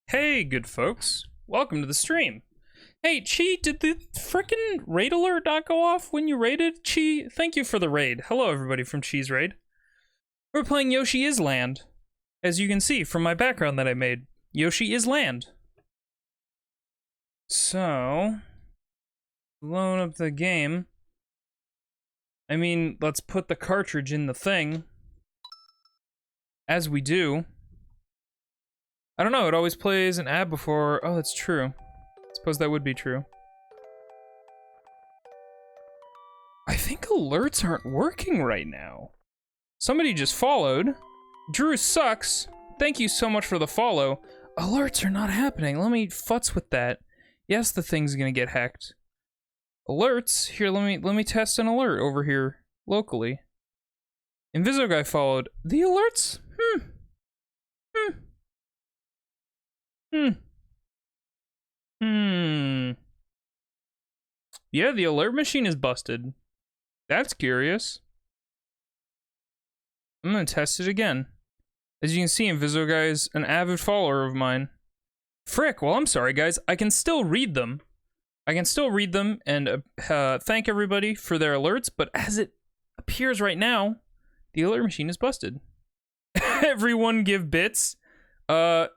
Hey, good folks. Welcome to the stream. Hey, Chi, did the frickin' raid alert not go off when you raided? Chi, thank you for the raid. Hello, everybody from Chi's raid. We're playing Yoshi Is Land. As you can see from my background that I made, Yoshi is land. So, load up the game. I mean, let's put the cartridge in the thing. As we do. I don't know, it always plays an ad before. Oh, that's true. I suppose that would be true. I think alerts aren't working right now. Somebody just followed. Drew sucks. Thank you so much for the follow. Alerts are not happening. Let me futz with that. Yes, the thing's gonna get hacked. Alerts? Here, let me test an alert over here locally. Inviso guy followed. The alerts? Yeah, the alert machine is busted. That's curious. I'm gonna test it again. As you can see, Inviso guy is an avid follower of mine. Frick, well, I'm sorry, guys. I can still read them. I can still read them and thank everybody for their alerts, but as it appears right now, the alert machine is busted. Everyone give bits.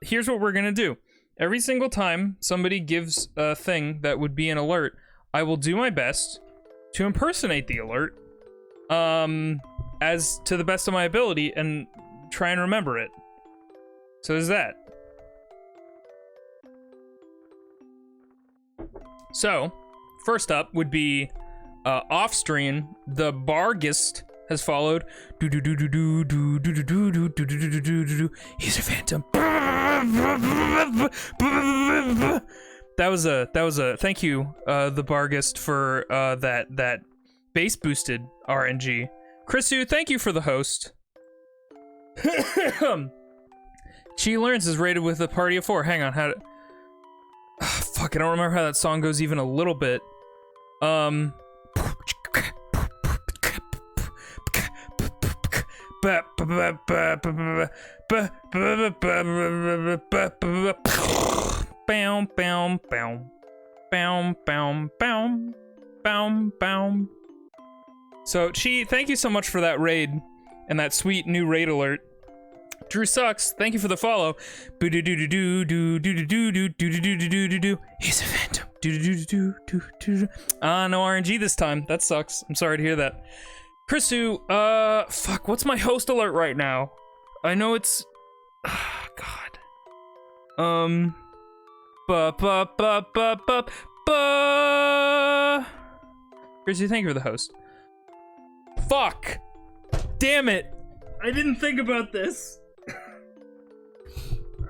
Here's what we're gonna do. Every single time somebody gives a thing that would be an alert, I will do my best to impersonate the alert, as to the best of my ability and try and remember it. So there's that. So, first up would be, off stream, the Bargist has followed. He's a phantom. That was a thank you, the Bargist, for that base boosted RNG. Chrisu, thank you for the host. Chi Learns is rated with a party of 4. Hang on, how to... fuck, I don't remember how that song goes even a little bit. So, Chi, thank you so much for that raid and that sweet new raid alert. Drew sucks. Thank you for the follow. He's a phantom. No RNG this time. That sucks. I'm sorry to hear that. Chrisu, fuck, what's my host alert right now? I know it's... God. Chrisu, thank you for the host. Fuck! Damn it! I didn't think about this.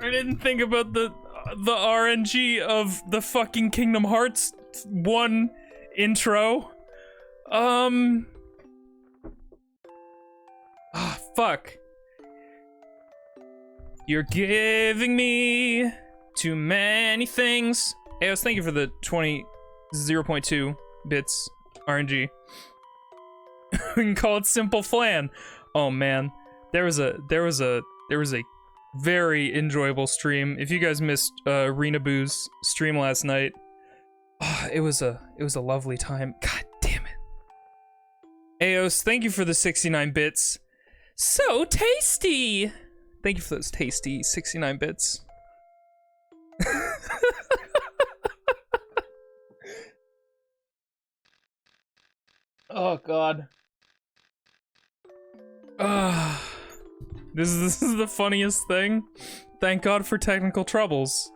I didn't think about the RNG of the fucking Kingdom Hearts 1 intro. Fuck. You're giving me too many things. Eos, thank you for the 0.2 bits RNG. We can call it Simple Flan. Oh man, there was a very enjoyable stream. If you guys missed Rena Boo's stream last night, it was a lovely time. God damn it. Eos, thank you for the 69 bits. So tasty. Thank you for those tasty 69 bits. Oh god. This is the funniest thing. Thank God for technical troubles.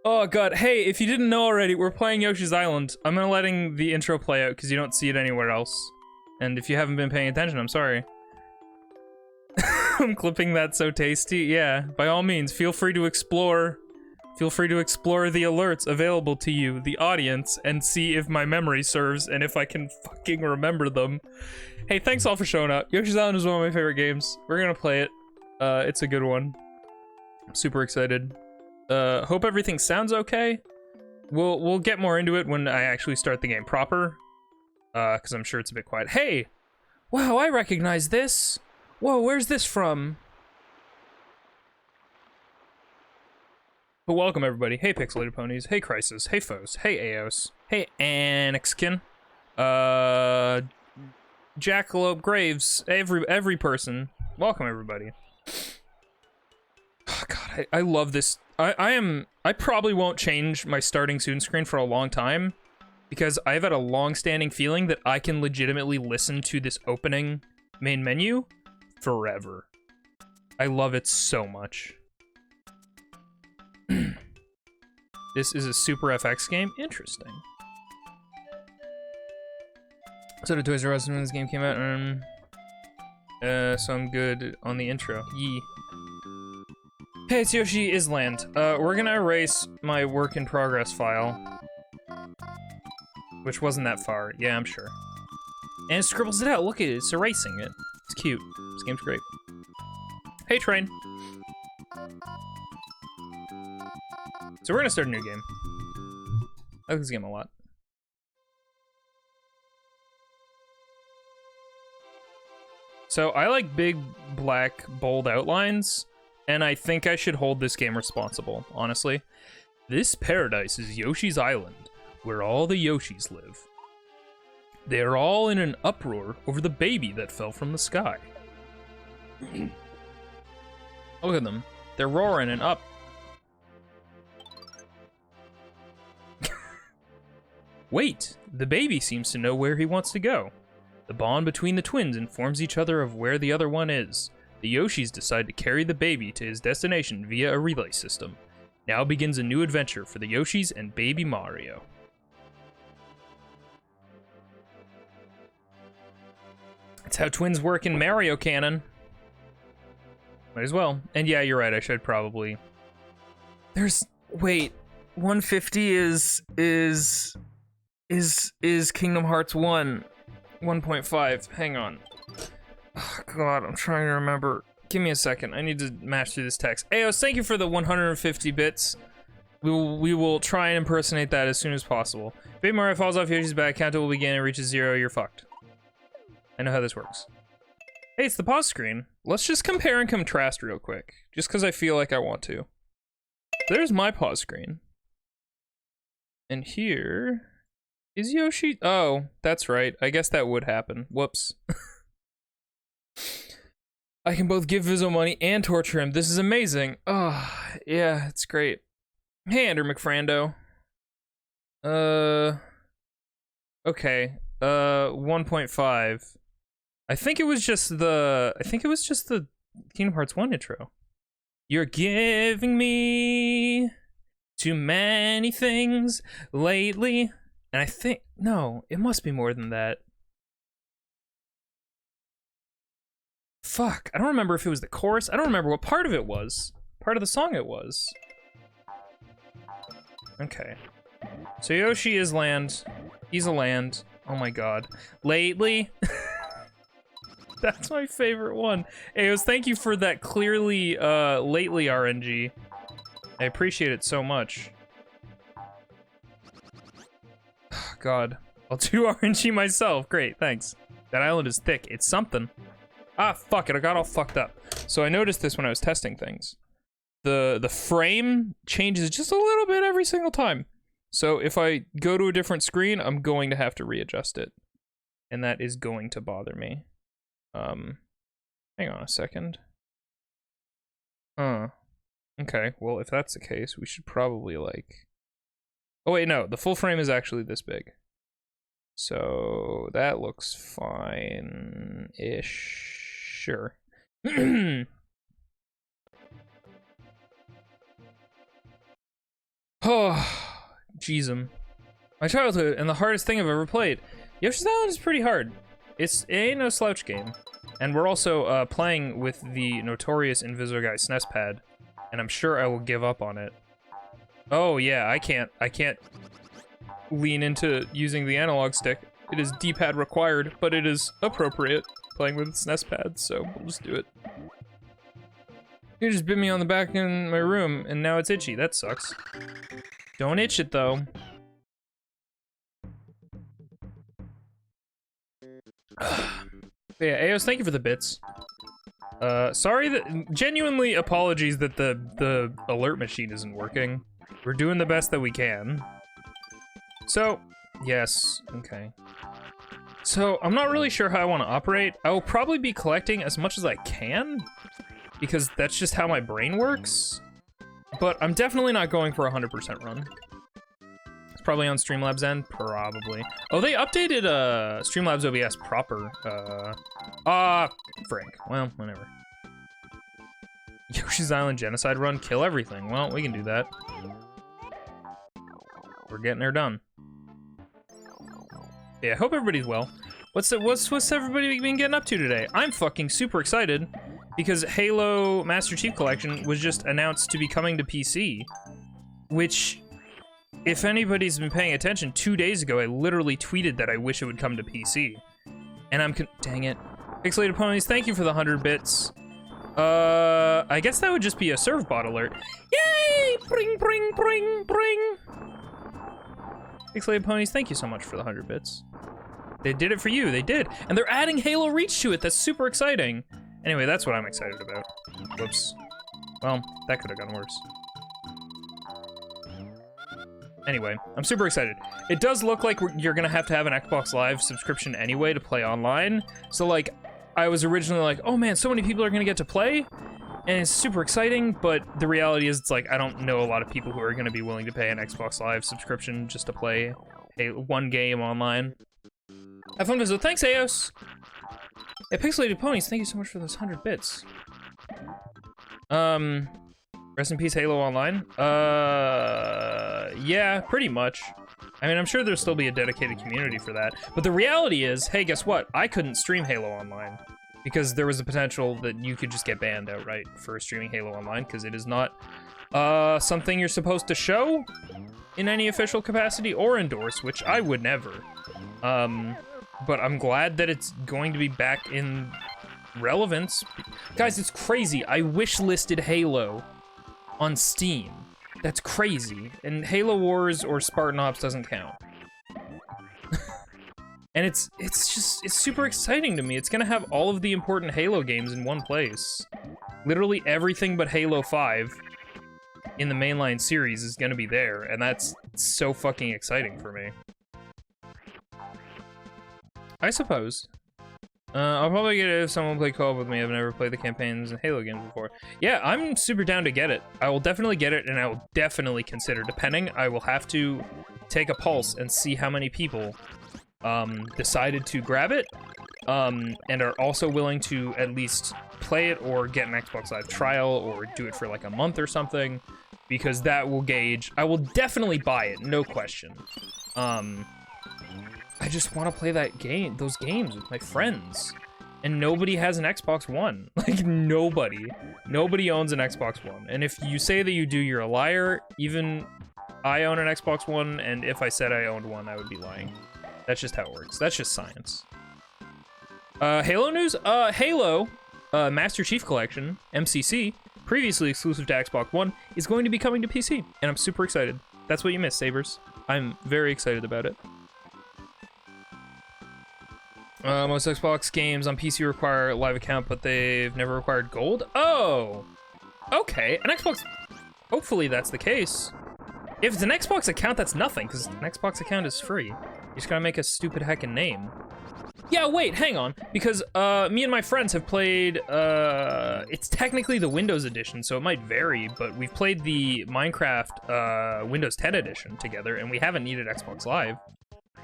Oh god, hey, if you didn't know already, we're playing Yoshi's Island. I'm gonna letting the intro play out because you don't see it anywhere else. And if you haven't been paying attention, I'm sorry. I'm clipping that so tasty. Yeah, by all means, feel free to explore. Feel free to explore the alerts available to you, the audience, and see if my memory serves and if I can fucking remember them. Hey, thanks all for showing up. Yoshi's Island is one of my favorite games. We're gonna play it. It's a good one. I'm super excited. Hope everything sounds okay. We'll get more into it when I actually start the game proper. Because I'm sure it's a bit quiet. Hey! Wow, I recognize this! Whoa, where's this from? But welcome everybody. Hey Pixelated Ponies. Hey Crisis. Hey Foes. Hey Aos. Hey Anixkin. Jackalope Graves. Every person. Welcome everybody. Oh, God, I love this. I probably won't change my starting soon screen for a long time because I've had a long-standing feeling that I can legitimately listen to this opening main menu forever. I love it so much. This is a Super FX game? Interesting. So did Toys R Us when this game came out. So I'm good on the intro. Yee. Hey, it's Yoshi Island. We're gonna erase my work in progress file. Which wasn't that far. Yeah, I'm sure. And it scribbles it out. Look at it. It's erasing it. It's cute. This game's great. Hey, Train. So we're gonna start a new game. I like this game a lot. So I like big, black, bold outlines, and I think I should hold this game responsible, honestly. This paradise is Yoshi's Island, where all the Yoshis live. They are all in an uproar over the baby that fell from the sky. Look at them. They're roaring and up. Wait, the baby seems to know where he wants to go. The bond between the twins informs each other of where the other one is. The Yoshis decide to carry the baby to his destination via a relay system. Now begins a new adventure for the Yoshis and baby Mario. That's how twins work in Mario canon. Might as well. And yeah, you're right, I should probably... Wait, 150 is Kingdom Hearts 1. 1.5. Hang on. Oh, God, I'm trying to remember. Give me a second. I need to match through this text. Aos, thank you for the 150 bits. We will try and impersonate that as soon as possible. If Baby Mario falls off Yoshi's back, counter will begin and reaches 0. You're fucked. I know how this works. Hey, it's the pause screen. Let's just compare and contrast real quick. Just because I feel like I want to. There's my pause screen. And here... is Yoshi? Oh, that's right. I guess that would happen. Whoops. I can both give Vizzo money and torture him. This is amazing. Oh, yeah, it's great. Hey, Andrew McFrando. Okay. 1.5. I think it was just the Kingdom Hearts 1 intro. You're giving me too many things lately. And I think, no, it must be more than that. Fuck, I don't remember if it was the chorus. I don't remember what part of it was. Part of the song it was. Okay. So Yoshi is land. He's a land. Oh my god. Lately? That's my favorite one. Ayos, thank you for that clearly, lately RNG. I appreciate it so much. God, I'll do RNG myself. Great, thanks. That island is thick. It's something. Ah, fuck it. I got all fucked up. So I noticed this when I was testing things. The frame changes just a little bit every single time. So if I go to a different screen, I'm going to have to readjust it. And that is going to bother me. Hang on a second. Okay, well, if that's the case, we should probably, like... Oh wait, no, the full frame is actually this big. So that looks fine-ish. Sure. Oh, jeezum. My childhood and the hardest thing I've ever played. Yoshi's Island is pretty hard. It ain't no slouch game. And we're also playing with the notorious Invisible SNES pad, and I'm sure I will give up on it. Oh yeah, I can't lean into using the analog stick. It is D-pad required, but it is appropriate playing with SNES pads, so we'll just do it. You just bit me on the back in my room, and now it's itchy. That sucks. Don't itch it, though. Yeah, Aos, thank you for the bits. Sorry that, genuinely apologies that the alert machine isn't working. We're doing the best that we can. So, yes, okay. So, I'm not really sure how I want to operate. I will probably be collecting as much as I can, because that's just how my brain works. But I'm definitely not going for a 100% run. It's probably on Streamlabs end, probably. Oh, they updated Streamlabs OBS proper. Frank. Well, whatever. Yoshi's Island Genocide Run, kill everything. Well, we can do that. We're getting her done. Yeah, I hope everybody's well. What's everybody been getting up to today? I'm fucking super excited because Halo Master Chief Collection was just announced to be coming to PC, which, if anybody's been paying attention, 2 days ago I literally tweeted that I wish it would come to PC, and dang it. Pixelated Ponies, thank you for the 100 bits. I guess that would just be a serve bot alert. Yay! Bring, bring, bring, bring! Pixelated Ponies, thank you so much for the 100 bits. They did it for you, they did. And they're adding Halo Reach to it, that's super exciting. Anyway, that's what I'm excited about. Whoops. Well, that could have gone worse. Anyway, I'm super excited. It does look like you're gonna have to have an Xbox Live subscription anyway to play online. So, like, I was originally like, oh man, so many people are gonna get to play, and it's super exciting, but the reality is, it's like, I don't know a lot of people who are gonna be willing to pay an Xbox Live subscription just to play one game online. Have fun, Vizzle. Thanks, Aos! Yeah, Pixelated Ponies, thank you so much for those 100 bits. Rest in peace, Halo Online? Yeah, pretty much. I mean, I'm sure there'll still be a dedicated community for that. But the reality is, hey, guess what? I couldn't stream Halo Online because there was a potential that you could just get banned outright for streaming Halo Online because it is not something you're supposed to show in any official capacity or endorse, which I would never. But I'm glad that it's going to be back in relevance. Guys, it's crazy. I wish-listed Halo on Steam. That's crazy. And Halo Wars or Spartan Ops doesn't count. And it's super exciting to me. It's gonna have all of the important Halo games in one place. Literally everything but Halo 5 in the mainline series is gonna be there, and that's so fucking exciting for me. I suppose. I'll probably get it if someone play co-op with me. I've never played the campaigns in Halo games before. Yeah, I'm super down to get it. I will definitely get it, and I will definitely consider, depending, I will have to take a pulse and see how many people decided to grab it, and are also willing to at least play it or get an Xbox Live trial or do it for like a month or something, because that will gauge. I will definitely buy it, no question. I just want to play those games with my friends. And nobody has an Xbox One. Like, nobody. Nobody owns an Xbox One. And if you say that you do, you're a liar. Even I own an Xbox One, and if I said I owned one, I would be lying. That's just how it works. That's just science. Halo news? Halo Master Chief Collection, MCC, previously exclusive to Xbox One, is going to be coming to PC. And I'm super excited. That's what you missed, Sabers. I'm very excited about it. Most Xbox games on PC require a live account, but they've never required gold? Oh! Okay, an Xbox... Hopefully that's the case. If it's an Xbox account, that's nothing, because an Xbox account is free. You just gotta make a stupid heckin' name. Yeah, wait, hang on, because me and my friends have played, it's technically the Windows edition, so it might vary, but we've played the Minecraft Windows 10 edition together, and we haven't needed Xbox Live.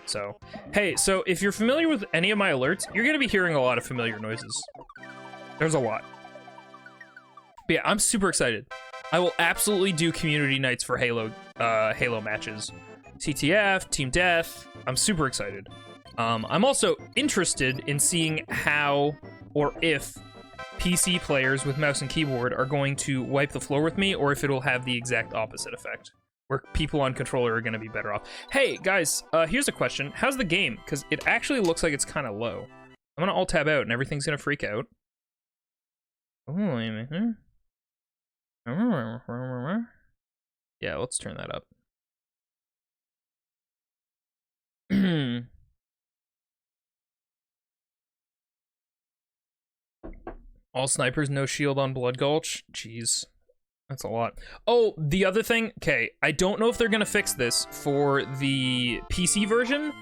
So, hey, so if you're familiar with any of my alerts, you're gonna be hearing a lot of familiar noises. There's a lot. But yeah, I'm super excited. I will absolutely do community nights for Halo matches. CTF, Team Death, I'm super excited. I'm also interested in seeing how, or if, PC players with mouse and keyboard are going to wipe the floor with me, or if it'll have the exact opposite effect, where people on controller are going to be better off. Hey, guys, here's a question. How's the game? Because it actually looks like it's kind of low. I'm going to alt-tab out, and everything's going to freak out. Oh, wait a minute. Yeah, let's turn that up. All snipers, no shield on Blood Gulch. Jeez. That's a lot. Oh, the other thing, okay, I don't know if they're gonna fix this for the PC version.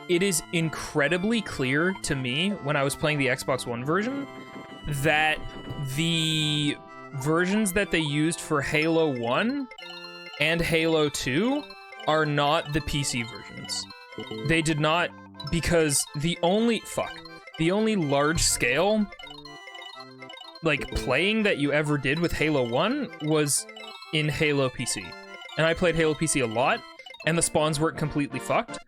It is incredibly clear to me when I was playing the Xbox One version that the versions that they used for Halo 1 and Halo 2 are not the PC versions. They did not, because the only large scale like playing that you ever did with Halo 1 was in Halo PC. And I played Halo PC a lot, and the spawns weren't completely fucked.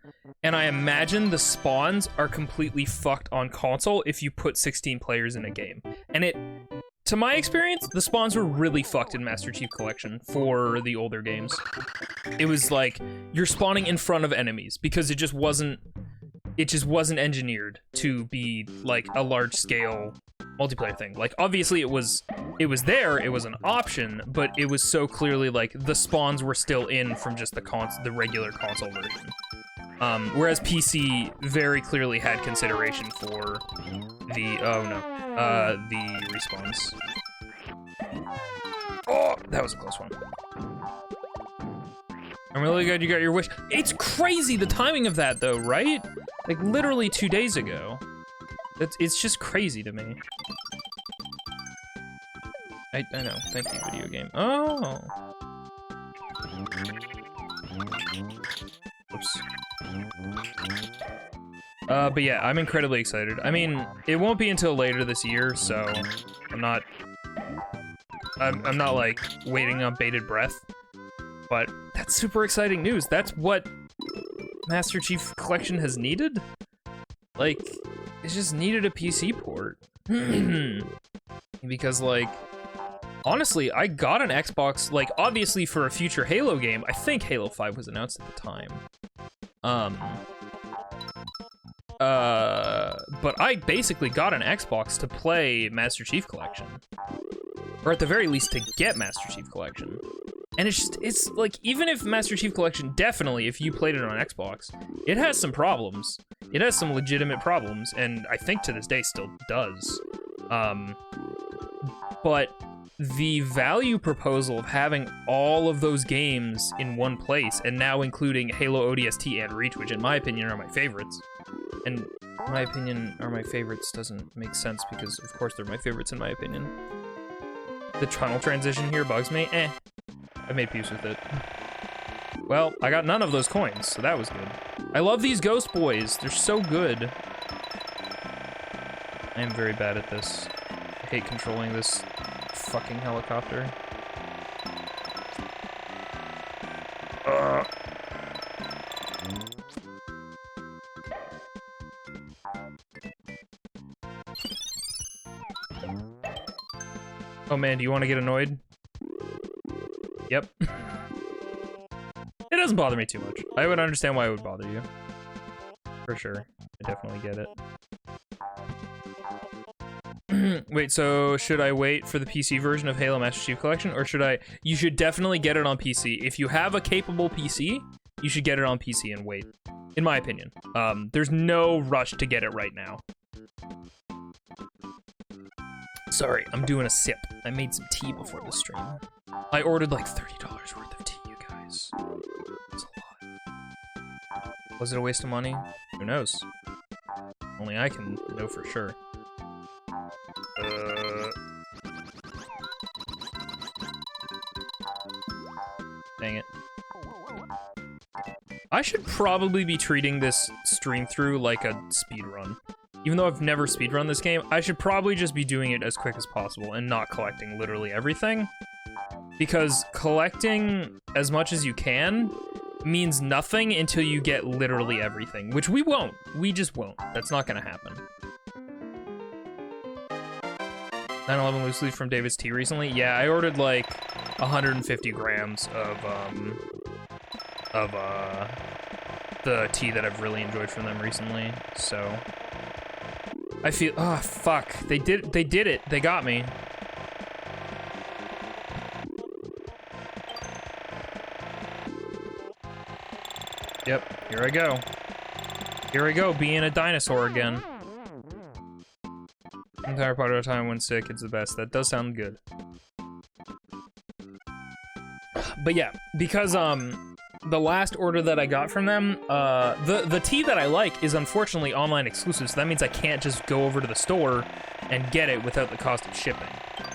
And I imagine the spawns are completely fucked on console if you put 16 players in a game. And to my experience, the spawns were really fucked in Master Chief Collection for the older games. It was like, you're spawning in front of enemies, because it just wasn't engineered to be like a large scale multiplayer thing. Like, obviously it was there, it was an option, but it was so clearly like the spawns were still in from just the regular console version. Whereas PC very clearly had consideration for the respawns. Oh, that was a close one. I'm really glad you got your wish. It's crazy the timing of that though, right? Like literally 2 days ago. It's just crazy to me. I know. Thank you, video game. Oh. Oops. But yeah, I'm incredibly excited. I mean, it won't be until later this year, so I'm not like waiting on bated breath. But that's super exciting news. That's what Master Chief Collection has needed. Like, it's just needed a PC port. Because, like, honestly, I got an Xbox, like, obviously for a future Halo game. I think Halo 5 was announced at the time. But I basically got an Xbox to play Master Chief Collection. Or at the very least, to get Master Chief Collection. And it's like, even if Master Chief Collection, definitely, if you played it on Xbox, it has some problems. It has some legitimate problems, and I think to this day still does. But the value proposal of having all of those games in one place, and now including Halo ODST and Reach, which in my opinion are my favorites, and my opinion are my favorites doesn't make sense because of course they're my favorites in my opinion. The tunnel transition here bugs me. I made peace with it. Well, I got none of those coins, so that was good. I love these ghost boys. They're so good. I am very bad at this. I hate controlling this fucking helicopter. Oh man, do you want to get annoyed? Yep. It doesn't bother me too much. I would understand why it would bother you. For sure. I definitely get it. Wait, so should I wait for the PC version of Halo Master Chief Collection, or should I? You should definitely get it on PC. If you have a capable PC, you should get it on PC and wait. In my opinion. There's no rush to get it right now. Sorry, I'm doing a sip. I made some tea before the stream. I ordered like $30 worth of tea, you guys. That's a lot. Was it a waste of money? Who knows? Only I can know for sure. Dang it. I should probably be treating this stream through like a speedrun. Even though I've never speedrun this game, I should probably just be doing it as quick as possible and not collecting literally everything. Because collecting as much as you can means nothing until you get literally everything, which we won't. We just won't. That's not gonna happen. 9/11 loose leaf from David's Tea recently? Yeah, I ordered like 150 grams of the tea that I've really enjoyed from them recently, so I feel, oh fuck, they did it, they got me. Yep, here I go. Here I go, being a dinosaur again. Entire part of the time when sick, it's the best. That does sound good. But yeah, because the last order that I got from them, the tea that I like is unfortunately online exclusive, so that means I can't just go over to the store and get it without the cost of shipping,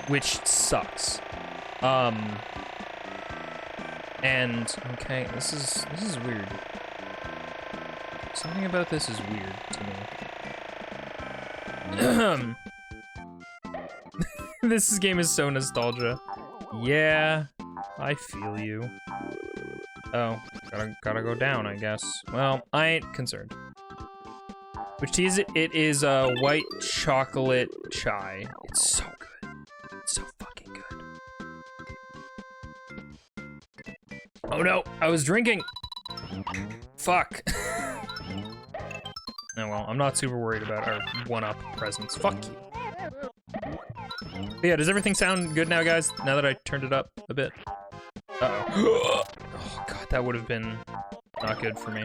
which sucks. And okay, this is weird. Something about this is weird to me. This game is so nostalgia. Yeah, I feel you. Oh, gotta go down, I guess. Well, I ain't concerned. Which tea is it? It is white chocolate chai. It's so good. It's so fucking good. Oh no, I was drinking. Fuck. Oh well, I'm not super worried about our one-up presents. Fuck you. But yeah, does everything sound good now, guys? Now that I turned it up a bit? Uh-oh. Oh god, that would have been not good for me.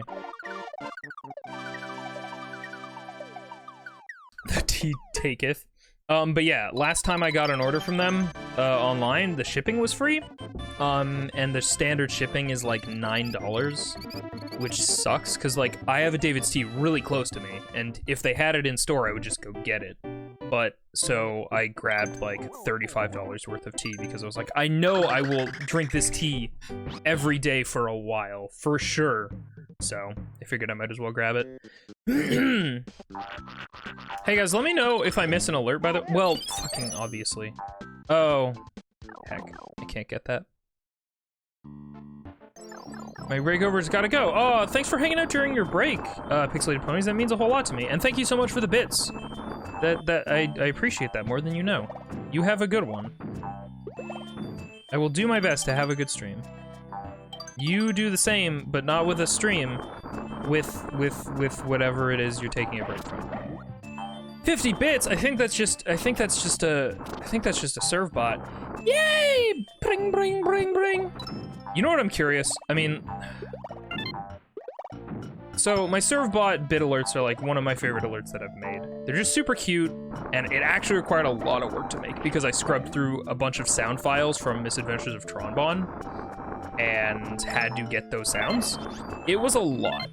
The tea taketh. But yeah, last time I got an order from them online, the shipping was free. And the standard shipping is like $9, which sucks, because like I have a David's Tea really close to me, and if they had it in store, I would just go get it. But so I grabbed like $35 worth of tea because I was like, I know I will drink this tea every day for a while, for sure. So I figured I might as well grab it. Hey guys, let me know if I miss an alert by the— well, fucking obviously. Oh, heck, I can't get that. My breakover's gotta go. Oh, thanks for hanging out during your break, Pixelated Ponies. That means a whole lot to me. And thank you so much for the bits. I appreciate that more than you know. You have a good one. I will do my best to have a good stream. You do the same, but not with a stream. With whatever it is you're taking a break from. 50 bits. I think that's just a serve bot. Yay! Bring, bring, bring, bring. You know what I'm curious? I mean, so my serve bot bit alerts are like one of my favorite alerts that I've made. They're just super cute, and it actually required a lot of work to make because I scrubbed through a bunch of sound files from Misadventures of Tronbon and had to get those sounds. It was a lot.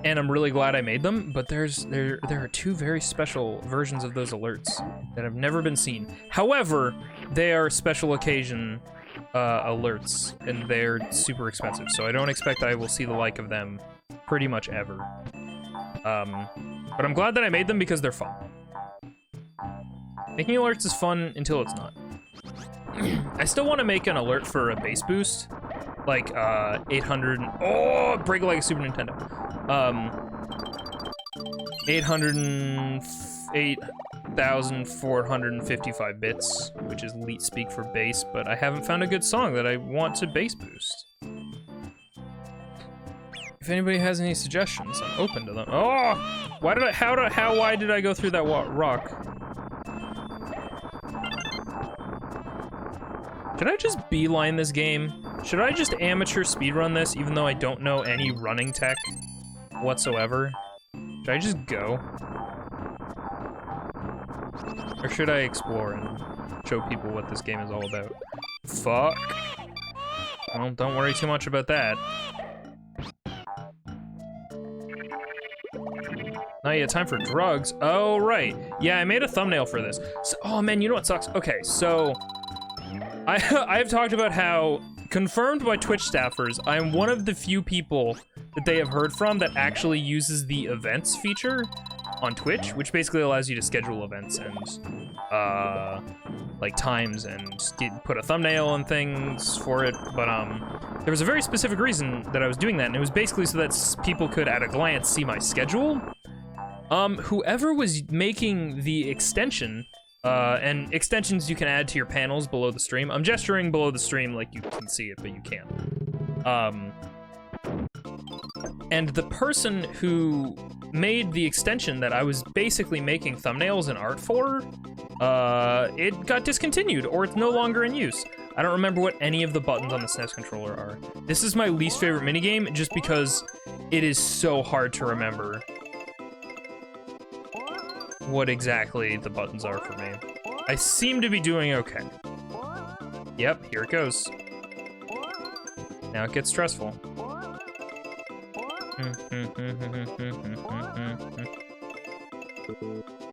And I'm really glad I made them, but there are two very special versions of those alerts that have never been seen. However, they are special occasion alerts, and they're super expensive, so I don't expect I will see the like of them pretty much ever. But I'm glad that I made them because they're fun. Making alerts is fun until it's not. I still want to make an alert for a bass boost, like 800. Oh, break like a Super Nintendo. 808,455 bits, which is leet speak for bass, but I haven't found a good song that I want to bass boost. If anybody has any suggestions, I'm open to them. Oh, why did why did I go through that rock? Should I just beeline this game? Should I just amateur speedrun this, even though I don't know any running tech whatsoever? Should I just go? Or should I explore and show people what this game is all about? Fuck. Well, don't worry too much about that. Not yet time for drugs. Oh, right. Yeah, I made a thumbnail for this. So, oh man, you know what sucks? Okay, so I've talked about how, confirmed by Twitch staffers, I'm one of the few people that they have heard from that actually uses the events feature on Twitch, which basically allows you to schedule events and like times and put a thumbnail and things for it. But there was a very specific reason that I was doing that, and it was basically so that people could at a glance see my schedule. Whoever was making the extension, and extensions you can add to your panels below the stream. I'm gesturing below the stream like you can see it, but you can't. And the person who made the extension that I was basically making thumbnails and art for, it got discontinued, or it's no longer in use. I don't remember what any of the buttons on the SNES controller are. This is my least favorite minigame, just because it is so hard to remember. what exactly the buttons are for me. I seem to be doing okay. Yep, here it goes. Now it gets stressful.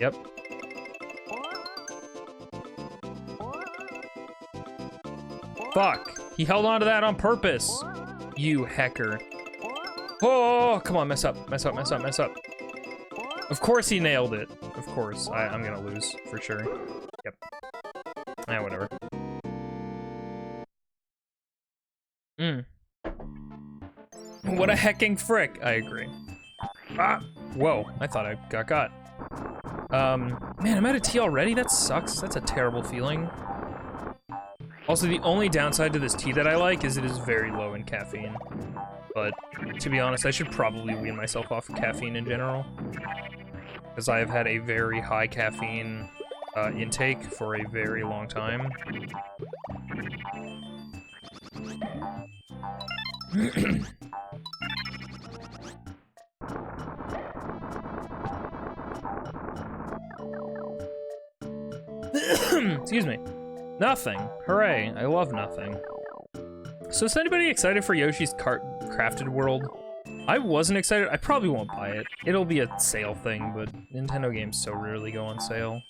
Yep. Fuck! He held on to that on purpose! You hecker. Oh, come on, mess up, mess up, mess up, mess up. Of course he nailed it. Of course. I'm gonna lose, for sure. Yep. Ah, whatever. What a hecking frick. I agree. Ah! Whoa, I thought I got. Man, I'm out of tea already? That sucks. That's a terrible feeling. Also, the only downside to this tea that I like is it is very low in caffeine. But, to be honest, I should probably wean myself off of caffeine in general. Because I have had a very high caffeine intake for a very long time. Excuse me. Nothing. Hooray. I love nothing. So is anybody excited for Yoshi's Crafted World? I wasn't excited. I probably won't buy it. It'll be a sale thing, but Nintendo games so rarely go on sale.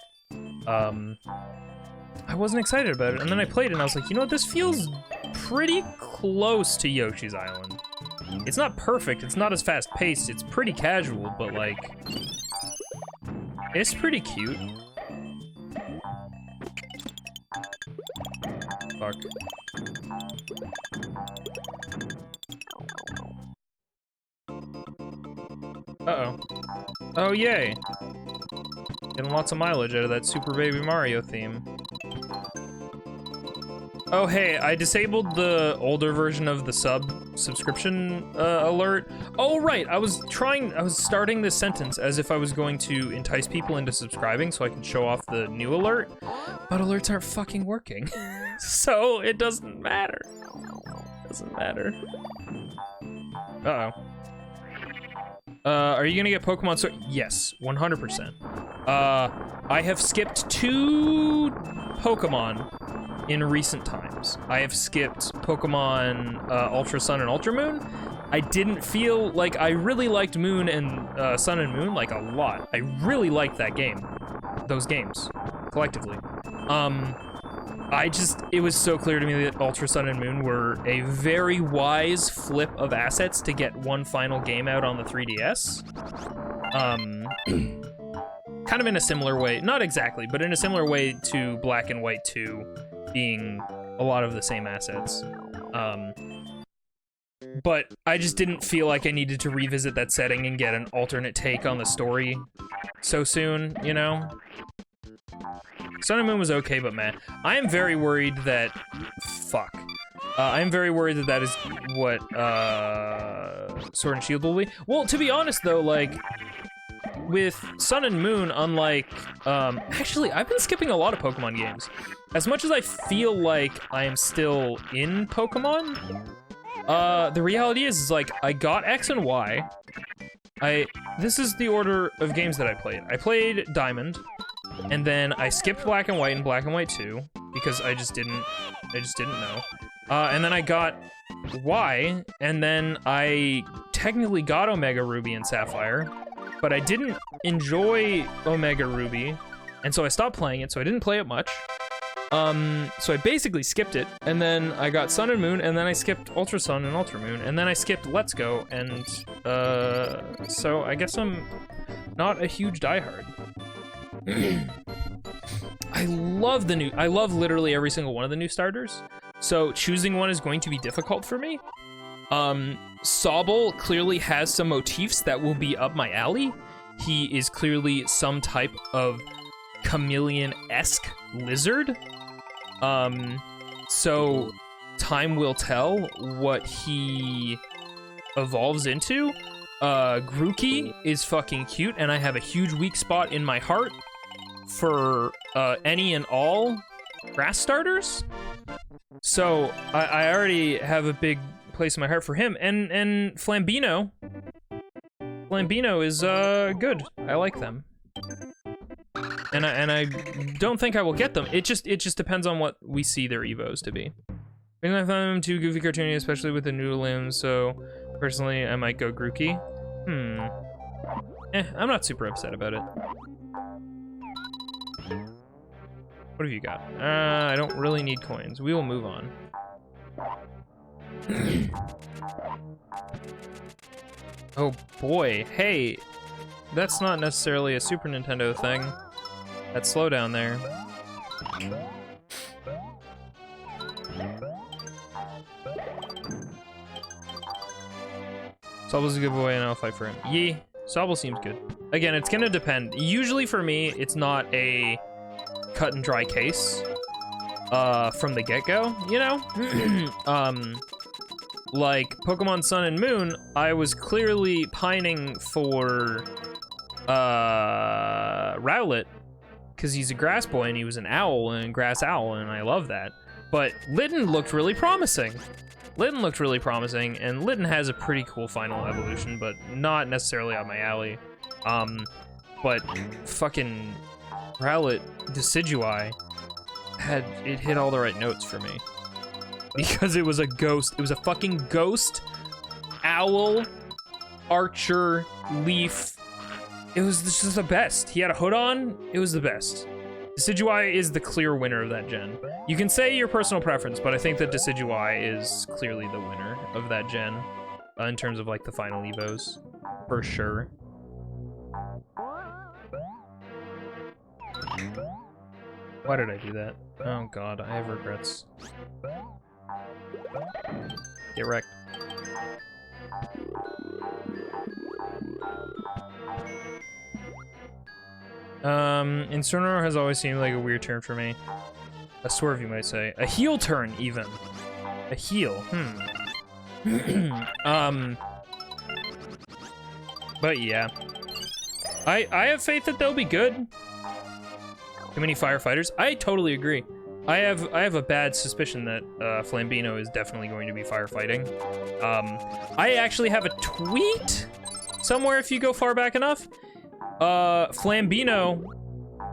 I wasn't excited about it, and then I played it and I was like, you know what, this feels pretty close to Yoshi's Island. It's not perfect, it's not as fast-paced, it's pretty casual, but like, it's pretty cute. Fuck. Uh-oh. Oh, yay. Getting lots of mileage out of that Super Baby Mario theme. Oh, hey, I disabled the older version of the subscription alert. Oh, right, I was starting this sentence as if I was going to entice people into subscribing so I can show off the new alert, but alerts aren't fucking working. So it doesn't matter. Doesn't matter. Uh-oh. Are you gonna get Pokemon Sword? Yes, 100%. I have skipped 2 Pokemon in recent times. I have skipped Pokemon Ultra Sun and Ultra Moon. I didn't feel like I really liked Moon and Sun and Moon like a lot. I really liked that game, those games, collectively. It was so clear to me that Ultra Sun and Moon were a very wise flip of assets to get one final game out on the 3DS. Kind of in a similar way, not exactly, but in a similar way to Black and White 2 being a lot of the same assets. But I just didn't feel like I needed to revisit that setting and get an alternate take on the story so soon, you know? Sun and Moon was okay, but man, I am very worried that... Fuck. I am very worried that that is what, Sword and Shield will be. Well, to be honest, though, like, with Sun and Moon, unlike... actually, I've been skipping a lot of Pokemon games. As much as I feel like I am still in Pokemon, the reality is, like, I got X and Y. This is the order of games that I played. I played Diamond, and then I skipped Black and White and Black and White 2 because I just didn't know. And then I got Y, and then I technically got Omega Ruby and Sapphire, but I didn't enjoy Omega Ruby, and so I stopped playing it, so I didn't play it much. So I basically skipped it, and then I got Sun and Moon, and then I skipped Ultra Sun and Ultra Moon, and then I skipped Let's Go, and, so I guess I'm not a huge diehard. I love literally every single one of the new starters, so choosing one is going to be difficult for me. Sobble clearly has some motifs that will be up my alley. He is clearly some type of chameleon-esque lizard. So time will tell what he evolves into. Grookey is fucking cute, and I have a huge weak spot in my heart for any and all grass starters. So I already have a big place in my heart for him, and Flambino is good. I like them. And I don't think I will get them. It just depends on what we see their evos to be. I find them too goofy cartoony, especially with the noodle limbs, so personally I might go Grookey. I'm not super upset about it. What have you got? I don't really need coins. We will move on. Oh boy, hey, that's not necessarily a Super Nintendo thing. That slowdown there. Sobble's a good boy and I'll fight for him. Yee, Sobble seems good. Again, it's gonna depend. Usually for me, it's not a cut and dry case from the get-go, you know? Like Pokemon Sun and Moon, I was clearly pining for Rowlet because he's a grass boy and he was an owl and grass owl, and I love that. But Litten looked really promising. And Litten has a pretty cool final evolution, but not necessarily up my alley. But fucking Rowlet Decidueye hit all the right notes for me. Because it was a ghost. It was a fucking ghost, owl, archer, leaf. It was just the best. He had a hood on. It was the best. Decidueye is the clear winner of that gen. You can say your personal preference, but I think that Decidueye is clearly the winner of that gen in terms of like the final evos, for sure. Why did I do that? Oh god, I have regrets. Get wrecked. Incineroar has always seemed like a weird turn for me. A swerve, you might say. A heel turn, even. A heel, But yeah. I have faith that they'll be good. Too many firefighters? I totally agree. I have a bad suspicion that Flambino is definitely going to be firefighting. I actually have a tweet somewhere if you go far back enough. Flambino,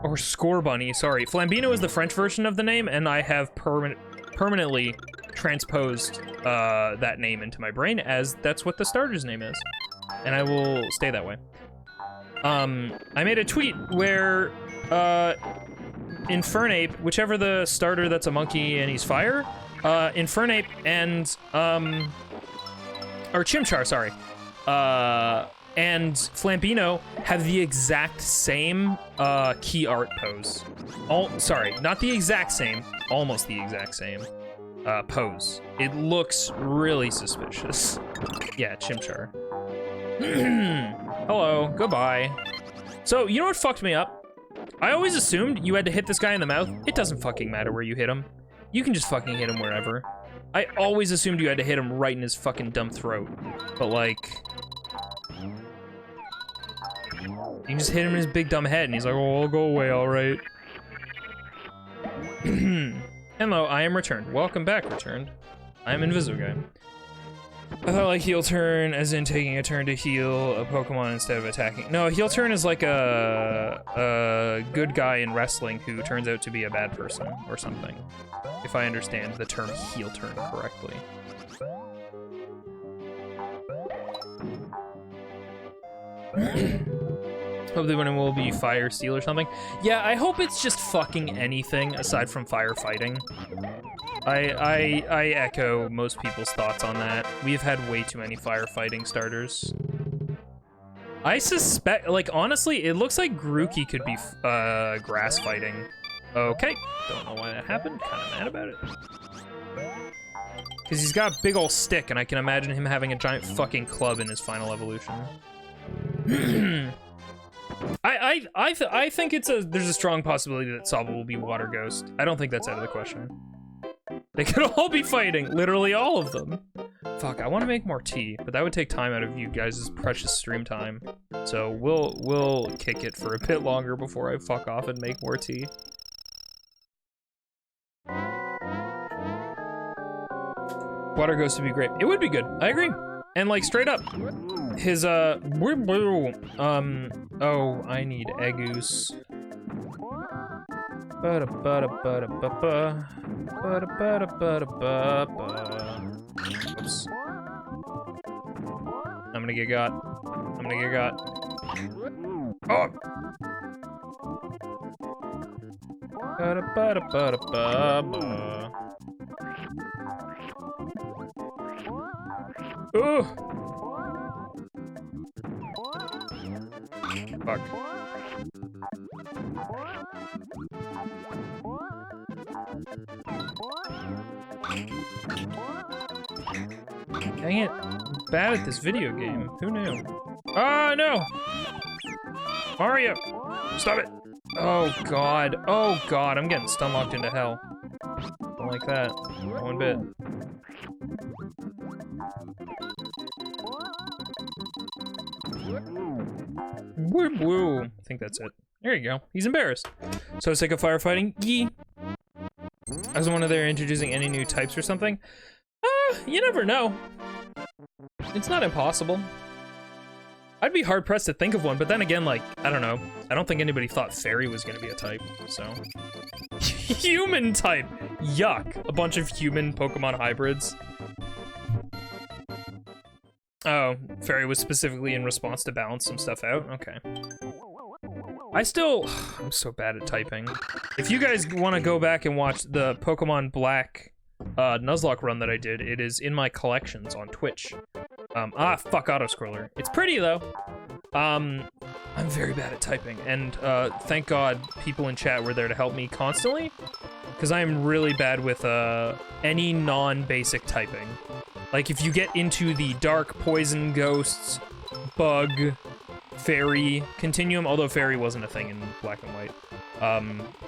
or Scorbunny, sorry. Flambino is the French version of the name, and I have permanently transposed that name into my brain as that's what the starter's name is. And I will stay that way. I made a tweet where, Infernape, whichever the starter that's a monkey and he's fire, Infernape and, or Chimchar, sorry, and Flambino have the exact same key art pose. Sorry, not the exact same, almost the exact same pose. It looks really suspicious. Yeah, Chimchar. Hello, goodbye. So, you know what fucked me up? I always assumed you had to hit this guy in the mouth. It doesn't fucking matter where you hit him. You can just fucking hit him wherever. I always assumed you had to hit him right in his fucking dumb throat. But like... you can just hit him in his big dumb head and he's like, oh, I'll go away, alright. Hello, I am returned. Welcome back, returned. I am Invisiguy. I thought like heal turn as in taking a turn to heal a Pokemon instead of attacking. No, a heal turn is like a good guy in wrestling who turns out to be a bad person or something. If I understand the term heal turn correctly. Hope the winning will be Fire Steel or something. Yeah, I hope it's just fucking anything aside from firefighting. I echo most people's thoughts on that. We've had way too many firefighting starters. I suspect, like, honestly, it looks like Grookey could be grass fighting. Okay, don't know why that happened. Kind of mad about it. Because he's got a big ol' stick, and I can imagine him having a giant fucking club in his final evolution. I think there's a strong possibility that Sobble will be Water Ghost. I don't think that's out of the question. They could all be fighting, literally all of them. Fuck, I want to make more tea, but that would take time out of you guys' precious stream time. So we'll kick it for a bit longer before I fuck off and make more tea. Water Ghost would be great. It would be good. I agree. And like straight up, his oh, I need Egoose. Oops. I'm gonna get got. I'm gonna get got. Oh! Ooh! Fuck. Dang it. I'm bad at this video game. Who knew? Oh, no! Mario! Stop it! Oh, God. Oh, God. I'm getting stun locked into hell. Don't like that. Not one bit. Woo woo. I think that's it. There you go. He's embarrassed. So sick of firefighting? Yee. I was wondering if they're introducing any new types or something. You never know. It's not impossible. I'd be hard pressed to think of one, but then again, like, I don't know. I don't think anybody thought fairy was gonna be a type, so. Human type! Yuck. A bunch of human Pokemon hybrids. Oh, fairy was specifically in response to balance some stuff out? Okay. I'm so bad at typing. If you guys want to go back and watch the Pokemon Black Nuzlocke run that I did, it is in my collections on Twitch. Fuck autoscroller. It's pretty though. I'm very bad at typing, and thank God people in chat were there to help me constantly, because I am really bad with any non-basic typing. Like if you get into the dark, poison, ghosts, bug, fairy continuum, although fairy wasn't a thing in black and white,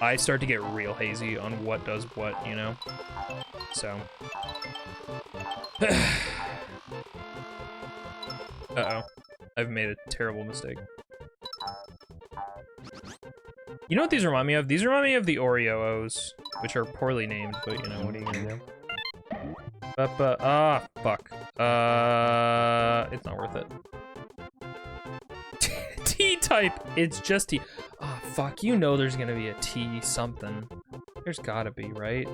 I start to get real hazy on what does what, you know? So. Uh-oh. I've made a terrible mistake. You know what these remind me of? These remind me of the Oreos, which are poorly named, but you know, what are you gonna do? Fuck. It's not worth it. T-type! It's just T. Oh, fuck, you know there's gonna be a T something. There's gotta be, right?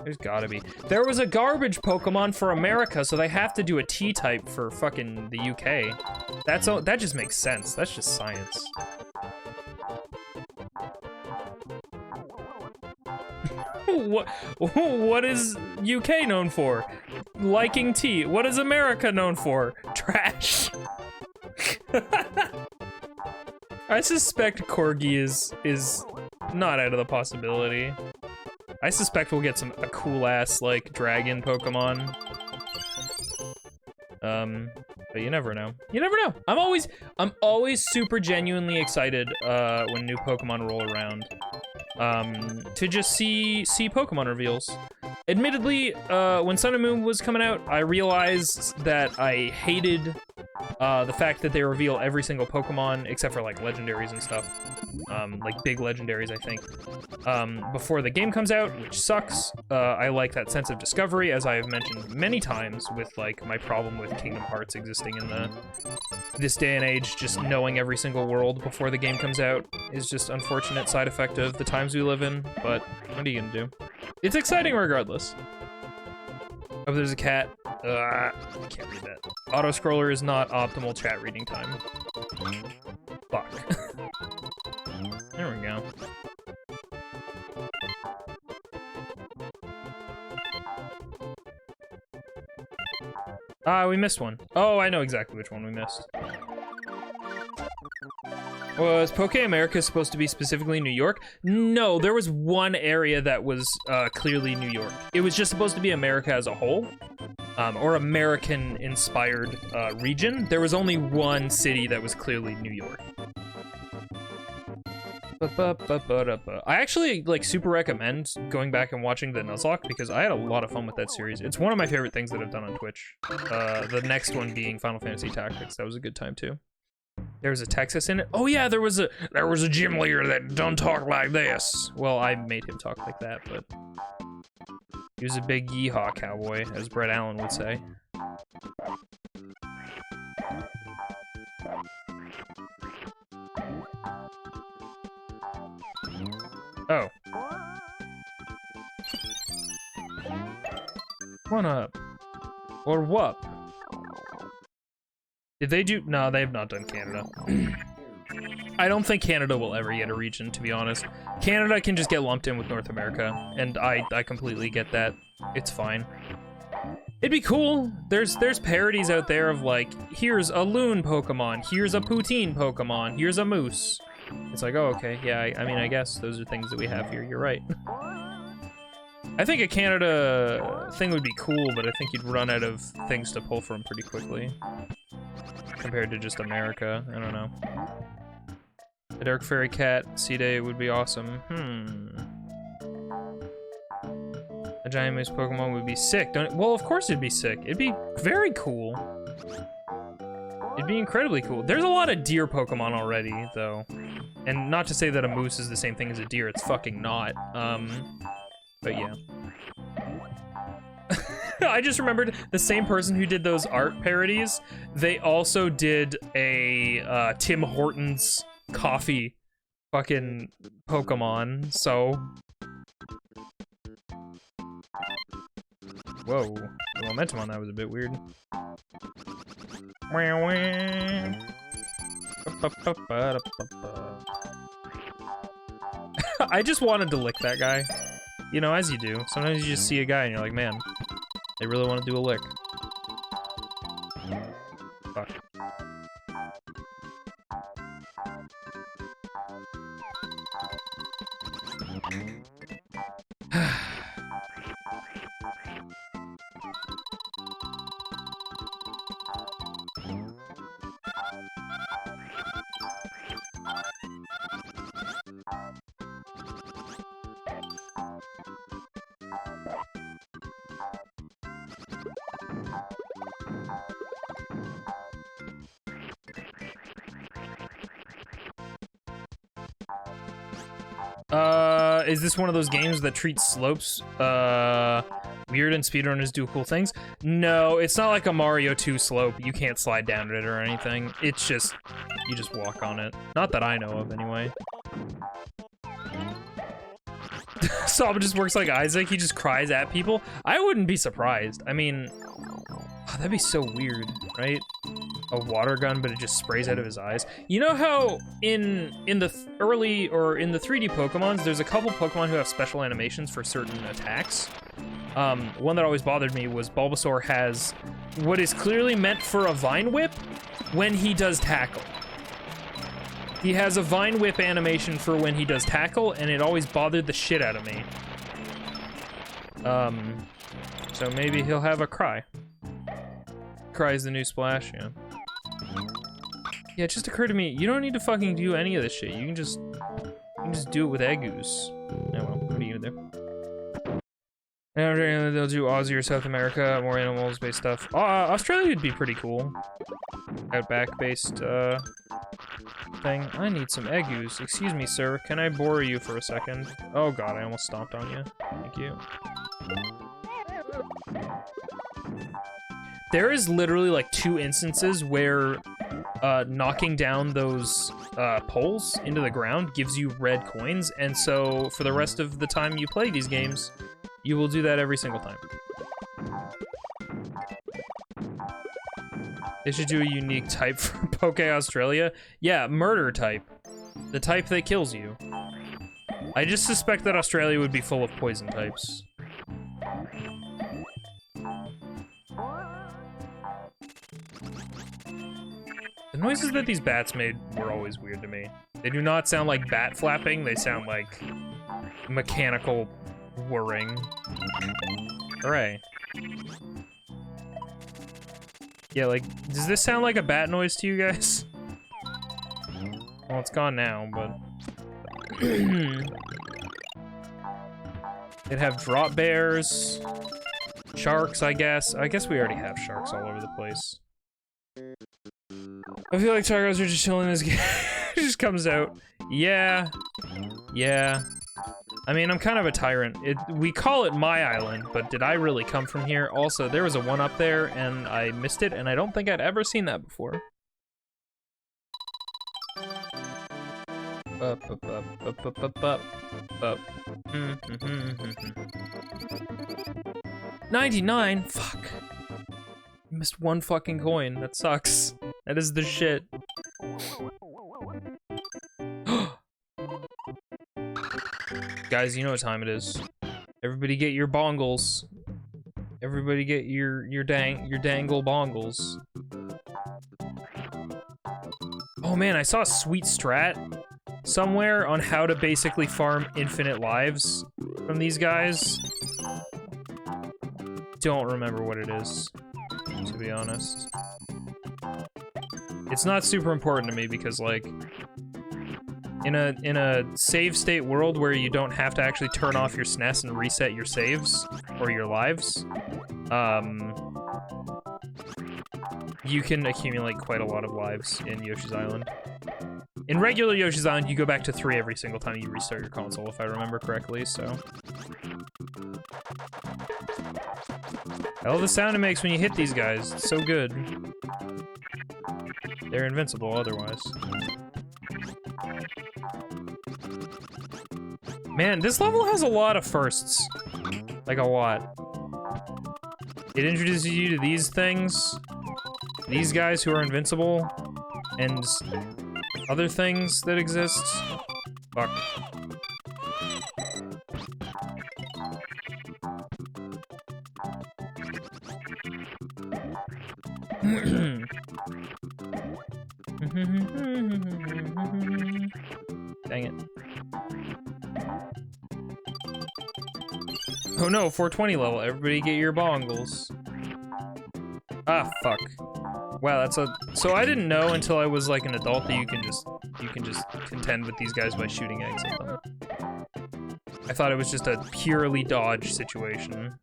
There's gotta be. There was a garbage Pokemon for America, so they have to do a T-type for fucking the UK. That's all. That just makes sense. That's just science. What is UK known for? Liking tea. What is America known for? Trash. I suspect Corgi is not out of the possibility. I suspect we'll get a cool ass like dragon Pokemon. But you never know. You never know. I'm always super genuinely excited when new Pokemon roll around. To just see Pokemon reveals. Admittedly, when Sun and Moon was coming out, I realized that I hated the fact that they reveal every single Pokemon except for like legendaries and stuff. Like big legendaries, I think. Before the game comes out, which sucks. I like that sense of discovery, as I have mentioned many times with like my problem with Kingdom Hearts existing in this day and age. Just knowing every single world before the game comes out is just unfortunate side effect of the times we live in, but what are you gonna do? It's exciting regardless. Oh, there's a cat. I can't read that. Auto-scroller is not optimal chat reading time. Fuck. There we go. We missed one. Oh, I know exactly which one we missed. Was Poke America supposed to be specifically New York? No, there was one area that was clearly New York. It was just supposed to be America as a whole, or American-inspired region. There was only one city that was clearly New York. I actually like super recommend going back and watching the Nuzlocke because I had a lot of fun with that series. It's one of my favorite things that I've done on Twitch. The next one being Final Fantasy Tactics. That was a good time too. There was a Texas in it. Oh yeah, there was a gym leader that don't talk like this. Well, I made him talk like that, but he was a big yeehaw cowboy, as Brett Allen would say. Oh, One up. Or whoop. Did they do? No, they have not done Canada. I don't think Canada will ever get a region, to be honest. Canada can just get lumped in with North America, and I completely get that. It's fine. It'd be cool. There's parodies out there of like, here's a loon Pokemon, here's a poutine Pokemon, here's a moose. It's like, oh, okay, yeah, I mean, I guess those are things that we have here, you're right. I think a Canada thing would be cool, but I think you'd run out of things to pull from pretty quickly. Compared to just America, I don't know. A Dark Fairy Cat C-Day would be awesome. A giant moose Pokemon would be sick, don't it? Well, of course it'd be sick. It'd be very cool. It'd be incredibly cool. There's a lot of deer Pokemon already, though. And not to say that a moose is the same thing as a deer, it's fucking not. But yeah. I just remembered the same person who did those art parodies, they also did a Tim Hortons coffee fucking Pokemon, so... Whoa, the momentum on that was a bit weird. I just wanted to lick that guy. You know, as you do. Sometimes you just see a guy and you're like, man, they really want to do a lick. Fuck. Is this one of those games that treats slopes, weird and speedrunners do cool things? No, it's not like a Mario 2 slope. You can't slide down it or anything. It's just, you just walk on it. Not that I know of, anyway. Sob just works like Isaac, he just cries at people. I wouldn't be surprised. I mean, oh, that'd be so weird, right? A water gun, but it just sprays out of his eyes. You know how in the early, or in the 3D Pokemons, there's a couple Pokemon who have special animations for certain attacks? One that always bothered me was Bulbasaur has what is clearly meant for a Vine Whip when he does tackle. He has a Vine Whip animation for when he does tackle, and it always bothered the shit out of me. So maybe he'll have a Cry. Cry is the new Splash, yeah. Yeah, it just occurred to me, you don't need to fucking do any of this shit. You can just do it with Eggoos. Oh well, what are you gonna do? They'll do Aussie or South America, more animals-based stuff. Australia would be pretty cool. Outback-based, thing. I need some Eggoos. Excuse me, sir. Can I bore you for a second? Oh god, I almost stomped on you. Thank you. There is literally like 2 instances where knocking down those poles into the ground gives you red coins, and so for the rest of the time you play these games, you will do that every single time. They should do a unique type for Poke Australia. Yeah, murder type. The type that kills you. I just suspect that Australia would be full of poison types. The noises that these bats made were always weird to me. They do not sound like bat flapping, they sound like mechanical whirring. Hooray. Yeah, like, does this sound like a bat noise to you guys? Well, it's gone now, but... They'd have drop bears, sharks, I guess. I guess we already have sharks all over the place. I feel like Targos are just chilling in this game. It just comes out. Yeah. Yeah. I mean, I'm kind of a tyrant. We call it my island, but did I really come from here? Also, there was a one up there, and I missed it, and I don't think I'd ever seen that before. Up, up, up, up, up, up, up, up. 99? Fuck. I missed one fucking coin. That sucks. That is the shit. Guys, you know what time it is. Everybody get your bongles. Everybody get your dangle bongles. Oh man, I saw a sweet strat somewhere on how to basically farm infinite lives from these guys. Don't remember what it is, to be honest. It's not super important to me because, like, in a save state world where you don't have to actually turn off your SNES and reset your saves or your lives, you can accumulate quite a lot of lives in Yoshi's Island. In regular Yoshi's Island, you go back to 3 every single time you restart your console, if I remember correctly, so... I love the sound it makes when you hit these guys. It's so good. They're invincible otherwise. Man, this level has a lot of firsts. Like, a lot. It introduces you to these things. These guys who are invincible. And other things that exist. Fuck. Dang it. Oh no, 420 level. Everybody get your bongles. Ah, fuck. Wow, that's a... So I didn't know until I was like an adult that you can just contend with these guys by shooting eggs at them. I thought it was just a purely dodge situation.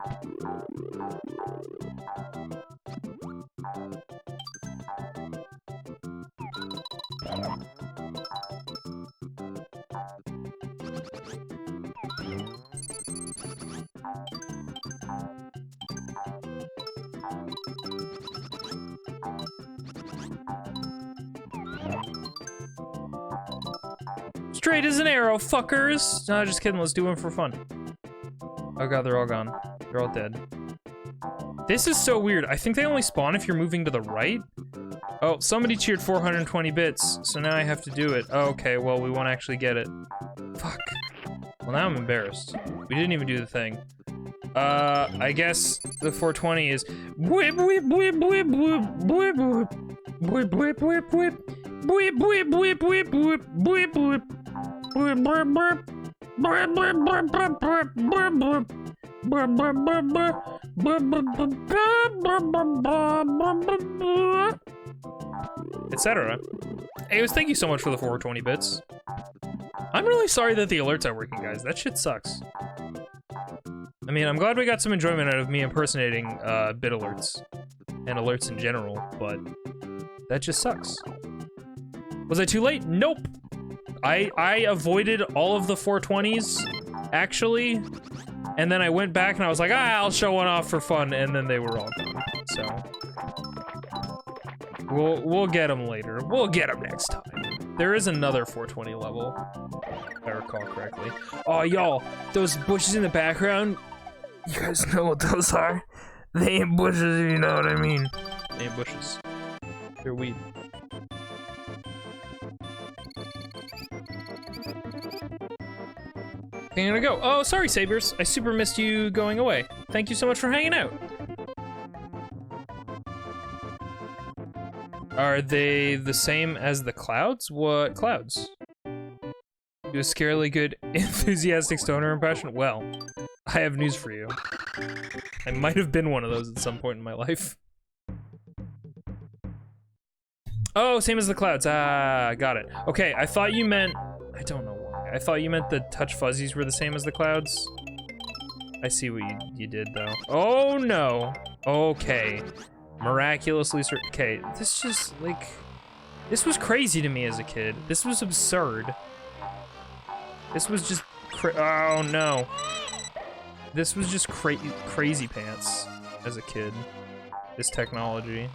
Straight as an arrow, fuckers! No, just kidding, let's do them for fun. Oh god, they're all gone. They're all dead. This is so weird. I think they only spawn if you're moving to the right? Oh, somebody cheered 420 bits, so now I have to do it. Oh, okay, well, we won't actually get it. Fuck. Well, now I'm embarrassed. We didn't even do the thing. I guess the 420 is... Whip, whip, whip, whip, whip, whip, whip. Whip, whip, whip, whip. Whip, whip, whip, whip, whip, whip, whip. Whip, whip, whip. Whip, whip, whip, whip, whip, whip, whip. Whip, whip, whip, whip. Whip, whip, whip, whip. Etc. Hey, thank you so much for the 420 bits. I'm really sorry that the alerts aren't working, guys. That shit sucks. I mean, I'm glad we got some enjoyment out of me impersonating bit alerts and alerts in general, but that just sucks. Was I too late? Nope. I avoided all of the 420s, actually, and then I went back and I was like, I'll show one off for fun, and then they were all gone. So we'll get them later. We'll get them next time. There is another 420 level, if I recall correctly. Oh, y'all, those bushes in the background, you guys know what those are? They ain't bushes, if you know what I mean. They ain't bushes. They're weed. I'm gonna go. Oh, sorry, Sabers. I super missed you going away. Thank you so much for hanging out. Are they the same as the clouds? What clouds? Do a scarily good, enthusiastic stoner impression? Well, I have news for you. I might have been one of those at some point in my life. Oh, same as the clouds. Ah, got it. Okay, I thought you meant... I don't know why. I thought you meant the touch fuzzies were the same as the clouds. I see what you did, though. Oh, no. Okay. Miraculously... Okay, this just, like... This was crazy to me as a kid. This was absurd. This was just... Oh, no. This was just crazy pants as a kid. This technology.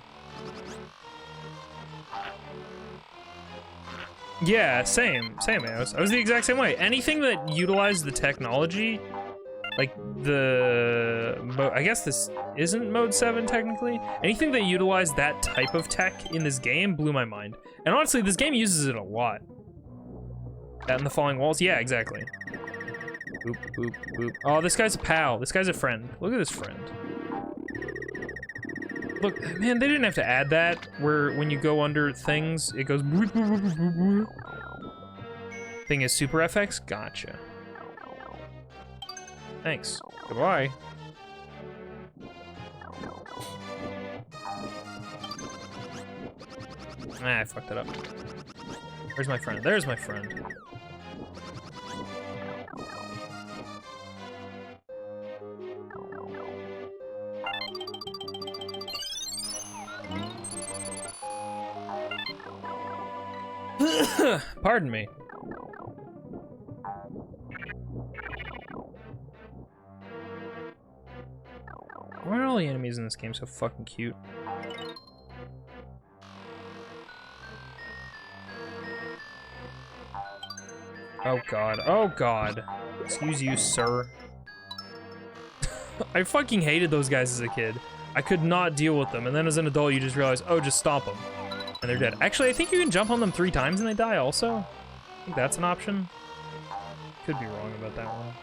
Yeah, same, I was the exact same way. Anything that utilized the technology Like, I guess this isn't mode 7, technically. Anything that utilized that type of tech in this game blew my mind. And honestly, this game uses it a lot. That and the falling walls? Yeah, exactly. Boop, boop, boop. Oh, this guy's a pal. This guy's a friend. Look at this friend. Look, man, they didn't have to add that, where when you go under things, it goes... Thing is Super FX? Gotcha. Thanks. Goodbye. Ah, I fucked it up. Where's my friend? There's my friend. Pardon me. Why are all the enemies in this game so fucking cute? Oh god. Oh god. Excuse you, sir. I fucking hated those guys as a kid. I could not deal with them, and then as an adult you just realize, oh, just stomp them. And they're dead. Actually, I think you can jump on them 3 times and they die also. I think that's an option. Could be wrong about that one.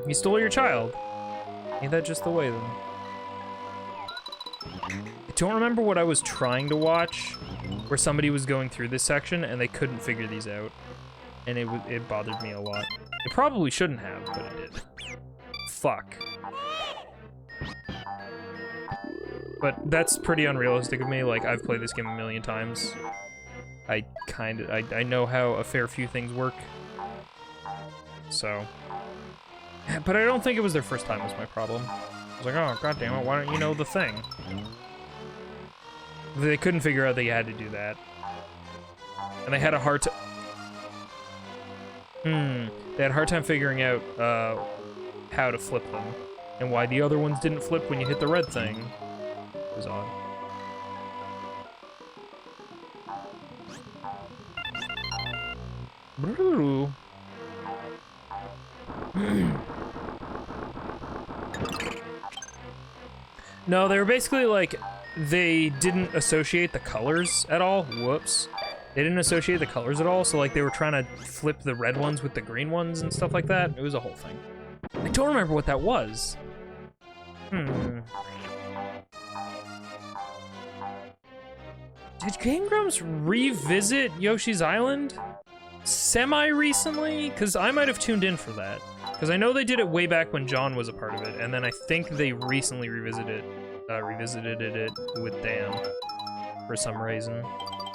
You stole your child. Ain't that just the way, then? I don't remember what I was trying to watch, where somebody was going through this section and they couldn't figure these out. And it bothered me a lot. It probably shouldn't have, but it did. Fuck. But that's pretty unrealistic of me. Like, I've played this game a million times. I know how a fair few things work. So. But I don't think it was their first time was my problem. I was like, oh, goddammit, why don't you know the thing? They couldn't figure out that you had to do that. And they had a hard time... They had a hard time figuring out how to flip them. And why the other ones didn't flip when you hit the red thing. It was odd. Brrrr. No, they were basically like, they didn't associate the colors at all. Whoops. They didn't associate the colors at all, so like they were trying to flip the red ones with the green ones and stuff like that. It was a whole thing. I don't remember what that was. Did Game Grumps revisit Yoshi's Island semi-recently? Because I might have tuned in for that. Because I know they did it way back when John was a part of it, and then I think they recently revisited it with Dan for some reason.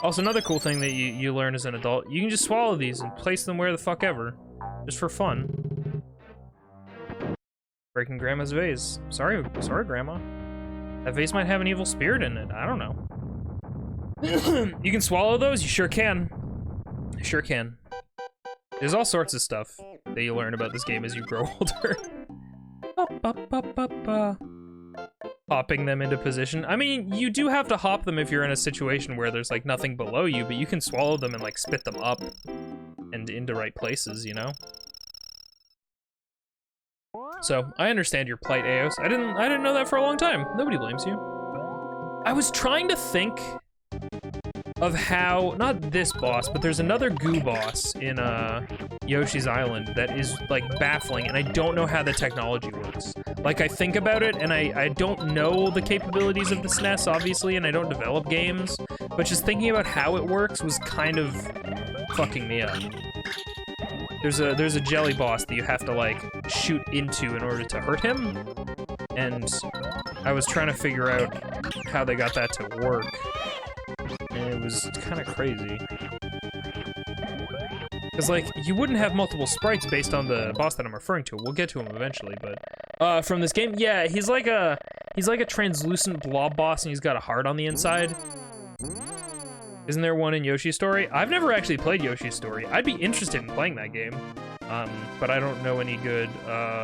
Also, another cool thing that you learn as an adult, you can just swallow these and place them where the fuck ever. Just for fun. Breaking Grandma's vase. Sorry, Grandma. That vase might have an evil spirit in it. I don't know. You can swallow those? You sure can. You sure can. There's all sorts of stuff that you learn about this game as you grow older. Hopping them into position. I mean, you do have to hop them if you're in a situation where there's like nothing below you, but you can swallow them and like spit them up and into right places, you know? So, I understand your plight, Eos. I didn't know that for a long time. Nobody blames you. I was trying to think of how, not this boss, but there's another goo boss in Yoshi's Island that is like baffling, and I don't know how the technology works. Like, I think about it, and I don't know the capabilities of the SNES, obviously, and I don't develop games, but just thinking about how it works was kind of fucking me up. There's a jelly boss that you have to, like, shoot into in order to hurt him, and I was trying to figure out how they got that to work, and it was kind of crazy. Because, like, you wouldn't have multiple sprites based on the boss that I'm referring to. We'll get to him eventually, but from this game, yeah, he's like a translucent blob boss, and he's got a heart on the inside. Isn't there one in Yoshi's Story? I've never actually played Yoshi's Story. I'd be interested in playing that game, but I don't know any good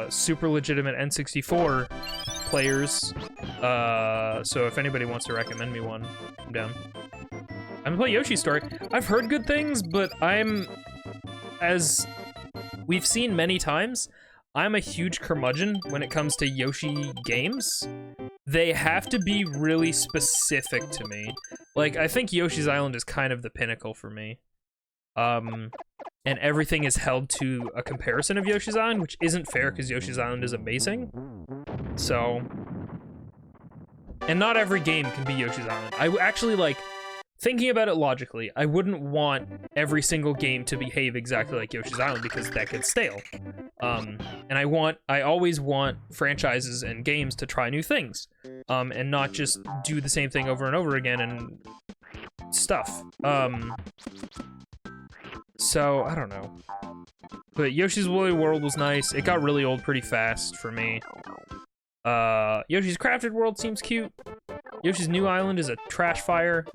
super legitimate N64 players. So if anybody wants to recommend me one, I'm down. I'm gonna play Yoshi's Story. I've heard good things, but as we've seen many times, I'm a huge curmudgeon when it comes to Yoshi games. They have to be really specific to me. Like, I think Yoshi's Island is kind of the pinnacle for me. And everything is held to a comparison of Yoshi's Island, which isn't fair because Yoshi's Island is amazing. So... And not every game can be Yoshi's Island. I actually, like, thinking about it logically, I wouldn't want every single game to behave exactly like Yoshi's Island because that gets stale. And I always want franchises and games to try new things. And not just do the same thing over and over again and stuff. So, I don't know. But Yoshi's Woolly World was nice. It got really old pretty fast for me. Yoshi's Crafted World seems cute. Yoshi's New Island is a trash fire.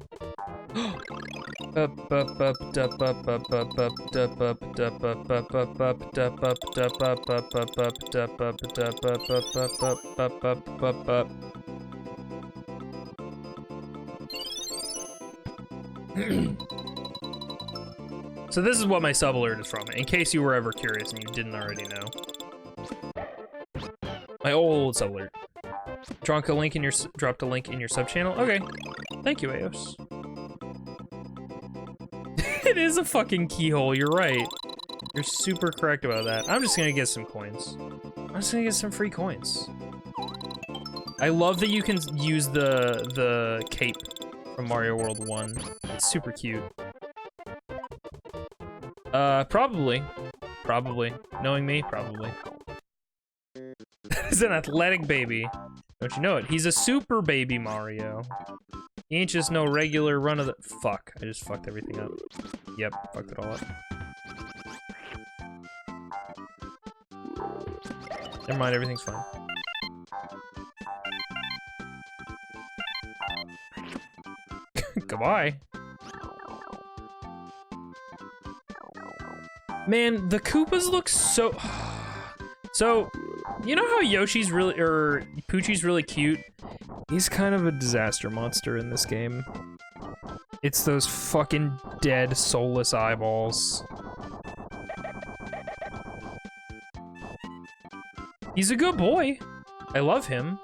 So this is what my sub alert is from, in case you were ever curious and you didn't already know. My old sub alert. Dropped a link in your sub channel. Okay, thank you, Eos. It is a fucking keyhole. You're right. You're super correct about that. I'm just gonna get some coins. I'm just gonna get some free coins. I love that you can use the cape from Mario World 1. It's super cute. Probably. Probably. Knowing me, probably. He's an athletic baby. Don't you know it? He's a super baby Mario. He ain't just no regular run of the— Fuck. I just fucked everything up. Yep, fucked it all up. Never mind, everything's fine. Goodbye. Man, the Koopas look so... So, you know how Yoshi's really, or Poochie's really cute? He's kind of a disaster monster in this game. It's those fucking dead, soulless eyeballs. He's a good boy. I love him.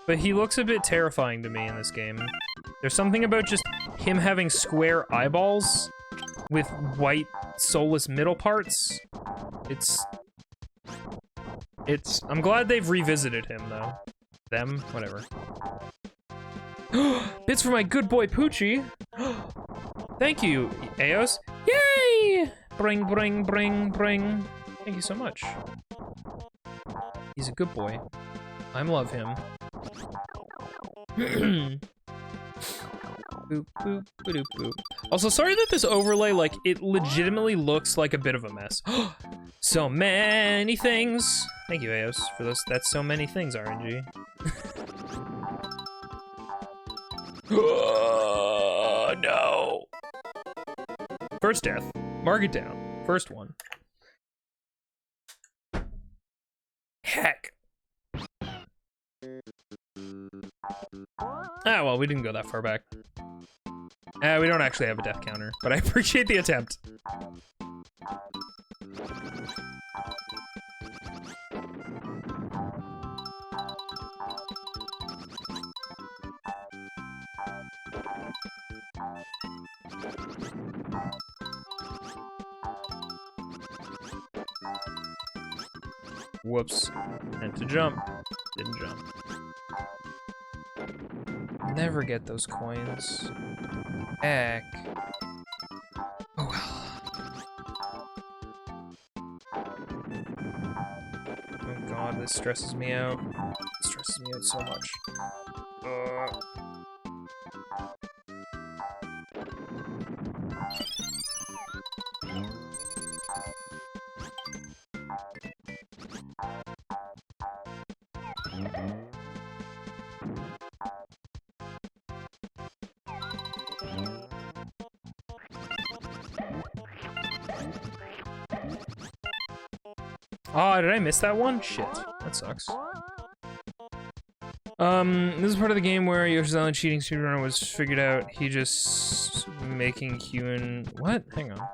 But he looks a bit terrifying to me in this game. There's something about just him having square eyeballs with white, soulless middle parts. I'm glad they've revisited him, though. Them? Whatever. Bits for my good boy Poochie! Thank you, Eos. Yay! Bring, bring, bring, bring. Thank you so much. He's a good boy. I love him. Boop, boop, boop, boop. Also, sorry that this overlay, like, it legitimately looks like a bit of a mess. So many things. Thank you, Eos, for those. That's so many things, RNG. Oh, no. First death. Mark it down. First one. Heck. Ah, well, we didn't go that far back. We don't actually have a death counter, but I appreciate the attempt. Whoops. Meant to jump. Didn't jump. Never get those coins. Heck. Oh well. Oh god, this stresses me out. It stresses me out so much. Oh, did I miss that one? Shit. That sucks. This is part of the game where Yoshi's Island cheating speedrunner was figured out. He just making human... What? Hang on.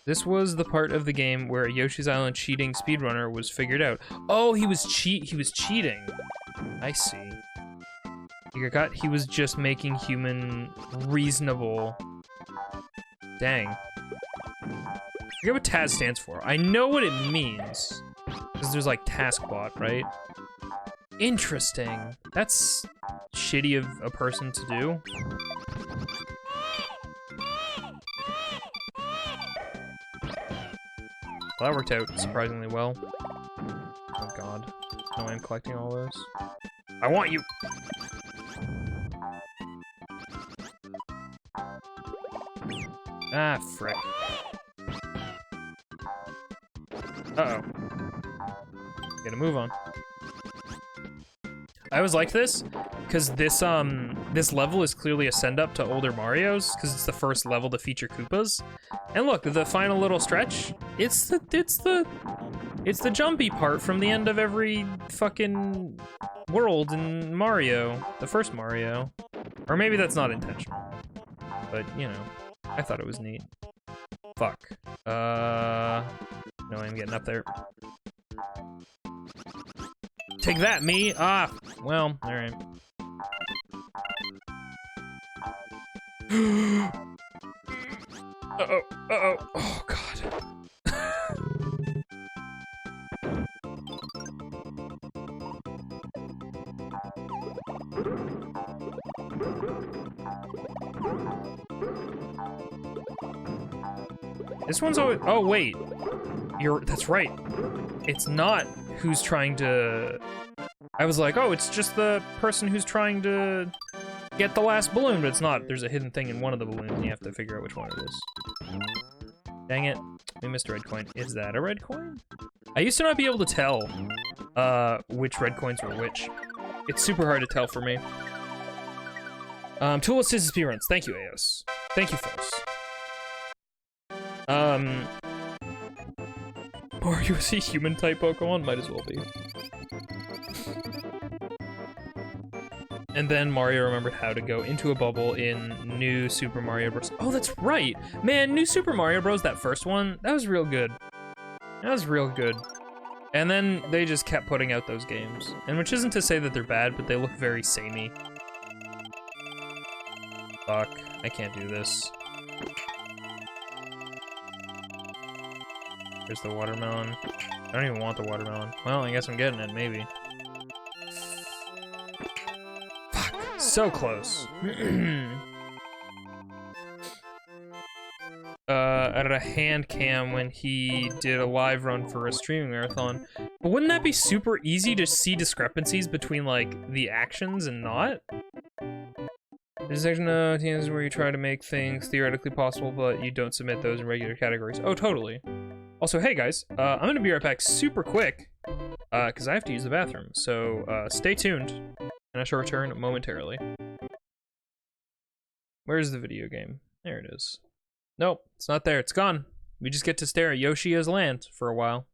This was the part of the game where Yoshi's Island cheating speedrunner was figured out. Oh, he was cheating. I see. He was just making human reasonable. Dang. I forget what TAS stands for. I know what it means. Because there's like taskbot, right? Interesting. That's shitty of a person to do. Well, that worked out surprisingly well. Oh god. No way I'm collecting all those. I want you! Ah, frick. Uh-oh. Gotta move on. I always liked this, because this level is clearly a send-up to older Marios, because it's the first level to feature Koopas. And look, the final little stretch, it's the jumpy part from the end of every fucking world in Mario, the first Mario. Or maybe that's not intentional. But, you know, I thought it was neat. Fuck. No, I'm getting up there. Take that, me! Ah! Well, alright. Uh-oh, uh-oh. Oh, God. This one's always... Oh, wait. That's right. It's not who's trying to... I was like, oh, it's just the person who's trying to get the last balloon, but it's not. There's a hidden thing in one of the balloons, and you have to figure out which one it is. Dang it. We missed a red coin. Is that a red coin? I used to not be able to tell which red coins were which. It's super hard to tell for me. Tool assist speedruns. Thank you, Eos. Thank you, folks. Mario is a human-type Pokemon? Might as well be. And then Mario remembered how to go into a bubble in New Super Mario Bros. Oh, that's right! Man, New Super Mario Bros, that first one, that was real good. That was real good. And then they just kept putting out those games. And which isn't to say that they're bad, but they look very samey. Fuck, I can't do this. There's the watermelon. I don't even want the watermelon. Well, I guess I'm getting it, maybe. Fuck, so close. I did a hand cam when he did a live run for a streaming marathon. But wouldn't that be super easy to see discrepancies between, like, the actions and not? There's a section of TNs where you try to make things theoretically possible, but you don't submit those in regular categories. Oh, totally. Also, hey guys, I'm gonna be right back super quick, because I have to use the bathroom, so stay tuned, and I shall return momentarily. Where's the video game? There it is. Nope, it's not there, it's gone. We just get to stare at Yoshi as land for a while.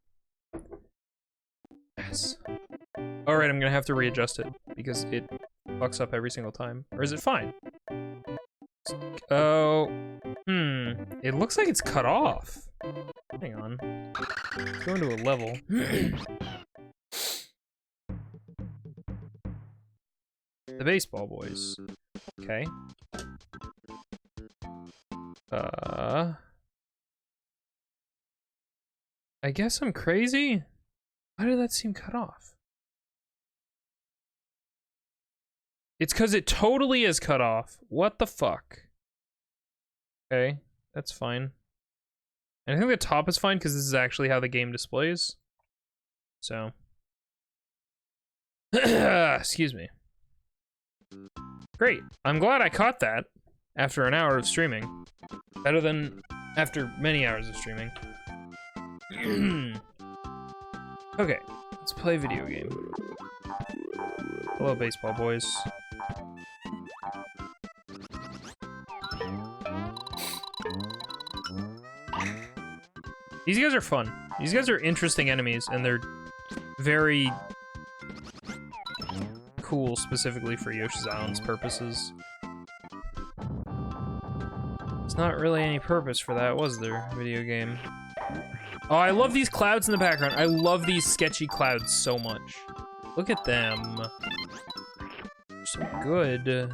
Yes. Alright, I'm gonna have to readjust it, because it fucks up every single time. Or is it fine? Oh, it looks like it's cut off. Hang on. Let's go into a level. The baseball boys. Okay. I guess I'm crazy? Why did that seem cut off? It's because it totally is cut off. What the fuck? Okay, that's fine. And I think the top is fine because this is actually how the game displays. So. Excuse me. Great. I'm glad I caught that after an hour of streaming. Better than after many hours of streaming. Okay, let's play video game. Hello, baseball boys. These guys are fun. These guys are interesting enemies, and they're very cool specifically for Yoshi's Island's purposes. There's not really any purpose for that, was there, video game? Oh, I love these clouds in the background. I love these sketchy clouds so much. Look at them. They're so good.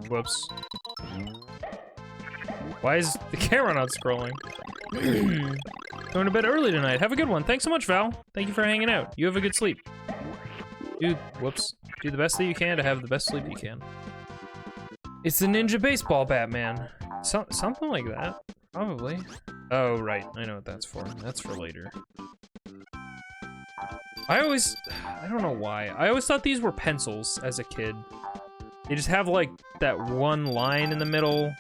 Whoops. Why is the camera not scrolling? Going to bed early tonight. Have a good one. Thanks so much, Val. Thank you for hanging out. You have a good sleep. Whoops. Do the best that you can to have the best sleep you can. It's the Ninja Baseball Batman. Something like that. Probably. Oh, right. I know what that's for. That's for later. I don't know why. I always thought these were pencils as a kid. They just have, like, that one line in the middle.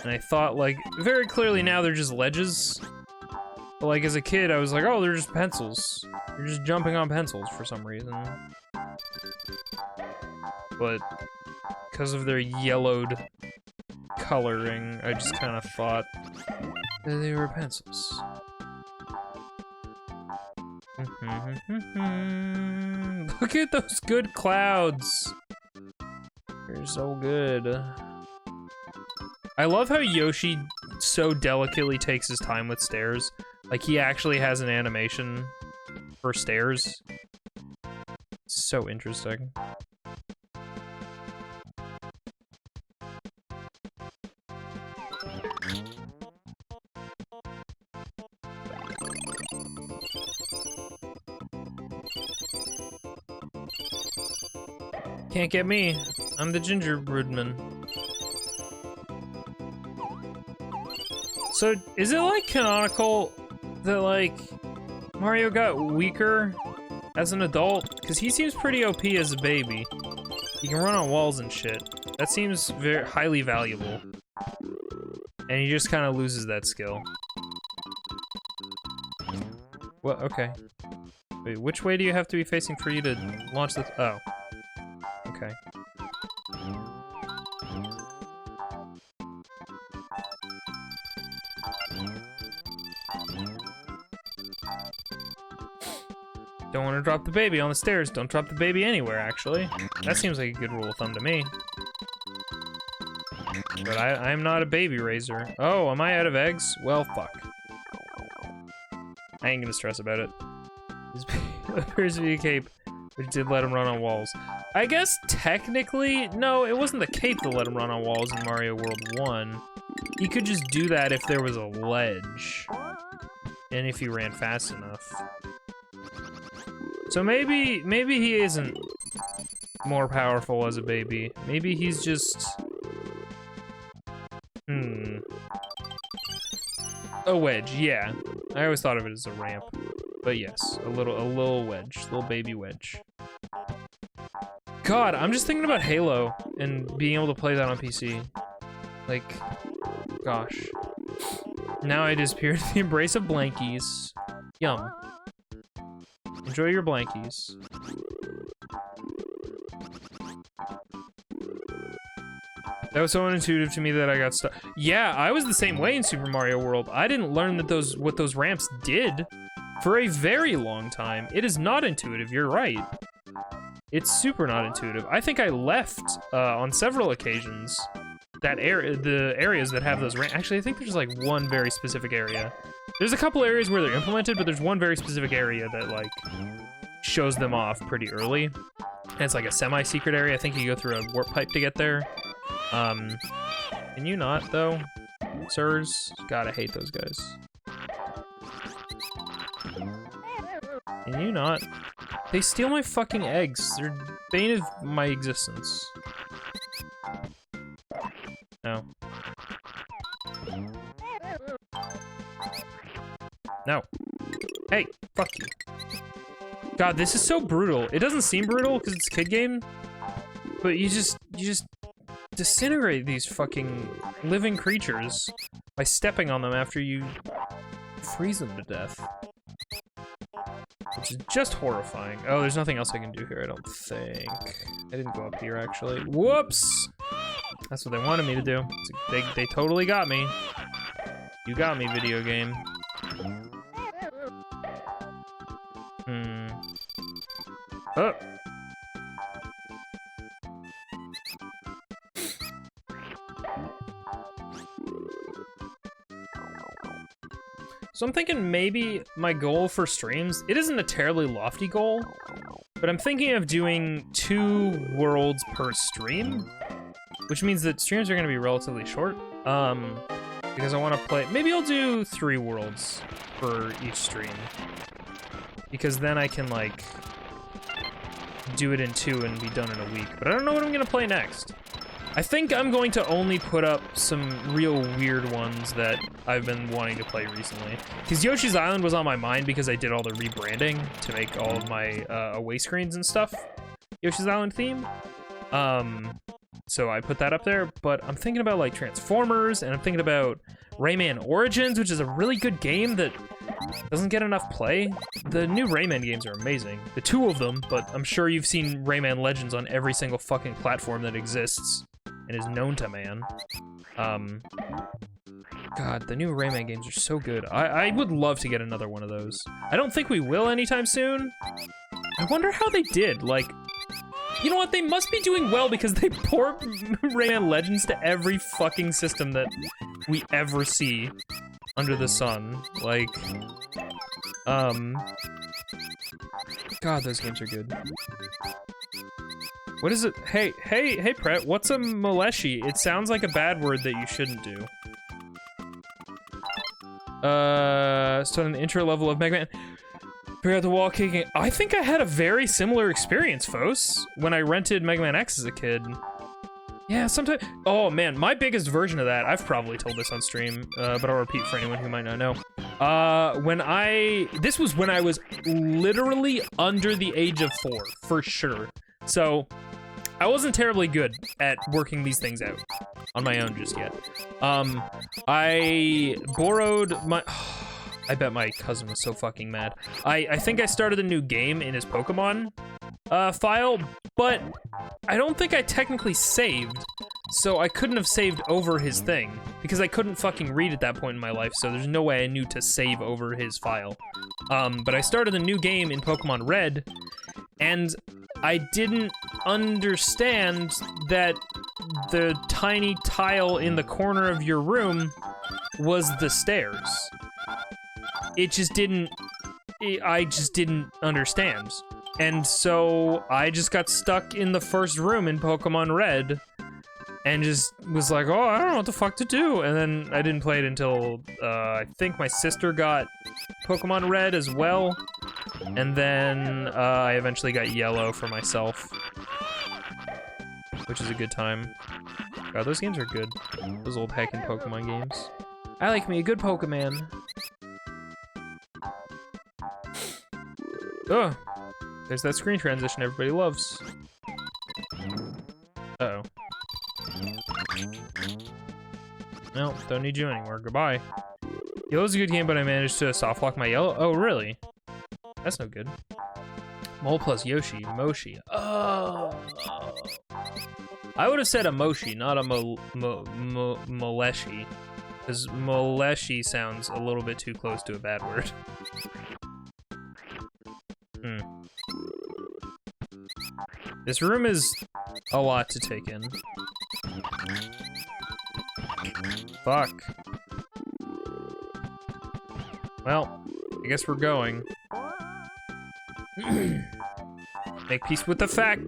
And I thought, like, very clearly now they're just ledges. But, like, as a kid, I was like, oh, they're just pencils. You're just jumping on pencils for some reason. But because of their yellowed coloring, I just kind of thought that they were pencils. Look at those good clouds. They're so good. I love how Yoshi so delicately takes his time with stairs. Like, he actually has an animation for stairs. So interesting. Can't get me. I'm the gingerbreadman. So, is it, like, canonical that, like, Mario got weaker as an adult? Because he seems pretty OP as a baby. He can run on walls and shit. That seems very highly valuable. And he just kind of loses that skill. Well, okay. Wait, which way do you have to be facing for you to launch this? Oh. Okay. Don't want to drop the baby on the stairs. Don't drop the baby anywhere, actually. That seems like a good rule of thumb to me. But I'm not a baby raiser. Oh, am I out of eggs? Well, fuck. I ain't gonna stress about it. This appears to be a cape, which did let him run on walls. I guess technically, no, it wasn't the cape that let him run on walls in Mario World 1. He could just do that if there was a ledge. And if he ran fast enough. So maybe he isn't more powerful as a baby. Maybe he's just... A wedge, yeah. I always thought of it as a ramp. But yes, a little wedge. Little baby wedge. God, I'm just thinking about Halo and being able to play that on PC. Like, gosh. Now I disappear into the embrace of blankies. Yum. Enjoy your blankies. That was so unintuitive to me that I got stuck. Yeah, I was the same way in Super Mario World. I didn't learn that what those ramps did for a very long time. It is not intuitive, you're right. It's super not intuitive. I think I left on several occasions the areas that have those ramps. Actually, I think there's like one very specific area. There's a couple areas where they're implemented, but there's one very specific area that like shows them off pretty early. And it's like a semi-secret area. I think you go through a warp pipe to get there. Can you not though? Sirs? God, I hate those guys. Can you not? They steal my fucking eggs. They're bane of my existence. No. No. Hey, fuck you. God, this is so brutal. It doesn't seem brutal because it's a kid game, but you just disintegrate these fucking living creatures by stepping on them after you freeze them to death. which is just horrifying. Oh, there's nothing else I can do here, I don't think. I didn't go up here, actually. Whoops! That's what they wanted me to do. They totally got me. You got me, video game. Oh! So I'm thinking maybe my goal for streams, it isn't a terribly lofty goal, but I'm thinking of doing 2 worlds per stream, which means that streams are going to be relatively short, because I want to play, maybe I'll do 3 worlds for each stream, because then I can, like, do it in 2 and be done in a week, but I don't know what I'm going to play next. I think I'm going to only put up some real weird ones that I've been wanting to play recently. Because Yoshi's Island was on my mind because I did all the rebranding to make all of my away screens and stuff Yoshi's Island theme. So I put that up there, but I'm thinking about like Transformers, and I'm thinking about Rayman Origins, which is a really good game that doesn't get enough play. The new Rayman games are amazing. The 2 of them, but I'm sure you've seen Rayman Legends on every single fucking platform that exists and is known to man. God, the new Rayman games are so good. I would love to get another one of those. I don't think we will anytime soon. I wonder how they did, like, you know what, they must be doing well because they port Rayman Legends to every fucking system that we ever see under the sun. Like, God, those games are good. What is it? Hey, Pret, what's a Maleshi? It sounds like a bad word that you shouldn't do. So in the intro level of Mega Man, figure out the wall kicking. I think I had a very similar experience, Fos, when I rented Mega Man X as a kid. Yeah, sometimes. Oh man, my biggest version of that, I've probably told this on stream, but I'll repeat for anyone who might not know. This was when I was literally under the age of 4, for sure. So, I wasn't terribly good at working these things out on my own just yet. I borrowed my... I bet my cousin was so fucking mad. I think I started a new game in his Pokemon file, but I don't think I technically saved, so I couldn't have saved over his thing, because I couldn't fucking read at that point in my life, so there's no way I knew to save over his file. But I started a new game in Pokemon Red, and I didn't understand that the tiny tile in the corner of your room was the stairs. It just didn't... I just didn't understand. And so I just got stuck in the first room in Pokemon Red and just was like, oh, I don't know what the fuck to do. And then I didn't play it until, I think my sister got Pokemon Red as well. And then I eventually got Yellow for myself, which is a good time. God, those games are good. Those old heckin' Pokemon games. I like me a good Pokemon. Oh, there's that screen transition everybody loves. Uh-oh. No, don't need you anymore. Goodbye. Yellow's a good game, but I managed to softlock my Yellow. Oh, really? That's no good. Mole plus Yoshi. Moshi. Oh. I would have said a Moshi, not a Maleshi. Because Maleshi sounds a little bit too close to a bad word. This room is a lot to take in. Fuck. Well, I guess we're going. Make peace with the fact.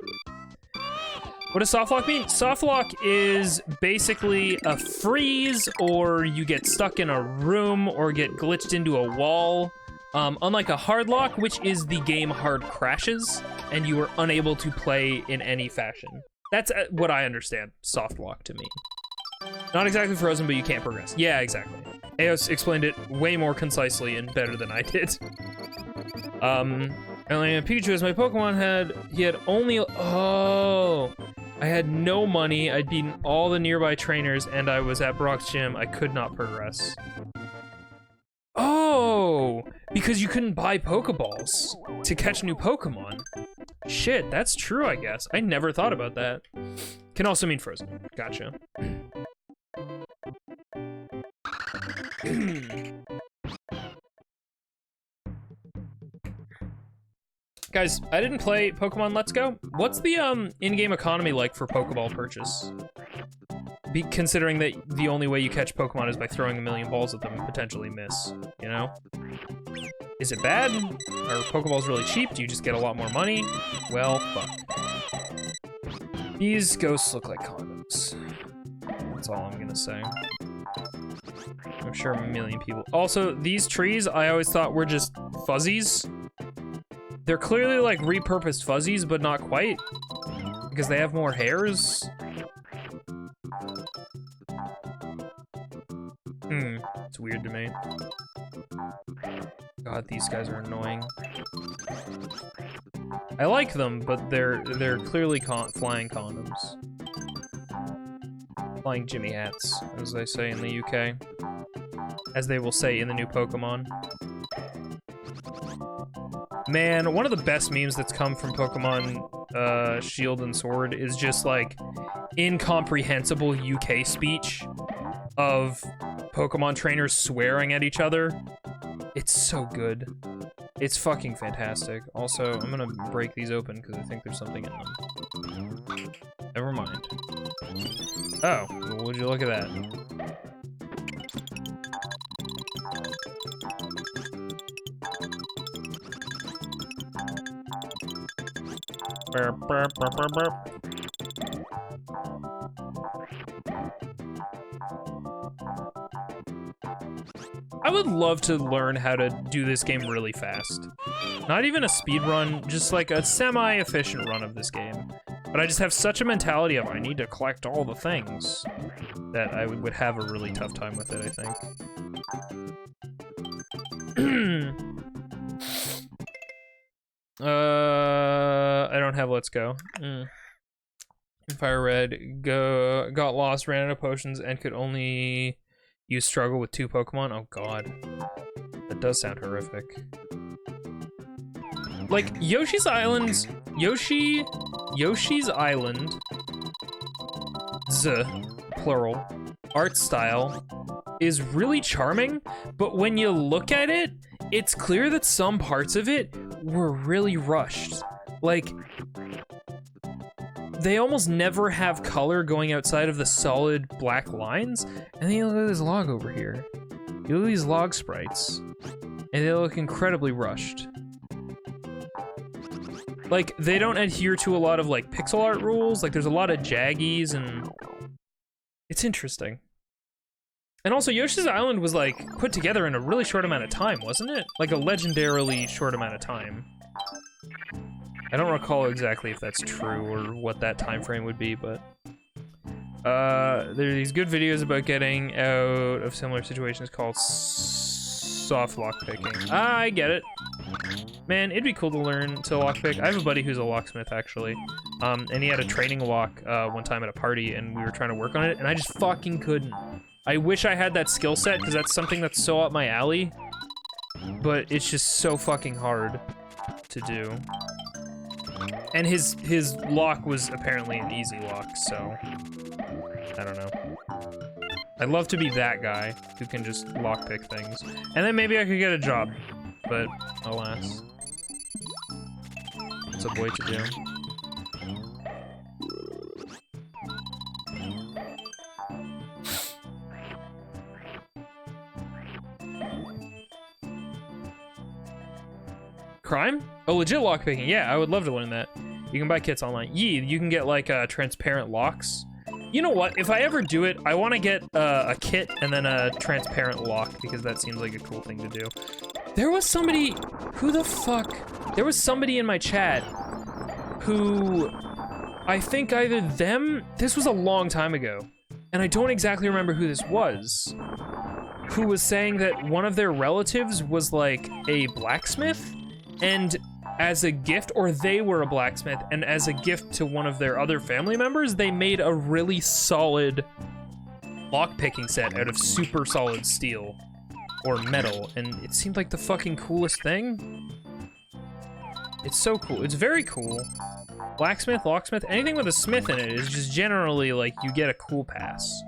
What does softlock mean? Softlock is basically a freeze, or you get stuck in a room, or get glitched into a wall. Unlike a hard lock, which is the game hard crashes, and you are unable to play in any fashion. That's what I understand soft lock to mean. Not exactly frozen, but you can't progress. Yeah, exactly. Eos explained it way more concisely and better than I did. And Pikachu, as my Pokemon he had only, oh, I had no money, I'd beaten all the nearby trainers, and I was at Brock's gym, I could not progress. Oh, Because you couldn't buy Pokeballs to catch new Pokemon. Shit, that's true, I guess. I never thought about that. Can also mean frozen. Gotcha. Guys, I didn't play Pokemon Let's Go. What's the in-game economy like for Pokeball purchase? Considering that the only way you catch Pokemon is by throwing a million balls at them and potentially miss, you know? Is it bad? Are Pokeballs really cheap? Do you just get a lot more money? Well, fuck. These ghosts look like condoms. That's all I'm gonna say. I'm sure a million people. Also, these trees I always thought were just fuzzies. They're clearly like repurposed fuzzies, but not quite. Because they have more hairs. It's weird to me. God, these guys are annoying. I like them, but they're clearly flying condoms. Flying Jimmy hats, as they say in the UK. As they will say in the new Pokemon. Man, one of the best memes that's come from Pokemon Shield and Sword is just like incomprehensible UK speech of Pokemon trainers swearing at each other. It's so good. It's fucking fantastic. Also, I'm gonna break these open because I think there's something in them. Never mind. Oh, well, would you look at that? Burp, burp, burp, burp, burp. I would love to learn how to do this game really fast. Not even a speed run, just like a semi-efficient run of this game. But I just have such a mentality of I need to collect all the things that I would have a really tough time with it, I think. I don't have Let's Go. Fire Red got lost, ran out of potions, and could only use Struggle with 2 Pokemon. Oh god. That does sound horrific. Like, Yoshi's Island, plural, art style is really charming, but when you look at it, it's clear that some parts of it were really rushed. Like, they almost never have color going outside of the solid black lines. And then you look at this log over here. You look at these log sprites, and they look incredibly rushed. Like, they don't adhere to a lot of, like, pixel art rules. Like, there's a lot of jaggies, and it's interesting. And also, Yoshi's Island was, like, put together in a really short amount of time, wasn't it? Like, a legendarily short amount of time. I don't recall exactly if that's true or what that time frame would be, but there are these good videos about getting out of similar situations called soft lockpicking. I get it. Man, it'd be cool to learn to lockpick. I have a buddy who's a locksmith, actually. And he had a training lock one time at a party, and we were trying to work on it, and I just fucking couldn't. I wish I had that skill set, because that's something that's so up my alley. But it's just so fucking hard to do. And his lock was apparently an easy lock, so I don't know. I'd love to be that guy who can just lockpick things. And then maybe I could get a job, but alas. It's a boy to do. Crime? Oh, legit lockpicking. Yeah, I would love to learn that. You can buy kits online. Yee, you can get like transparent locks. You know what? If I ever do it, I want to get a kit and then a transparent lock because that seems like a cool thing to do. There was somebody, who the fuck? There was somebody in my chat who, I think either them, this was a long time ago, and I don't exactly remember who this was, who was saying that one of their relatives was like a blacksmith, and as a gift, or they were a blacksmith, and as a gift to one of their other family members, they made a really solid lockpicking set out of super solid steel. or metal, and it seemed like the fucking coolest thing. It's so cool. It's very cool. Blacksmith, locksmith, anything with a smith in it is just generally like you get a cool pass.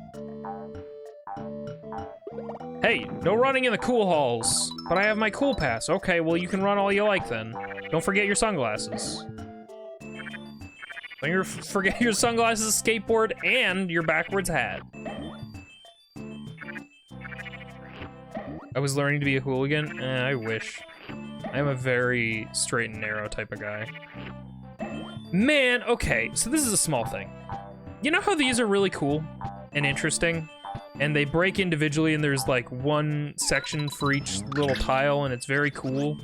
Hey, no running in the cool halls, but I have my cool pass. Okay, well you can run all you like then. Don't forget your sunglasses. Don't forget your sunglasses, skateboard, and your backwards hat. I was learning to be a hooligan? I wish. I'm a very straight and narrow type of guy. Man, okay, so this is a small thing. You know how these are really cool and interesting? And they break individually and there's like one section for each little tile and it's very cool.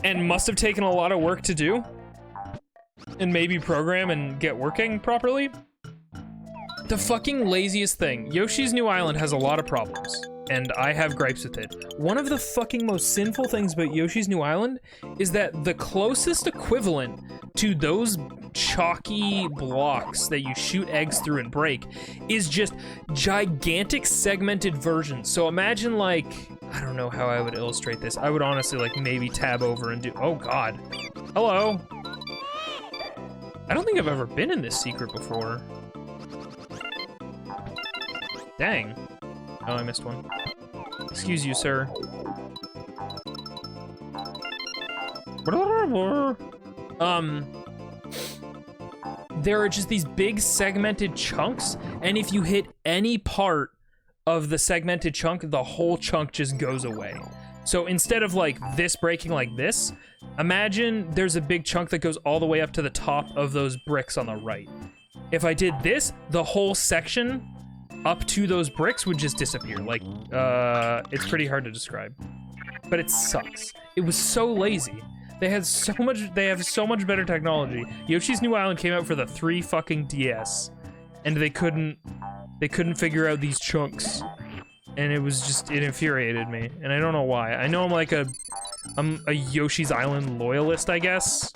And must have taken a lot of work to do. And maybe program and get working properly. The fucking laziest thing. Yoshi's New Island has a lot of problems. And I have gripes with it. One of the fucking most sinful things about Yoshi's New Island is that the closest equivalent to those chalky blocks that you shoot eggs through and break is just gigantic segmented versions. So imagine like, I don't know how I would illustrate this. I would honestly like maybe tab over and do, oh God. Hello. I don't think I've ever been in this secret before. Dang. Oh, I missed one. Excuse you, sir. There are just these big segmented chunks, and if you hit any part of the segmented chunk, the whole chunk just goes away. So instead of like this breaking like this, imagine there's a big chunk that goes all the way up to the top of those bricks on the right. If I did this, the whole section up to those bricks would just disappear. Like, it's pretty hard to describe. But it sucks. It was so lazy. They have so much better technology. Yoshi's New Island came out for the 3 fucking DS, and they couldn't figure out these chunks. And it was just, it infuriated me. And I don't know why. I know I'm a Yoshi's Island loyalist, I guess.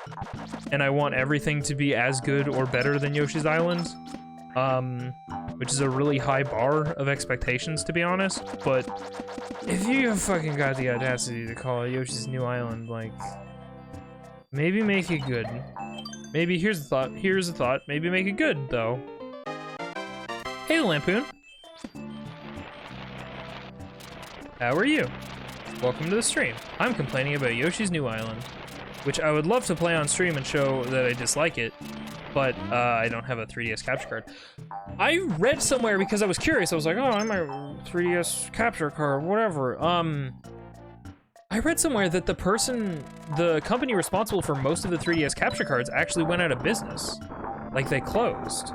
And I want everything to be as good or better than Yoshi's Island. Which is a really high bar of expectations, to be honest. But if you have fucking got the audacity to call it Yoshi's New Island, like, maybe make it good. Maybe, here's a thought, maybe make it good, though. Hey, Lampoon. How are you? Welcome to the stream. I'm complaining about Yoshi's New Island, which I would love to play on stream and show that I dislike it, but I don't have a 3DS capture card. I read somewhere because I was curious. I was like, oh, I'm a 3DS capture card, whatever. I read somewhere that the company responsible for most of the 3DS capture cards actually went out of business. Like, they closed.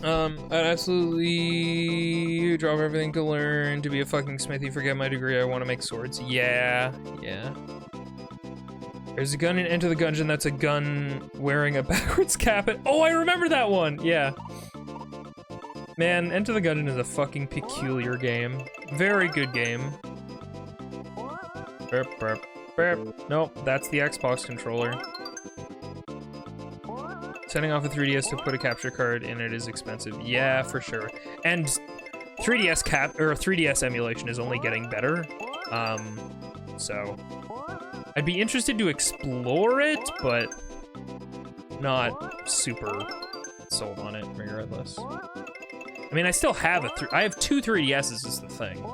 I'd absolutely drop everything to learn to be a fucking smithy, forget my degree, I want to make swords. Yeah. There's a gun in Enter the Gungeon that's a gun wearing a backwards cap. Oh, I remember that one! Yeah. Man, Enter the Gungeon is a fucking peculiar game. Very good game. Burp, burp, burp. Nope, that's the Xbox controller. Setting off a 3DS to put a capture card in it is expensive. Yeah, for sure. And 3DS emulation is only getting better. So I'd be interested to explore it, but not super sold on it regardless. I mean, I still have I have 2 3DSs is the thing.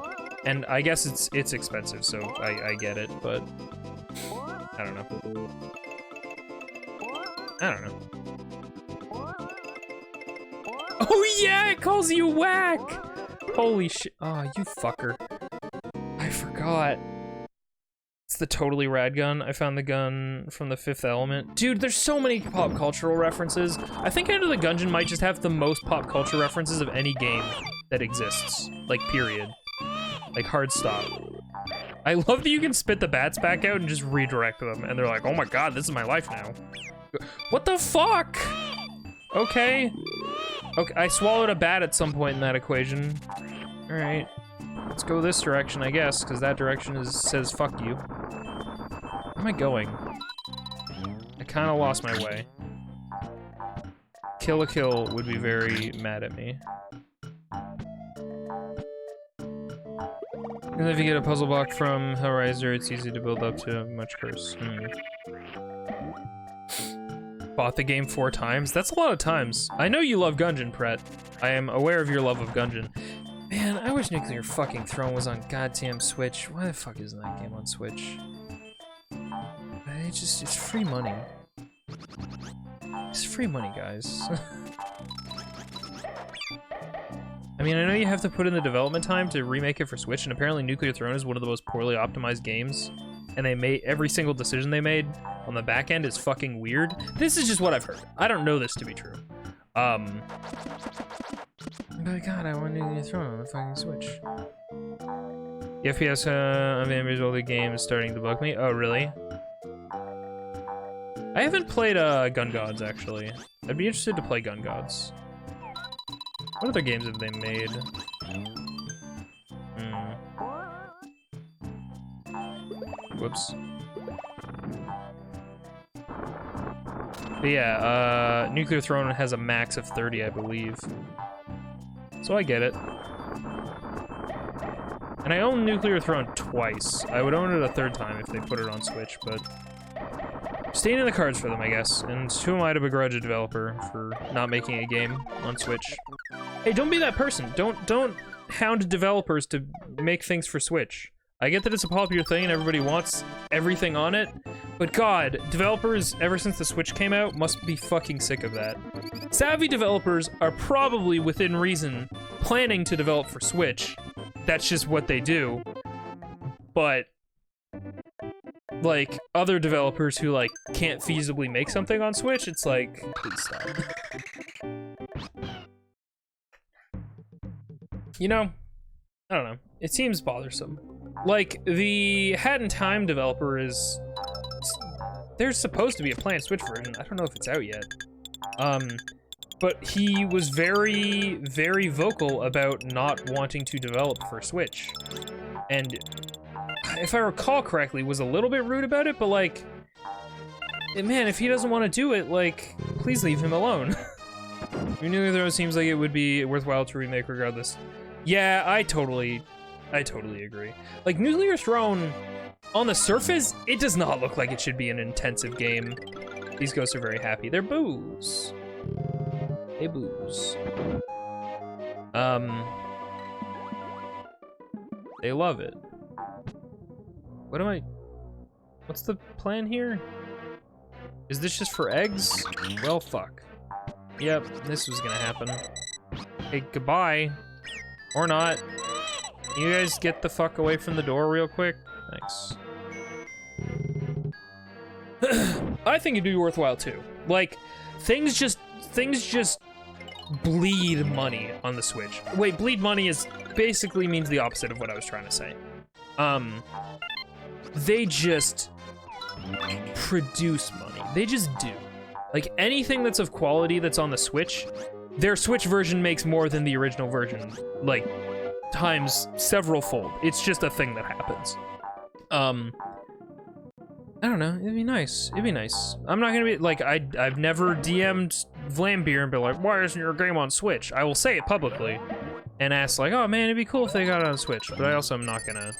And I guess it's expensive, so I get it, but I don't know. I don't know. Oh yeah, it calls you whack! Holy shit. Oh, you fucker. I forgot. It's the totally rad gun. I found the gun from the Fifth Element. Dude, there's so many pop cultural references. I think Enter the Gungeon might just have the most pop culture references of any game that exists. Like, period. Like, hard stop. I love that you can spit the bats back out and just redirect them, and they're like, oh my god, this is my life now. What the fuck? Okay. Okay, I swallowed a bat at some point in that equation. Alright. Let's go this direction, I guess, because that direction says fuck you. Where am I going? I kind of lost my way. Kill a Kill would be very mad at me. And if you get a puzzle block from Hellraiser, it's easy to build up to much curse. Bought the game 4 times? That's a lot of times. I know you love Gungeon, Pret. I am aware of your love of Gungeon. Man, I wish Nuclear fucking Throne was on goddamn Switch. Why the fuck isn't that game on Switch? It's free money. It's free money, guys. I mean, I know you have to put in the development time to remake it for Switch, and apparently Nuclear Throne is one of the most poorly optimized games, and they made every single decision they made on the back end is fucking weird. This is just what I've heard. I don't know this to be true. But God, I want Nuclear Throne on the fucking Switch. The FPS of the older game is starting to bug me. Oh, really? I haven't played Gun Gods, actually. I'd be interested to play Gun Gods. What other games have they made? Whoops. But yeah, Nuclear Throne has a max of 30, I believe. So I get it. And I own Nuclear Throne twice. I would own it a third time if they put it on Switch, but... staying in the cards for them, I guess. And who am I to begrudge a developer for not making a game on Switch? Hey, don't be that person. Don't hound developers to make things for Switch. I get that it's a popular thing and everybody wants everything on it, but God, developers, ever since the Switch came out, must be fucking sick of that. Savvy developers are probably, within reason, planning to develop for Switch. That's just what they do. But... like, other developers who, like, can't feasibly make something on Switch, it's like, please stop. You know, I don't know. It seems bothersome. Like, the Hat in Time developer is... there's supposed to be a planned Switch version. I don't know if it's out yet. But he was very, very vocal about not wanting to develop for Switch. And... if I recall correctly, was a little bit rude about it, but like, man, if he doesn't want to do it, like, please leave him alone. Nuclear Throne seems like it would be worthwhile to remake regardless. Yeah, I totally agree. Like, Nuclear Throne, on the surface, it does not look like it should be an intensive game. These ghosts are very happy. They're boos. Hey, boos. They love it. What am I... what's the plan here? Is this just for eggs? Well, fuck. Yep, this was gonna happen. Hey, goodbye. Or not. Can you guys get the fuck away from the door real quick? Thanks. I think it'd be worthwhile too. Like, things just bleed money on the Switch. Wait, bleed money is basically means the opposite of what I was trying to say. They just produce money. They just do. Like, anything that's of quality that's on the Switch, their Switch version makes more than the original version, like, times several fold. It's just a thing that happens. I don't know, it'd be nice. It'd be nice. I'm not gonna be, like, I've never DM'd Vlambeer and been like, why isn't your game on Switch? I will say it publicly and ask, like, oh man, it'd be cool if they got it on Switch, but I also am not gonna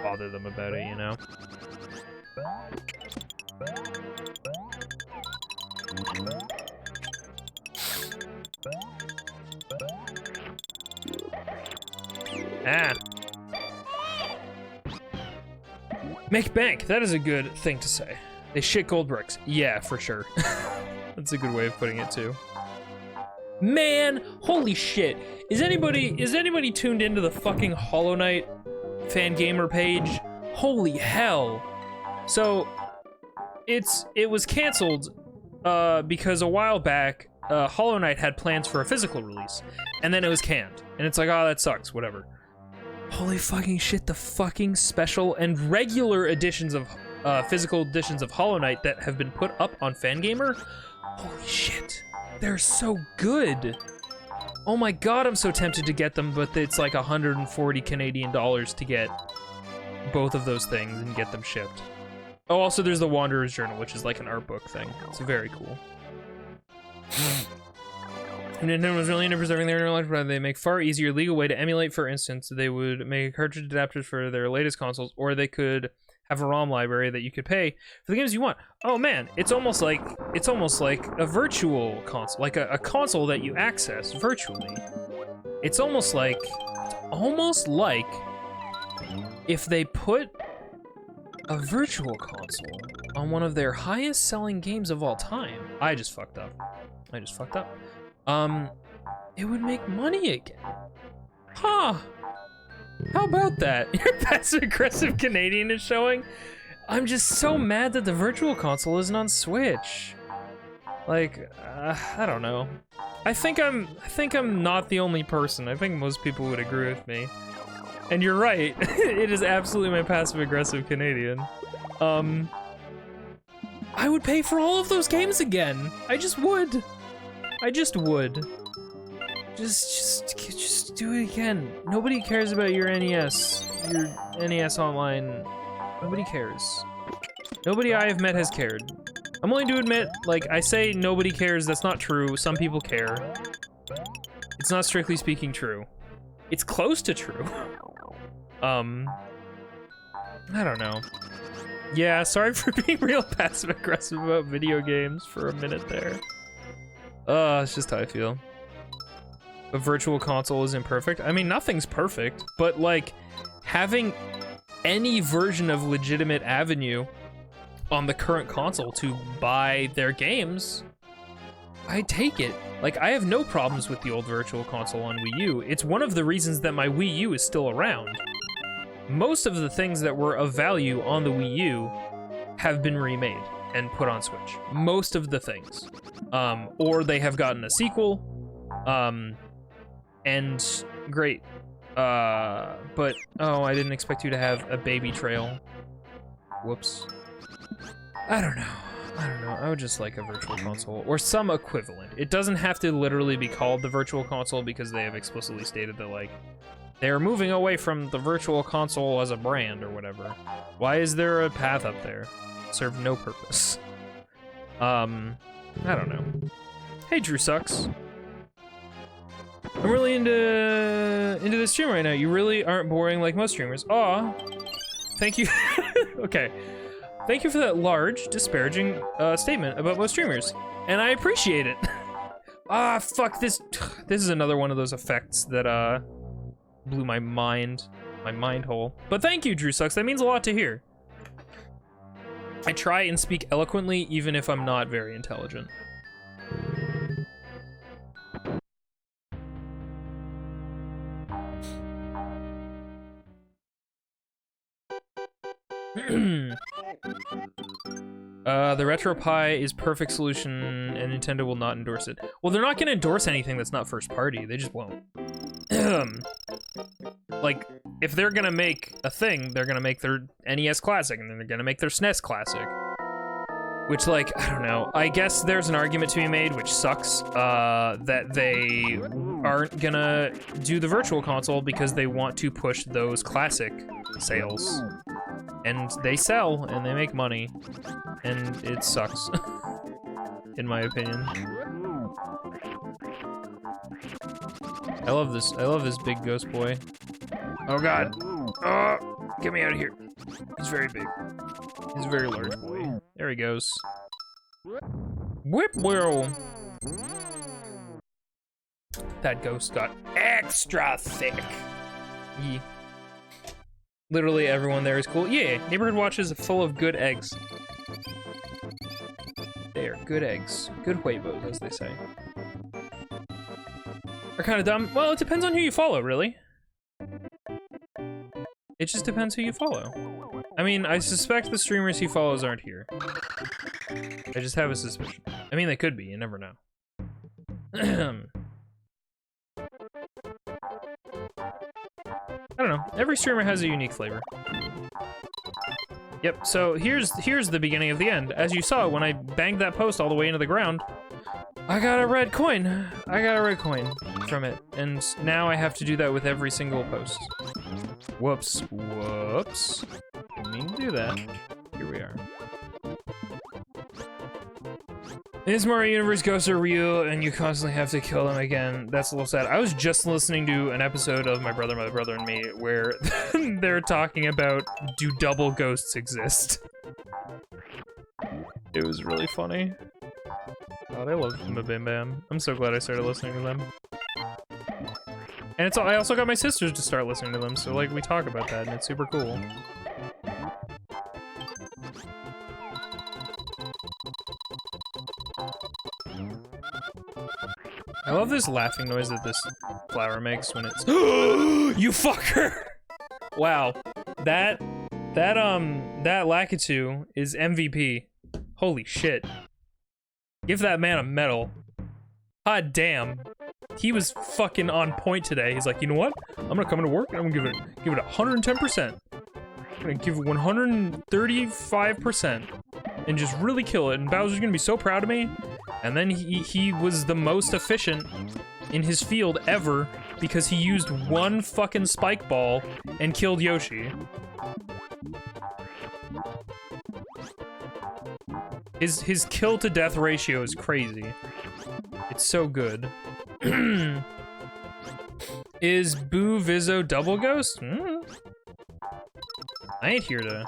bother them about it, you know? Ah. Make bank, that is a good thing to say. They shit gold bricks. Yeah, for sure. That's a good way of putting it too. Man, holy shit. Is anybody tuned into the fucking Hollow Knight fan gamer page? Holy hell. So, it was canceled because a while back, Hollow Knight had plans for a physical release, and then it was canned. And it's like, oh, that sucks, whatever. Holy fucking shit, the fucking special and regular editions of, physical editions of Hollow Knight that have been put up on Fangamer, holy shit, they're so good. Oh my god, I'm so tempted to get them, but it's like 140 Canadian dollars to get both of those things and get them shipped. Oh, also there's the Wanderer's Journal, which is like an art book thing. It's very cool. Nintendo was really into preserving their intellectual property. They make far easier legal way to emulate. For instance, they would make cartridge adapters for their latest consoles, or they could have a ROM library that you could pay for the games you want. Oh man, it's almost like a virtual console, like a console that you access virtually. It's almost like if they put a virtual console on one of their highest selling games of all time. I just fucked up. It would make money again. Huh. How about that? Your passive aggressive Canadian is showing. I'm just so mad that the virtual console isn't on Switch. Like, I don't know. I think I'm not the only person. I think most people would agree with me. And you're right. It is absolutely my passive aggressive Canadian. I would pay for all of those games again. I just would. Just do it again. Nobody cares about your NES Online. Nobody cares. Nobody I have met has cared. I'm willing to admit, like, I say nobody cares, that's not true. Some people care. It's not strictly speaking true. It's close to true. I don't know. Yeah, sorry for being real passive aggressive about video games for a minute there. It's just how I feel. A virtual console isn't perfect. I mean, nothing's perfect, but like having any version of legitimate avenue on the current console to buy their games, I take it. Like, I have no problems with the old virtual console on Wii U. It's one of the reasons that my Wii U is still around. Most of the things that were of value on the Wii U have been remade and put on Switch. Most of the things. Or they have gotten a sequel. And great. But, oh, I didn't expect you to have a baby trail. Whoops. I don't know. I would just like a virtual console or some equivalent. It doesn't have to literally be called the virtual console because they have explicitly stated that, like, they're moving away from the virtual console as a brand or whatever. Why is there a path up there? Served no purpose. I don't know. Hey, Drew Sucks. I'm really into this stream right now. You really aren't boring like most streamers. Aw. Thank you. Okay. Thank you for that large, disparaging statement about most streamers. And I appreciate it. Ah, fuck, this is another one of those effects that blew my mind hole. But thank you, Drew Sucks. That means a lot to hear. I try and speak eloquently even if I'm not very intelligent. The RetroPie is perfect solution and Nintendo will not endorse it. Well, they're not gonna endorse anything that's not first party. They just won't. Like, if they're gonna make a thing, they're gonna make their NES Classic and then they're gonna make their SNES Classic. Which, like, I don't know. I guess there's an argument to be made, which sucks, that they aren't gonna do the Virtual Console because they want to push those classic sales. And they sell, and they make money. And it sucks. In my opinion. I love this big ghost boy. Oh god. Oh, get me out of here. He's very big. He's a very large boy. There he goes. Whip whirl. That ghost got extra thick. Yeah. Literally everyone there is cool. Yeah, Neighborhood Watch is full of good eggs. They are good eggs. Good huevos, as they say. Are kind of dumb. Well, it depends on who you follow, really. It just depends who you follow. I mean, I suspect the streamers he follows aren't here. I just have a suspicion. I mean, they could be. You never know. I don't know. Every streamer has a unique flavor. Yep, so here's the beginning of the end. As you saw, when I banged that post all the way into the ground, I got a red coin. I got a red coin from it. And now I have to do that with every single post. Whoops. Whoops. Didn't mean to do that. Here we are. In this Mario universe, ghosts are real, and you constantly have to kill them again. That's a little sad. I was just listening to an episode of My Brother, and Me, where they're talking about, do double ghosts exist? It was really funny. God, I love Mabim Bam. I'm so glad I started listening to them. And I also got my sisters to start listening to them, so like we talk about that, and it's super cool. I love this laughing noise that this flower makes when it's you fucker! Wow. That Lakitu is MVP. Holy shit. Give that man a medal. God damn. He was fucking on point today. He's like, you know what? I'm gonna come into work and I'm gonna give it 110%. I'm gonna give it 135% and just really kill it. And Bowser's gonna be so proud of me. And then he was the most efficient in his field ever because he used one fucking spike ball and killed Yoshi. His kill to death ratio is crazy. It's so good. Is Boo Vizzo double ghost? I ain't here to...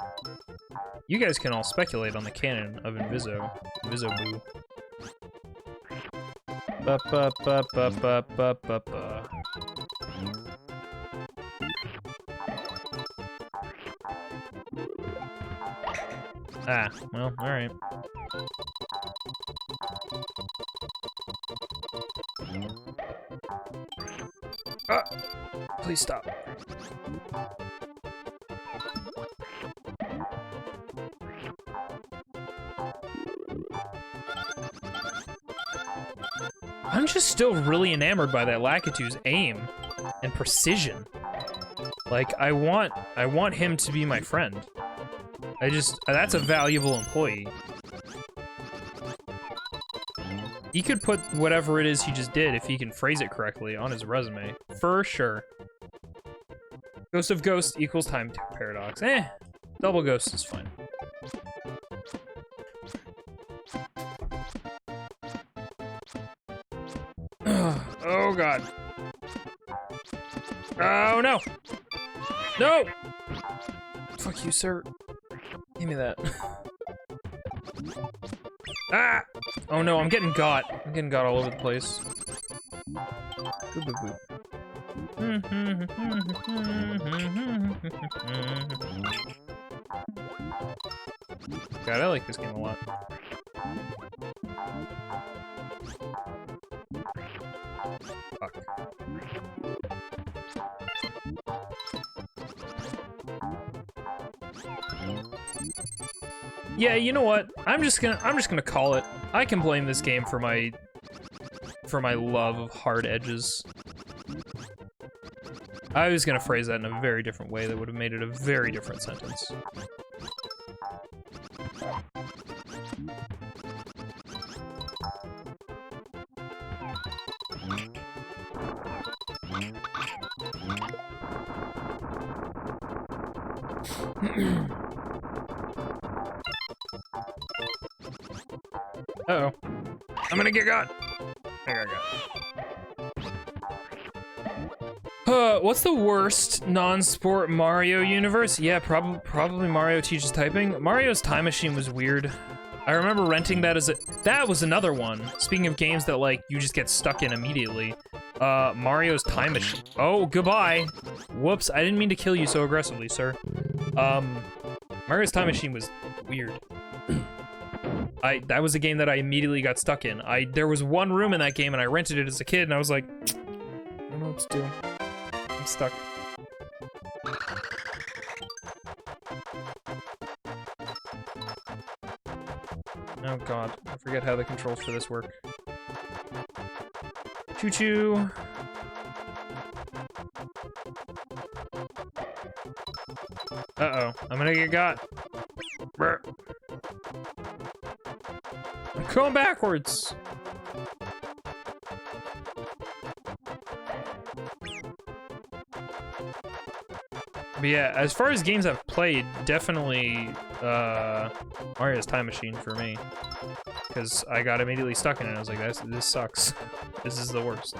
You guys can all speculate on the canon of Inviso Boo. Ba ba ba ba ba ba ba ba. Ah, well, alright. Ah! Please stop. I'm just still really enamored by that Lakitu's aim and precision. Like, I want him to be my friend. That's a valuable employee. He could put whatever it is he just did, if he can phrase it correctly, on his resume. For sure. Ghost of Ghost equals time paradox. Double ghost is fine. Oh god. Oh no! No! Fuck you, sir. Give me that. Ah! Oh no, I'm getting got. I'm getting got all over the place. Boop, boop, boop. God, I like this game a lot. Fuck. Yeah, you know what? I'm just gonna call it. I can blame this game for my love of hard edges. I was gonna phrase that in a very different way that would have made it a very different sentence. Uh-oh. I'm gonna get got. I got got. What's the worst non-sport Mario universe? Yeah, probably Mario Teaches Typing. Mario's Time Machine was weird. I remember renting that that was another one. Speaking of games that, like, you just get stuck in immediately. Mario's Time Machine. Oh, goodbye. Whoops, I didn't mean to kill you so aggressively, sir. Mario's Time Machine was weird. That was a game that I immediately got stuck in. There was one room in that game and I rented it as a kid and I was like, I don't know what to do. I'm stuck. Oh god, I forget how the controls for this work. Choo-choo! Uh-oh, I'm gonna get got. Brr. I'm going backwards! But yeah, as far as games I've played, definitely, Mario's Time Machine for me. because I got immediately stuck in it. I was like, this sucks. This is the worst.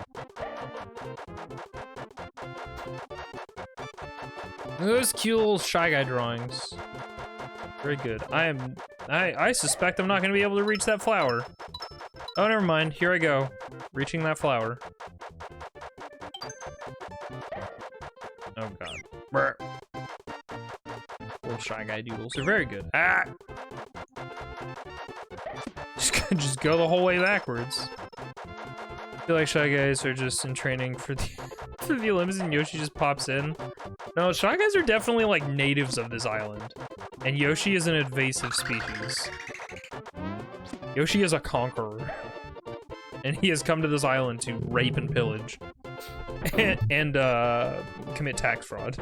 Those cute little Shy Guy drawings. Very good. I suspect I'm not gonna be able to reach that flower. Oh, never mind. Here I go. Reaching that flower. Oh god. Brr. Little Shy Guy doodles are very good. Ah! Just go the whole way backwards. I feel like Shy Guys are just in training for the for the Olympics, and Yoshi just pops in. No, Shy Guys are definitely like natives of this island. And Yoshi is an invasive species. Yoshi is a conqueror. And he has come to this island to rape and pillage. and commit tax fraud.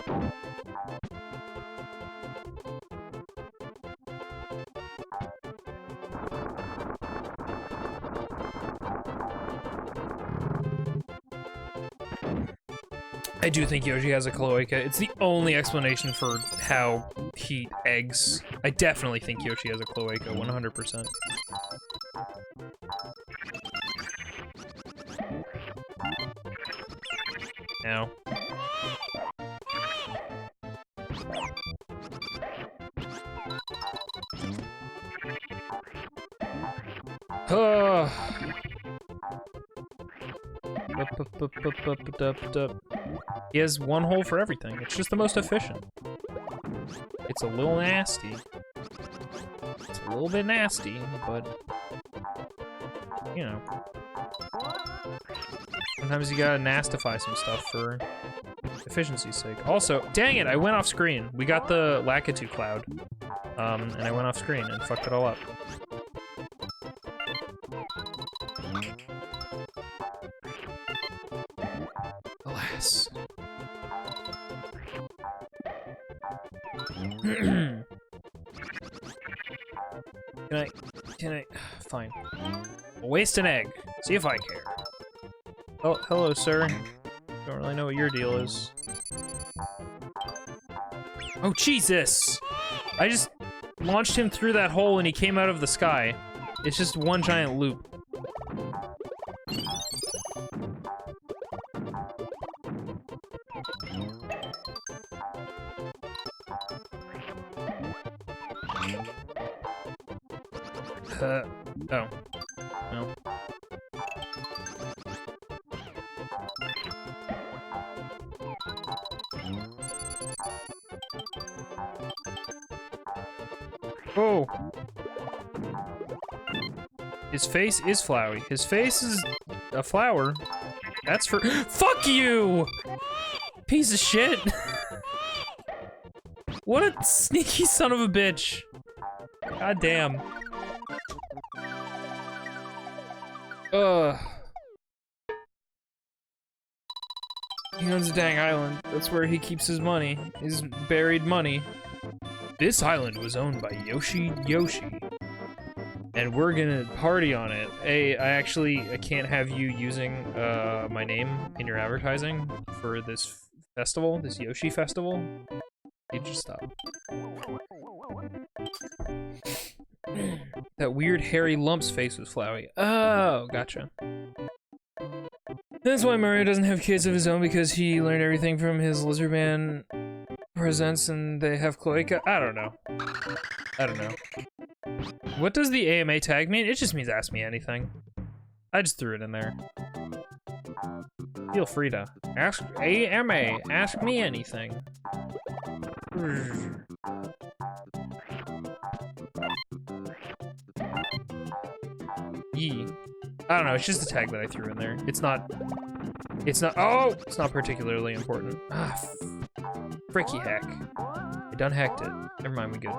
I do think Yoshi has a cloaca. It's the only explanation for how he eggs. I definitely think Yoshi has a cloaca, 100%. Now. He has one hole for everything. It's just the most efficient. It's a little nasty. It's a little bit nasty, but you know. Sometimes you gotta nastify some stuff for efficiency's sake. Also, dang it, I went off screen. We got the Lakitu cloud. And I went off screen and fucked it all up. Alas. Can I, fine. I'll waste an egg. See if I care. Oh, hello, sir. Don't really know what your deal is. Oh, Jesus! I just launched him through that hole and he came out of the sky. It's just one giant loop. Oh. No. Oh! His face is flowery. His face is a flower. That's for- Fuck you! Piece of shit! What a sneaky son of a bitch. God damn. He owns a dang island. That's where he keeps his money. His buried money. This island was owned by Yoshi. And we're gonna party on it. I can't have you using my name in your advertising for this festival, this Yoshi festival. You just stop. That weird hairy lump's face was flowy. Oh, gotcha. That's why Mario doesn't have kids of his own, because he learned everything from his lizard man presents and they have cloaca. I don't know. What does the AMA tag mean? It just means ask me anything. I just threw it in there. Feel free to ask AMA, ask me anything. Yee. I don't know, it's just a tag that I threw in there. It's not particularly important. Ah, fricky heck. I done hacked it. Never mind, we good.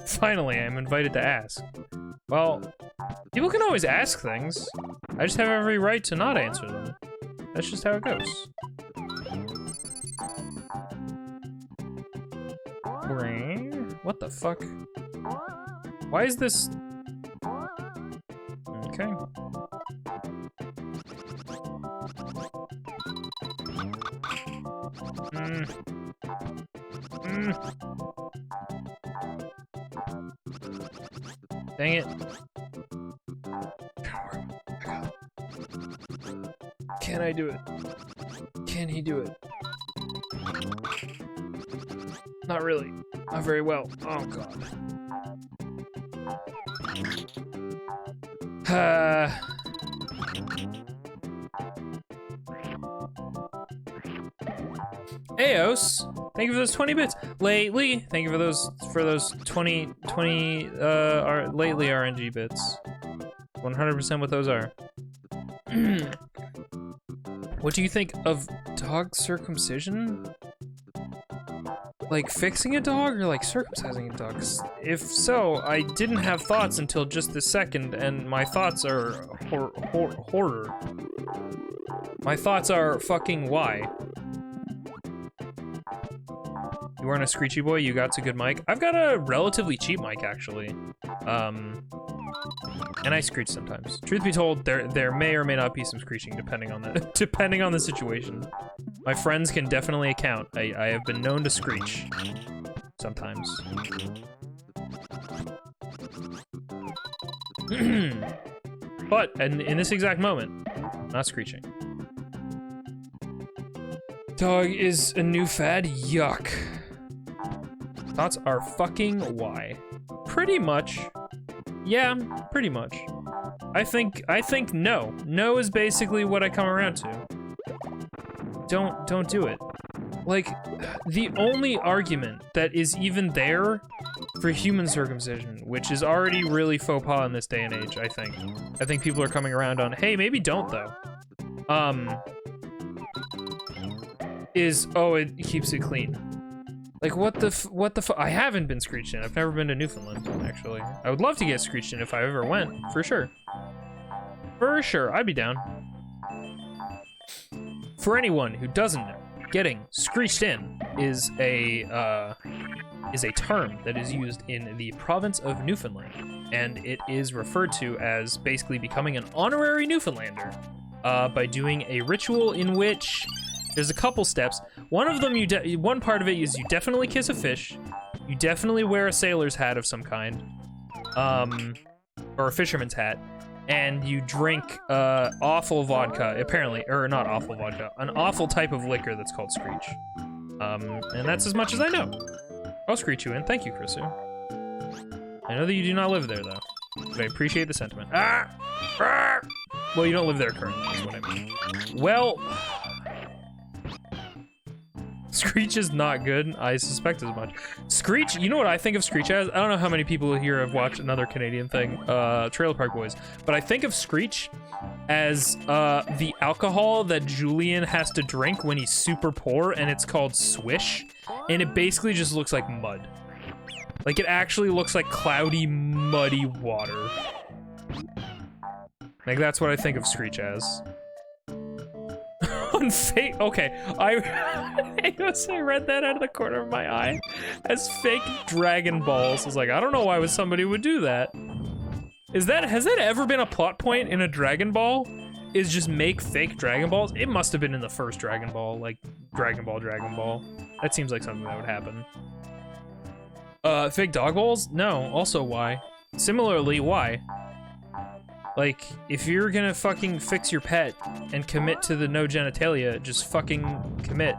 Finally, I'm invited to ask. Well, people can always ask things. I just have every right to not answer them. That's just how it goes. What the fuck? Why is this... Okay. Dang it. Can I do it? Can he do it? Not really. Not very well. Oh god. Eos, thank you for those 20 bits. Lately, thank you for those 20 lately RNG bits. 100% what those are. What do you think of dog circumcision? Like fixing a dog or like circumcising a dog? 'Cause if so, I didn't have thoughts until just this second, and my thoughts are horror. My thoughts are fucking why. You weren't a screechy boy, you got a good mic. I've got a relatively cheap mic actually. And I screech sometimes. Truth be told, there may or may not be some screeching depending on the depending on the situation. My friends can definitely account. I have been known to screech sometimes. But in this exact moment, not screeching. Dog is a new fad. Yuck. Thoughts are fucking why. Pretty much. Yeah, pretty much. I think no. No is basically what I come around to. Don't do it. Like, the only argument that is even there for human circumcision, which is already really faux pas in this day and age, I think. I think people are coming around on, hey, maybe don't though. Is, oh, it keeps it clean. Like, what the I haven't been screeched in. I've never been to Newfoundland, actually. I would love to get screeched in if I ever went, for sure. For sure, I'd be down. For anyone who doesn't know, getting screeched in is a term that is used in the province of Newfoundland, and it is referred to as basically becoming an honorary Newfoundlander by doing a ritual in which there's a couple steps. One of them, one part of it is you definitely kiss a fish, you definitely wear a sailor's hat of some kind, or a fisherman's hat, and you drink awful vodka, apparently, or not awful vodka, an awful type of liquor that's called screech. And that's as much as I know. I'll screech you in. Thank you, Chrisu. I know that you do not live there, though, but I appreciate the sentiment. Ah! Ah! Well, you don't live there currently, is what I mean. Well, Screech is not good. I suspect as much. Screech, you know what I think of Screech as? I don't know how many people here have watched another Canadian thing, Trailer Park Boys, but I think of Screech as the alcohol that Julian has to drink when he's super poor, and it's called Swish, and it basically just looks like mud. Like, it actually looks like cloudy, muddy water. Like, that's what I think of Screech as. On fake, okay, I read that out of the corner of my eye as fake Dragon Balls. I was like, I don't know why somebody would do that. Has that ever been a plot point in a Dragon Ball? Is just make fake Dragon Balls? It must have been in the first Dragon Ball, like Dragon Ball. That seems like something that would happen. Fake dog balls? No, also why? Similarly, why? Like, if you're gonna fucking fix your pet and commit to the no genitalia, just fucking commit.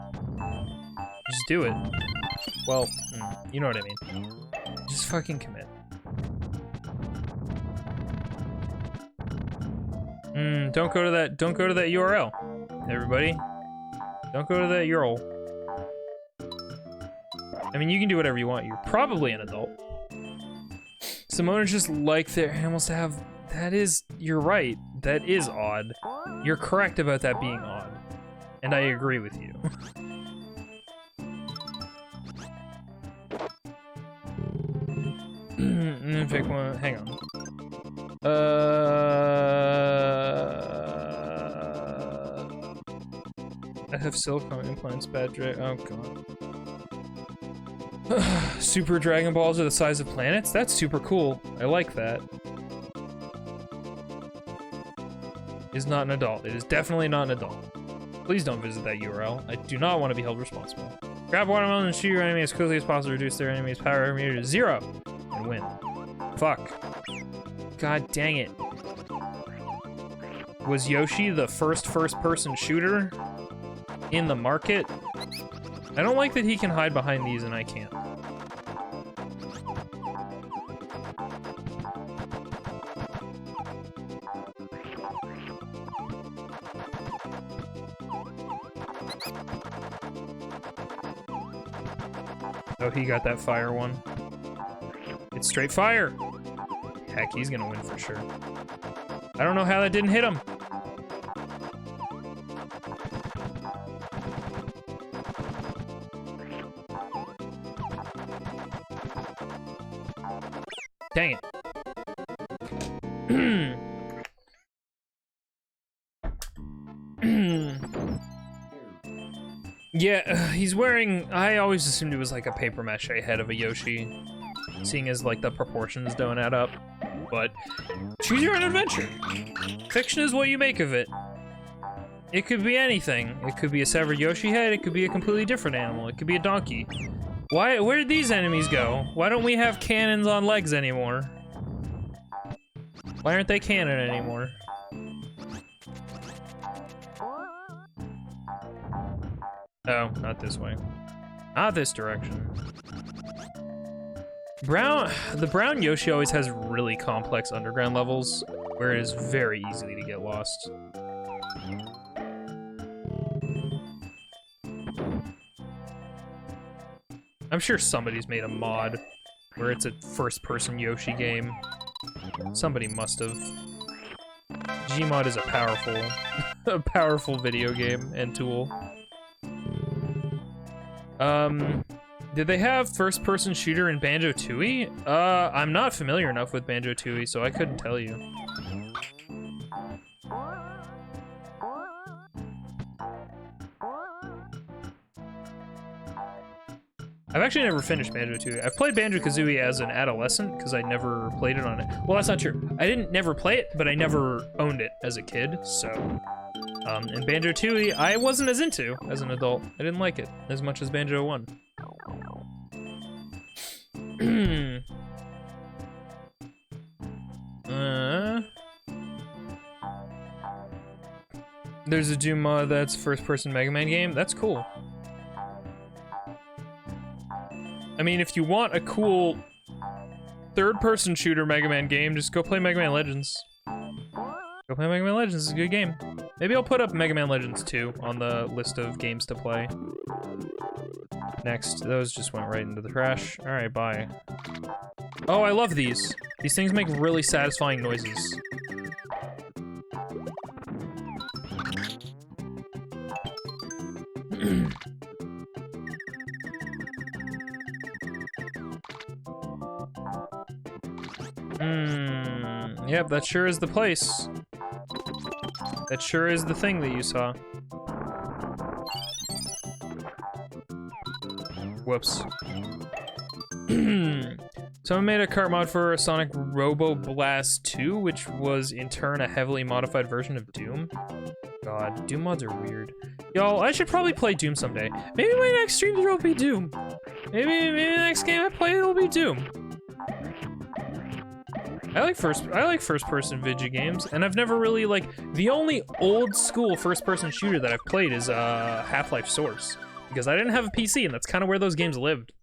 Just do it. Well, you know what I mean. Just fucking commit. Don't go to that URL, everybody. Don't go to that URL. I mean, you can do whatever you want. You're probably an adult. Some owners just like their animals to have... That is... You're right. That is odd. You're correct about that being odd. And I agree with you. Pick one. Hang on. I have silicone implants, bad drag. Oh god. Super Dragon Balls are the size of planets? That's super cool. I like that. is not an adult. It is definitely not an adult. Please don't visit that URL. I do not want to be held responsible. Grab watermelon and shoot your enemy as quickly as possible to reduce their enemy's power meter to 0 and win. Fuck. God dang it. Was Yoshi the first-person shooter in the market? I don't like that he can hide behind these and I can't. Oh, he got that fire one. It's straight fire. Heck, he's gonna win for sure. I don't know how that didn't hit him. Dang it. Yeah, he's wearing... I always assumed it was like a paper mache head of a Yoshi, seeing as like the proportions don't add up. But choose your own adventure. Fiction is what you make of it. It could be anything. It could be a severed Yoshi head. It could be a completely different animal. It could be a donkey. Why? Where did these enemies go? Why don't we have cannons on legs anymore? Why aren't they cannon anymore? Oh, not this way. Not this direction. The brown Yoshi always has really complex underground levels, where it is very easy to get lost. I'm sure somebody's made a mod where it's a first-person Yoshi game. Somebody must have. Gmod is a powerful video game and tool. Did they have first-person shooter in Banjo-Tooie? I'm not familiar enough with Banjo-Tooie, so I couldn't tell you. I've actually never finished Banjo-Tooie. I've played Banjo-Kazooie as an adolescent, because I never played it on it. Well, that's not true. I didn't never play it, but I never owned it as a kid, so... and Banjo-Tooie, I wasn't as into as an adult. I didn't like it as much as Banjo 1. There's a Doom mod that's first-person Mega Man game. That's cool. I mean, if you want a cool third-person shooter Mega Man game, just go play Mega Man Legends. Go play Mega Man Legends, it's a good game. Maybe I'll put up Mega Man Legends 2 on the list of games to play. Next, those just went right into the trash. Alright, bye. Oh, I love these. These things make really satisfying noises. Yep, that sure is the place. That sure is the thing that you saw. Whoops. Someone made a kart mod for Sonic Robo Blast 2, which was in turn a heavily modified version of Doom. God, Doom mods are weird. Y'all, I should probably play Doom someday. Maybe my next stream will be Doom. Maybe the next game I play will be Doom. I like first-person video games, and I've never really, like, the only old-school first-person shooter that I've played is, Half-Life Source, because I didn't have a PC, and that's kind of where those games lived.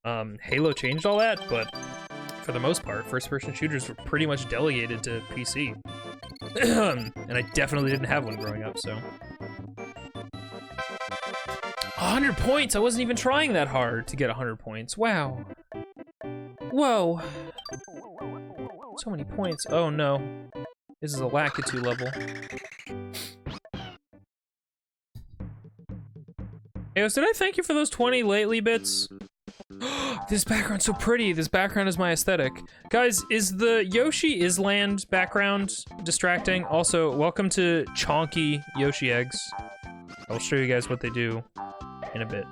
Halo changed all that, but for the most part, first-person shooters were pretty much delegated to PC. And I definitely didn't have one growing up, so. 100 points! I wasn't even trying that hard to get 100 points. Wow. Whoa. So many points. Oh no. This is a Lakitu level. Hey, did I thank you for those 20 lately bits? This background's so pretty. This background is my aesthetic. Guys, is the Yoshi Island background distracting? Also, welcome to Chonky Yoshi eggs. I'll show you guys what they do in a bit.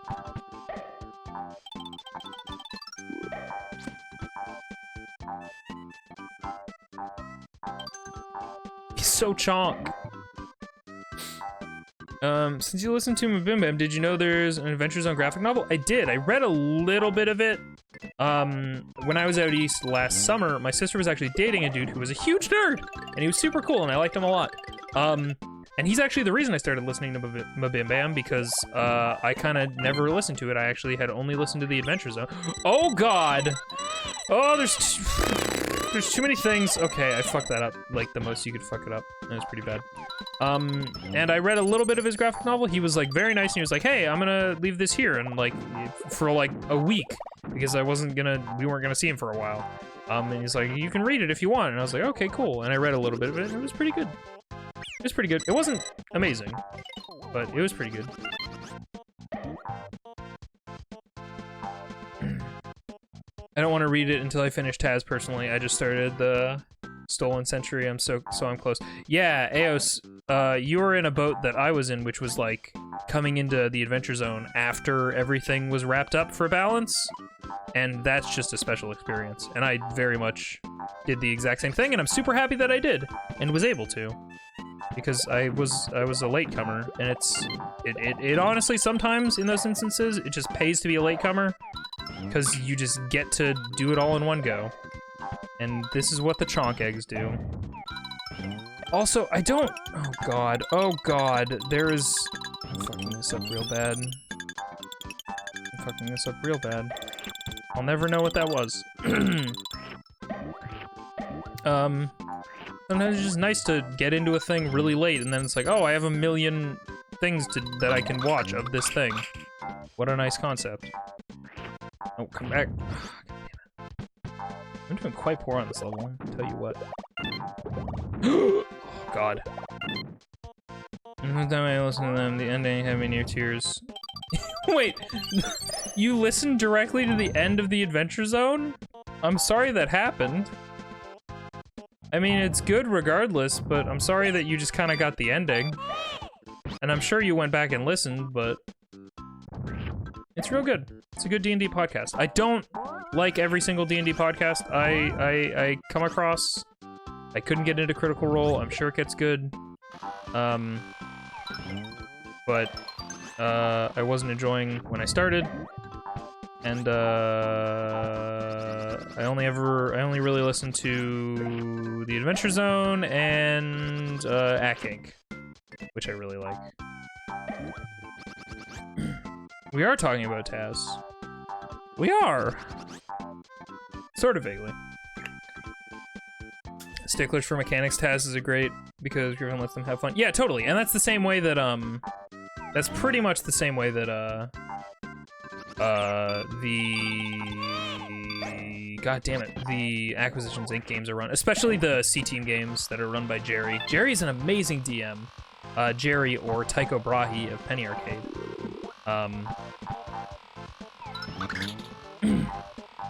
He's so chonk. Since you listened to Bim Bam, did you know there's an Adventure Zone graphic novel? I did. I read a little bit of it. When I was out east last summer, my sister was actually dating a dude who was a huge nerd, and he was super cool, and I liked him a lot. And he's actually the reason I started listening to Bim Bam, because I kind of never listened to it. I actually had only listened to the Adventure Zone. Oh God! Oh, there's too many things. Okay, I fucked that up like the most you could fuck it up. That was pretty bad. And I read a little bit of his graphic novel. He was like very nice, and he was like, "Hey, I'm gonna leave this here," and like for like a week because we weren't gonna see him for a while. And he's like, "You can read it if you want," and I was like, "Okay, cool." And I read a little bit of it, and it was pretty good. It was pretty good. It wasn't amazing, but it was pretty good. I don't want to read it until I finish Taz personally. I just started the Stolen Century. So I'm close. Yeah, Eos, you were in a boat that I was in, which was like coming into the Adventure Zone after everything was wrapped up for balance. And that's just a special experience. And I very much did the exact same thing, and I'm super happy that I did and was able to. Because I was a latecomer, and it honestly sometimes in those instances it just pays to be a latecomer, because you just get to do it all in one go, and this is what the chonk eggs do. Also, I don't. Oh god, there is. I'm fucking this up real bad. I'll never know what that was. Sometimes it's just nice to get into a thing really late, and then it's like, oh, I have a million things that I can watch of this thing. What a nice concept. Oh, come back. I'm doing quite poor on this level, I'll tell you what. Oh, God. Every time I listen to them, the ending had me near tears. Wait, you listened directly to the end of the Adventure Zone? I'm sorry that happened. I mean, it's good regardless, but I'm sorry that you just kind of got the ending. And I'm sure you went back and listened, but it's real good. It's a good D&D podcast. I don't like every single D&D podcast I come across. I couldn't get into Critical Role. I'm sure it gets good. But I wasn't enjoying when I started. And I only really listened to the Adventure Zone and Ack Inc., which I really like. We are talking about Taz. We are. Sort of vaguely. Sticklers for mechanics. Taz is a great because Griffin lets them have fun. Yeah, totally. And that's the same way that that's pretty much the same way that the Acquisitions Inc. games are run, especially the C-Team games that are run by Jerry. Jerry's an amazing DM. Jerry, or Tycho Brahe of Penny Arcade.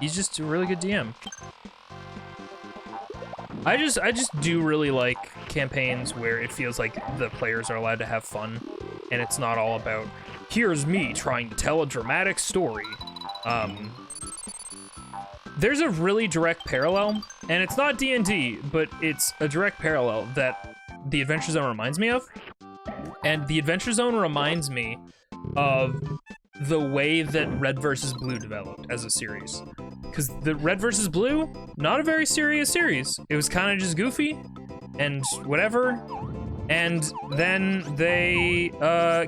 He's just a really good DM. I just do really like campaigns where it feels like the players are allowed to have fun, and it's not all about, here's me trying to tell a dramatic story. There's a really direct parallel, and it's not D&D, but it's a direct parallel that the Adventure Zone reminds me of. And the Adventure Zone reminds me of the way that Red vs. Blue developed as a series. Because the Red vs. Blue, not a very serious series. It was kind of just goofy and whatever. And then they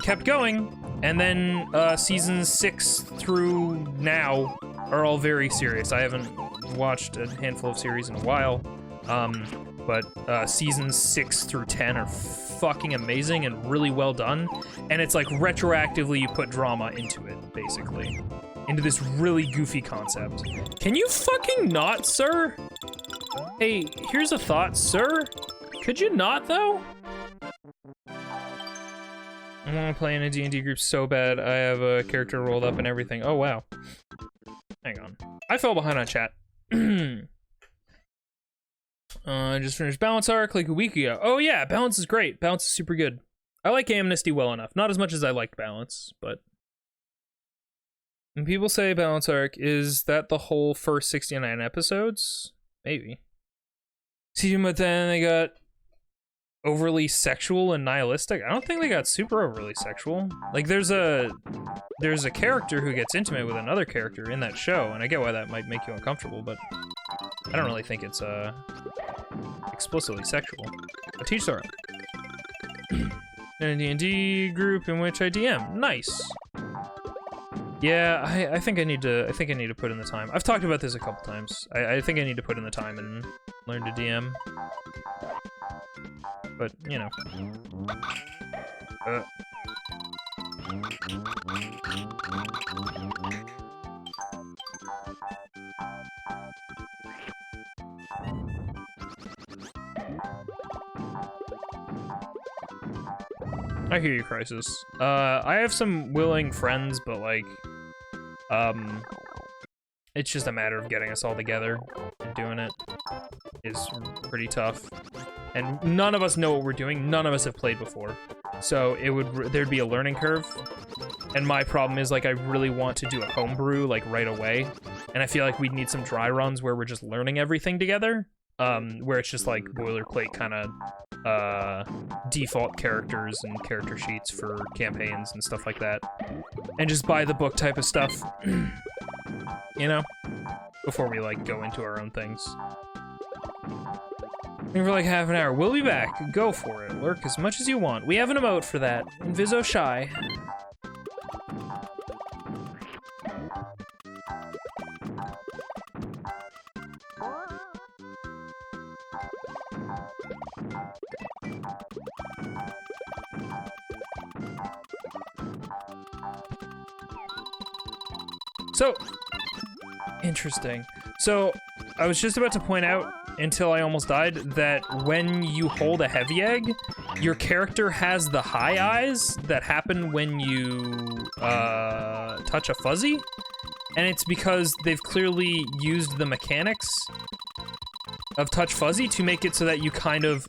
kept going. And then seasons 6 through now are all very serious. I haven't watched a handful of series in a while. But seasons 6 through 10 are fucking amazing and really well done. And it's like retroactively you put drama into it, basically. Into this really goofy concept. Can you fucking not, sir? Hey, here's a thought, sir. Could you not, though? I want to play in a D&D group so bad. I have a character rolled up and everything. Oh, wow. Hang on. I fell behind on chat. I just finished Balance Arc like a week ago. Oh yeah, Balance is great. Balance is super good. I like Amnesty well enough. Not as much as I liked Balance, but... When people say Balance Arc, is that the whole first 69 episodes? Maybe. See, but then they got overly sexual and nihilistic. I don't think they got super overly sexual. Like, there's a character who gets intimate with another character in that show, and I get why that might make you uncomfortable, but I don't really think it's explicitly sexual. But teach their own. And a D&D group in which I DM. Nice. Yeah, I think I need to put in the time. I've talked about this a couple times. I think I need to put in the time and learn to DM. But, you know. I hear you, Crisis. I have some willing friends, but like, it's just a matter of getting us all together and doing it is pretty tough. And none of us know what we're doing. None of us have played before. So there'd be a learning curve. And my problem is, like, I really want to do a homebrew, like, right away. And I feel like we'd need some dry runs where we're just learning everything together. Where it's just, like, boilerplate kind of, default characters and character sheets for campaigns and stuff like that. And just buy the book type of stuff. You know? Before we, like, go into our own things. For like half an hour. We'll be back. Go for it. Lurk as much as you want. We have an emote for that. Inviso Shy. So, interesting. So, I was just about to point out, until I almost died, that when you hold a heavy egg, your character has the high eyes that happen when you touch a fuzzy, and it's because they've clearly used the mechanics of touch fuzzy to make it so that you kind of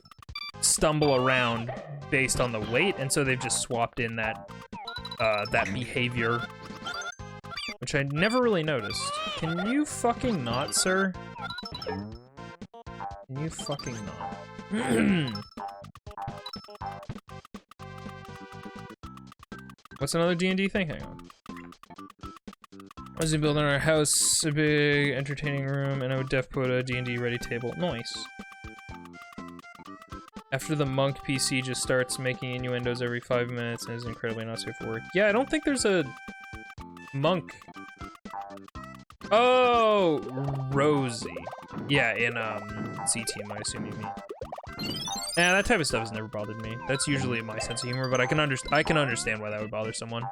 stumble around based on the weight, and so they've just swapped in that that behavior, which I never really noticed. Can you fucking not, sir? Can you fucking not? What's another D&D thing? Hang on. I was building our house, a big entertaining room, and I would put a D&D ready table. Nice. After the monk PC just starts making innuendos every 5 minutes and is incredibly not safe for work. Yeah, I don't think there's a monk. Oh, Rosie. Yeah, in C-Team, I assume you mean. Yeah, that type of stuff has never bothered me. That's usually my sense of humor, but I can understand why that would bother someone.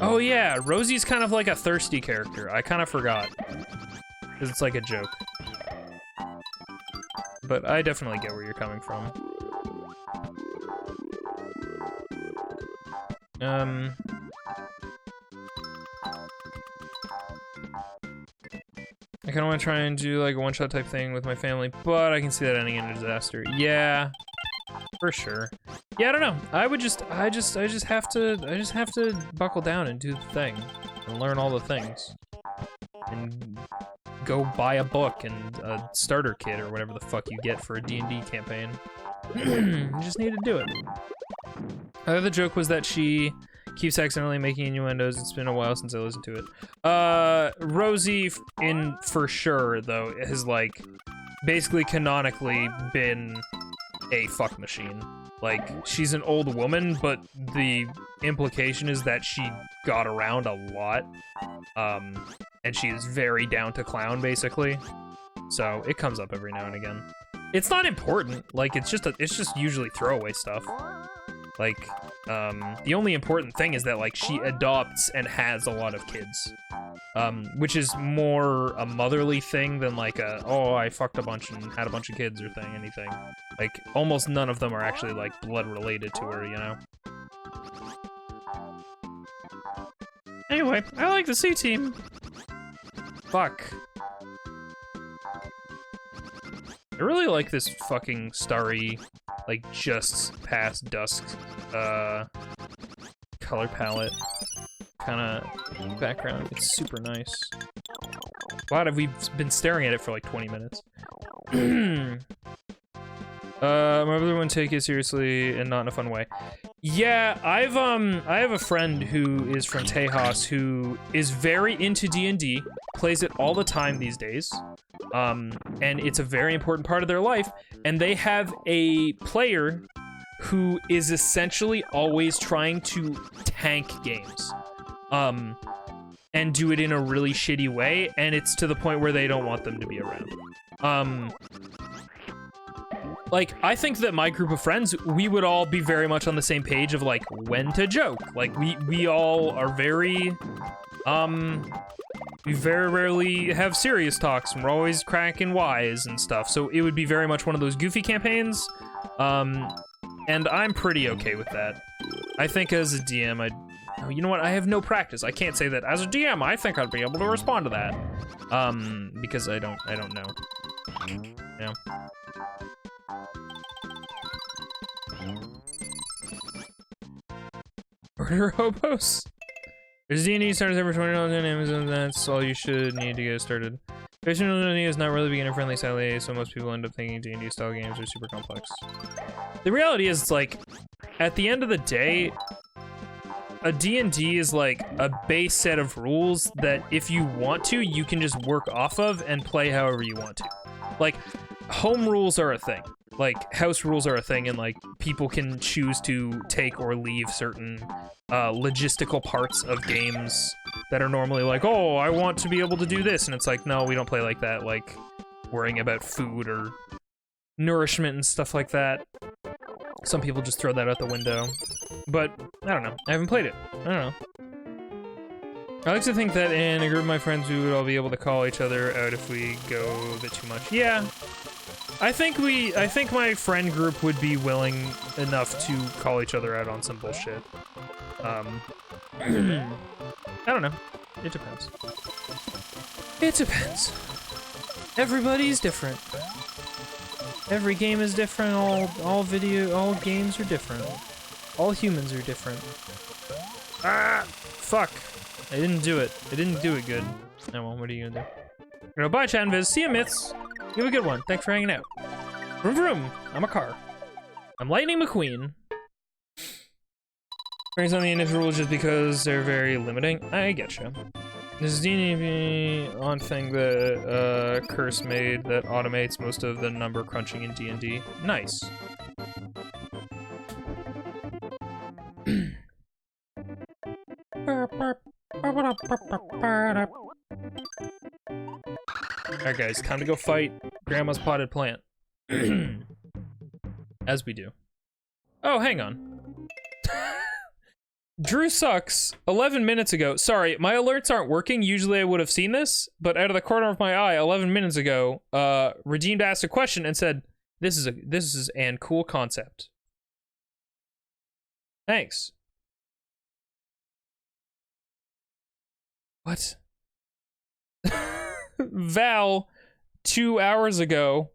Oh yeah, Rosie's kind of like a thirsty character. I kind of forgot. Because it's like a joke. But I definitely get where you're coming from. I kind of want to try and do like a one-shot type thing with my family, but I can see that ending in a disaster. Yeah, for sure. Yeah, I don't know. I just have to buckle down and do the thing and learn all the things and go buy a book and a starter kit or whatever the fuck you get for a D&D campaign. You just need to do it. The joke was that she keeps accidentally making innuendos. It's been a while since I listened to it. Rosie, for sure, though, has, like, basically canonically been a fuck machine. Like, she's an old woman, but the implication is that she got around a lot. And she is very down to clown, basically. So, it comes up every now and again. It's not important. Like, it's just usually throwaway stuff. Like, the only important thing is that, like, she adopts and has a lot of kids. Which is more a motherly thing than, like, oh, I fucked a bunch and had a bunch of kids or anything. Like, almost none of them are actually, like, blood-related to her, you know? Anyway, I like the C-Team. Fuck. I really like this fucking starry, like, just past dusk, color palette kind of background. It's super nice. God, have we been staring at it for like 20 minutes? My brother wouldn't take it seriously and not in a fun way. Yeah, I have a friend who is from Tejas who is very into D&D, plays it all the time these days. And it's a very important part of their life. And they have a player who is essentially always trying to tank games. And do it in a really shitty way, and it's to the point where they don't want them to be around. Like, I think that my group of friends, we would all be very much on the same page of, like, when to joke. Like, we all are very, we very rarely have serious talks, and we're always cracking wise and stuff, so it would be very much one of those goofy campaigns, and I'm pretty okay with that. I think as a DM, oh, you know what? I have no practice. I can't say that as a DM. I think I'd be able to respond to that, because I don't know. Yeah. Order hobos. There's D&D starters every $20 on Amazon. That's all you should need to get started. D&D is not really beginner friendly, sadly, so most people end up thinking D&D style games are super complex. The reality is, like, at the end of the day, a D&D is like a base set of rules that if you want to, you can just work off of and play however you want to. Like, home rules are a thing. Like, house rules are a thing, and like, people can choose to take or leave certain logistical parts of games that are normally like, oh, I want to be able to do this, and it's like, no, we don't play like that, like, worrying about food or nourishment and stuff like that. Some people just throw that out the window. But, I don't know. I haven't played it. I don't know. I like to think that in a group of my friends, we would all be able to call each other out if we go a bit too much. Yeah. I think my friend group would be willing enough to call each other out on some bullshit. I don't know. It depends. It depends. Everybody's different. Every game is different, all games are different. All humans are different. Ah! Fuck. I didn't do it. I didn't do it good. Oh well, what are you gonna do? Bye, Chat and Viz. See ya, Myths. You have a good one. Thanks for hanging out. Vroom vroom. I'm a car. I'm Lightning McQueen. Brings on the initial rules just because they're very limiting. I getcha. This is D&D on thing that Curse made that automates most of the number crunching in D&D. Nice. Alright guys, time to go fight Grandma's potted plant. As we do. Oh, hang on. Drew sucks 11 minutes ago. Sorry, my alerts aren't working. Usually I would have seen this, but out of the corner of my eye 11 minutes ago, Redeemed asked a question and said, this is an cool concept. Thanks. What? Val, 2 hours ago.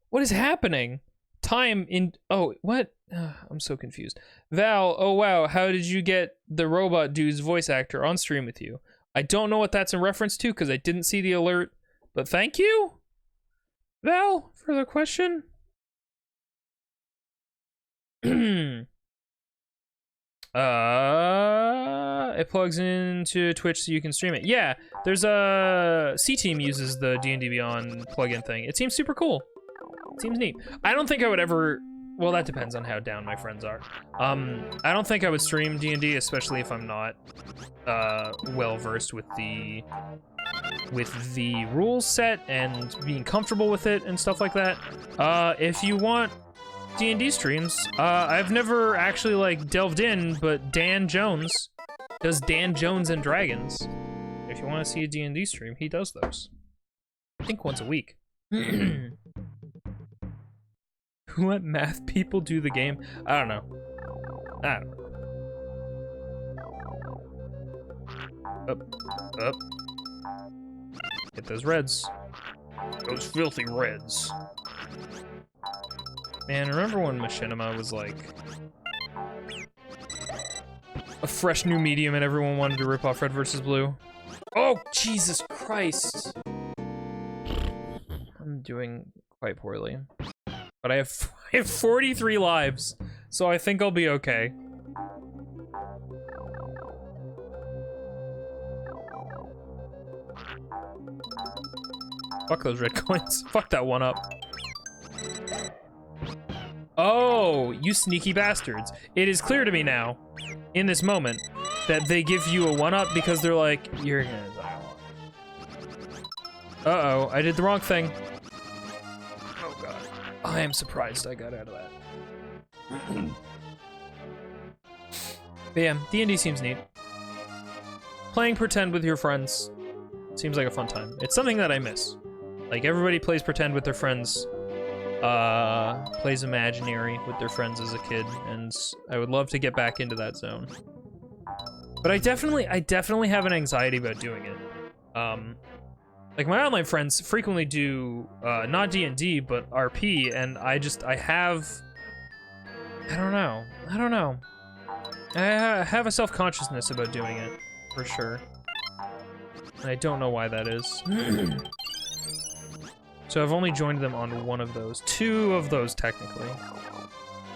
What is happening? Time in... Oh, what? I'm so confused. Val, oh wow, how did you get the robot dude's voice actor on stream with you? I don't know what that's in reference to because I didn't see the alert, but thank you, Val, for the question. It plugs into Twitch so you can stream it. Yeah, there's a... C-Team uses the D&D Beyond plugin thing. It seems super cool. It seems neat. I don't think I would ever... Well, that depends on how down my friends are. I don't think I would stream D&D, especially if I'm not well-versed with the rules set and being comfortable with it and stuff like that. If you want D&D streams, I've never actually, like, delved in, but Dan Jones does Dan Jones and Dragons. If you want to see a D&D stream, he does those. I think once a week. Let math people do the game? I don't know. Up. Get those reds. Those filthy reds. Man, remember when Machinima was like a fresh new medium and everyone wanted to rip off Red versus Blue? Oh, Jesus Christ. I'm doing quite poorly. But I have 43 lives, so I think I'll be okay. Fuck those red coins. Fuck that one up. Oh, you sneaky bastards. It is clear to me now, in this moment, that they give you a one-up because they're like, you're gonna die. Uh-oh, I did the wrong thing. Oh god. I am surprised I got out of that. But yeah, D&D seems neat. Playing pretend with your friends seems like a fun time. It's something that I miss. Like, everybody plays pretend with their friends, plays imaginary with their friends as a kid, and I would love to get back into that zone. But I definitely have an anxiety about doing it. Like, my online friends frequently do, not D&D, but RP, and I don't know. I have a self-consciousness about doing it, for sure. And I don't know why that is. So I've only joined them on one of those. Two of those, technically.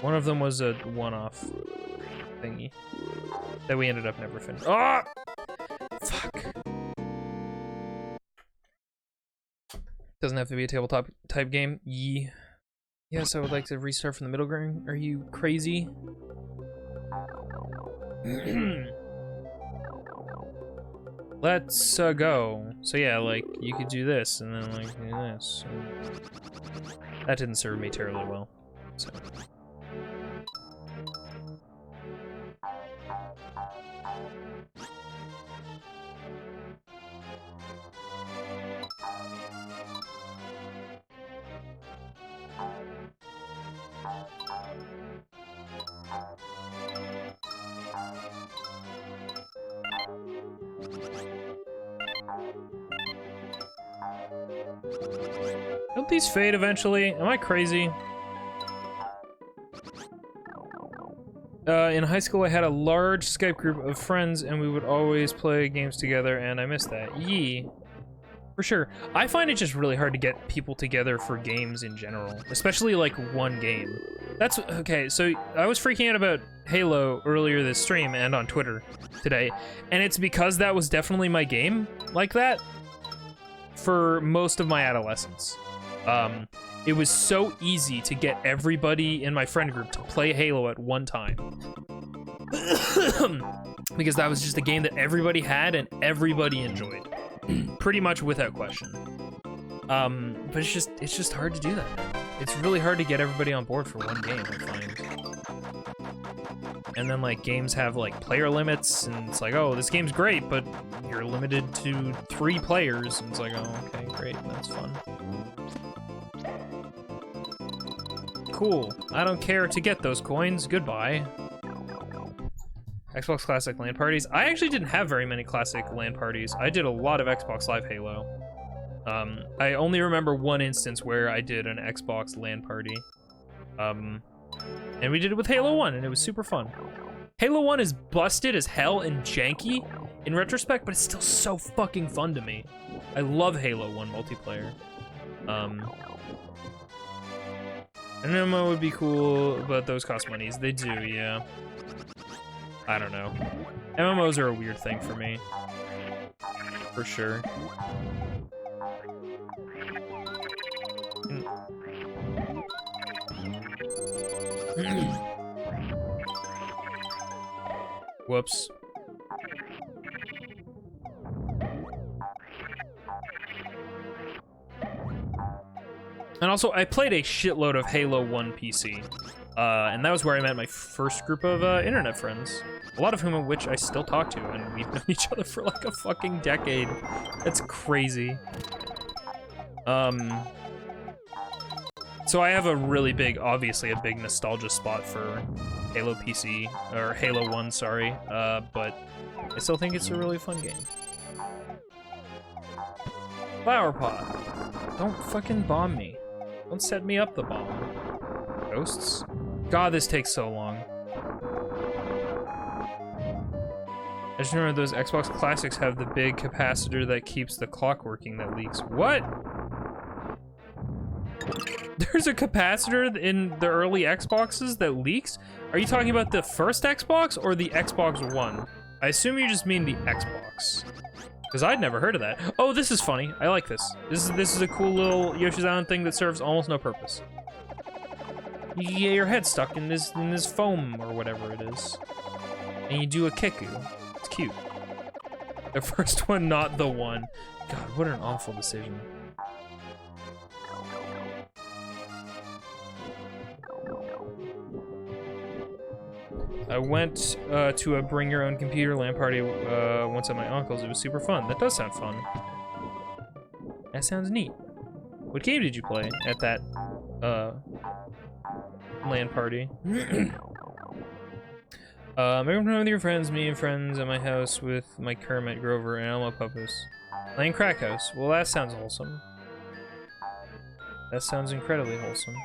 One of them was a one-off thingy that we ended up never finishing. Ah! Fuck. Doesn't have to be a tabletop type game. Yes, I would like to restart from the middle ground. Are you crazy? Let's go. So yeah, like, you could do this, and then, like, do this. That didn't serve me terribly well, so. Don't these fade eventually? Am I crazy? In high school, I had a large Skype group of friends, and we would always play games together, and I miss that. Yee. For sure. I find it just really hard to get people together for games in general, especially, like, one game. That's... Okay, so I was freaking out about Halo earlier this stream and on Twitter today, and it's because that was definitely my game like that for most of my adolescence. It was so easy to get everybody in my friend group to play Halo at one time. Because that was just a game that everybody had and everybody enjoyed. Pretty much without question. But it's just hard to do that. It's really hard to get everybody on board for one game, I find. And then, like, games have, like, player limits, and it's like, oh, this game's great, but you're limited to 3 players, and it's like, oh, okay, great, that's fun. Cool. I don't care to get those coins. Goodbye. Xbox Classic LAN parties. I actually didn't have very many Classic LAN parties. I did a lot of Xbox Live Halo. I only remember one instance where I did an Xbox LAN party. And we did it with Halo 1, and it was super fun. Halo 1 is busted as hell and janky in retrospect, but it's still so fucking fun to me. I love Halo 1 multiplayer. An MMO would be cool, but those cost monies. They do, yeah. I don't know. MMOs are a weird thing for me. For sure. Whoops. And also, I played a shitload of Halo 1 PC. And that was where I met my first group of internet friends. A lot of whom of which I still talk to, and we've known each other for like a fucking decade. That's crazy. So I have a really big, obviously a big nostalgia spot for Halo PC, or Halo 1, sorry. But I still think it's a really fun game. Flower pot. Don't fucking bomb me. Don't set me up the bomb. Ghosts? God, this takes so long. I just remember those Xbox Classics have the big capacitor that keeps the clock working that leaks. What? There's a capacitor in the early Xboxes that leaks? Are you talking about the first Xbox or the Xbox One? I assume you just mean the Xbox. Because I'd never heard of that. Oh, this is funny. I like this. This is a cool little Yoshi's Island thing that serves almost no purpose. You get your head stuck in this foam or whatever it is. And you do a kiku. It's cute. The first one, not the one. God, what an awful decision. I went to a bring your own computer LAN party once at my uncle's. It was super fun. That does sound fun. That sounds neat. What game did you play at that LAN party? Everyone with your friends, me and friends at my house with my Kermit, Grover, and Elmo puppets. Playing Crack House. Well, that sounds wholesome. That sounds incredibly wholesome.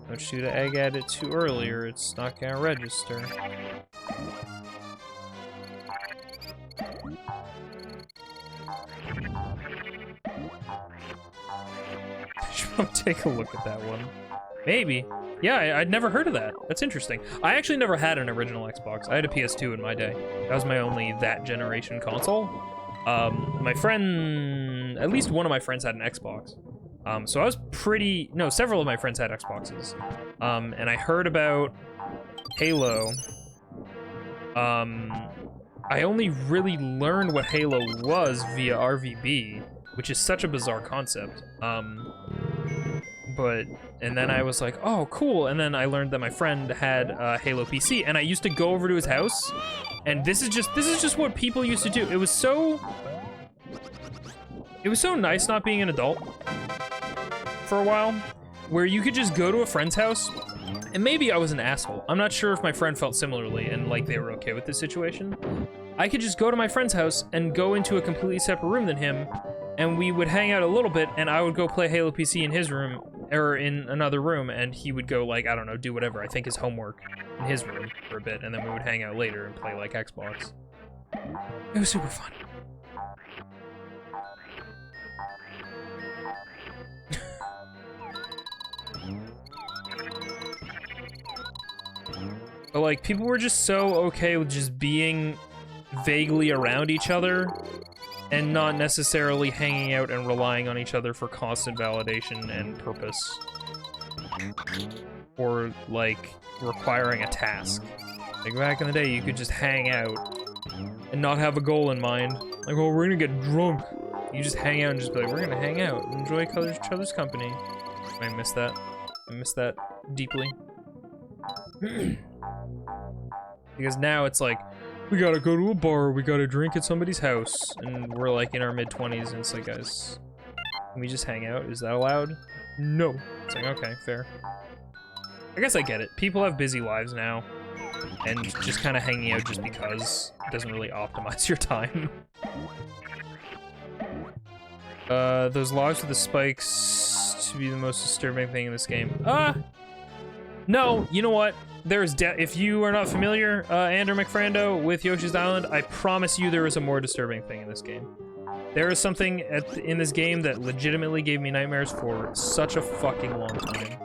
Don't shoot an egg at it too early or it's not gonna register. I should probably take a look at that one. Maybe. Yeah, I'd never heard of that. That's interesting. I actually never had an original Xbox. I had a PS2 in my day. That was my only that generation console. My friend, at least one of my friends had an Xbox. So I was several of my friends had Xboxes. And I heard about Halo. I only really learned what Halo was via RVB, which is such a bizarre concept. And then I was like, oh, cool. And then I learned that my friend had a Halo PC, and I used to go over to his house, and this is just what people used to do. It was so nice not being an adult for a while, where you could just go to a friend's house, and maybe I was an asshole. I'm not sure if my friend felt similarly and like they were okay with this situation. I could just go to my friend's house and go into a completely separate room than him, and we would hang out a little bit, and I would go play Halo PC in his room, or in another room, and he would go, like, I don't know, do whatever, I think his homework in his room for a bit, and then we would hang out later and play, like, Xbox. It was super fun. But, like, people were just so okay with just being vaguely around each other and not necessarily hanging out and relying on each other for constant validation and purpose. Or, like, requiring a task. Like, back in the day, you could just hang out and not have a goal in mind. Like, oh, we're gonna get drunk. You just hang out and just be like, we're gonna hang out and enjoy each other's company. I miss that. I miss that deeply. Because now it's like, we gotta go to a bar, we gotta drink at somebody's house, and we're like in our mid-20s, and it's like, guys, can we just hang out? Is that allowed? No. It's like, okay, fair. I guess I get it. People have busy lives now, and just kind of hanging out just because doesn't really optimize your time. Those logs with the spikes to be the most disturbing thing in this game. No, you know what? If you are not familiar, Andrew McFrando, with Yoshi's Island, I promise you there is a more disturbing thing in this game. There is something in this game that legitimately gave me nightmares for such a fucking long time.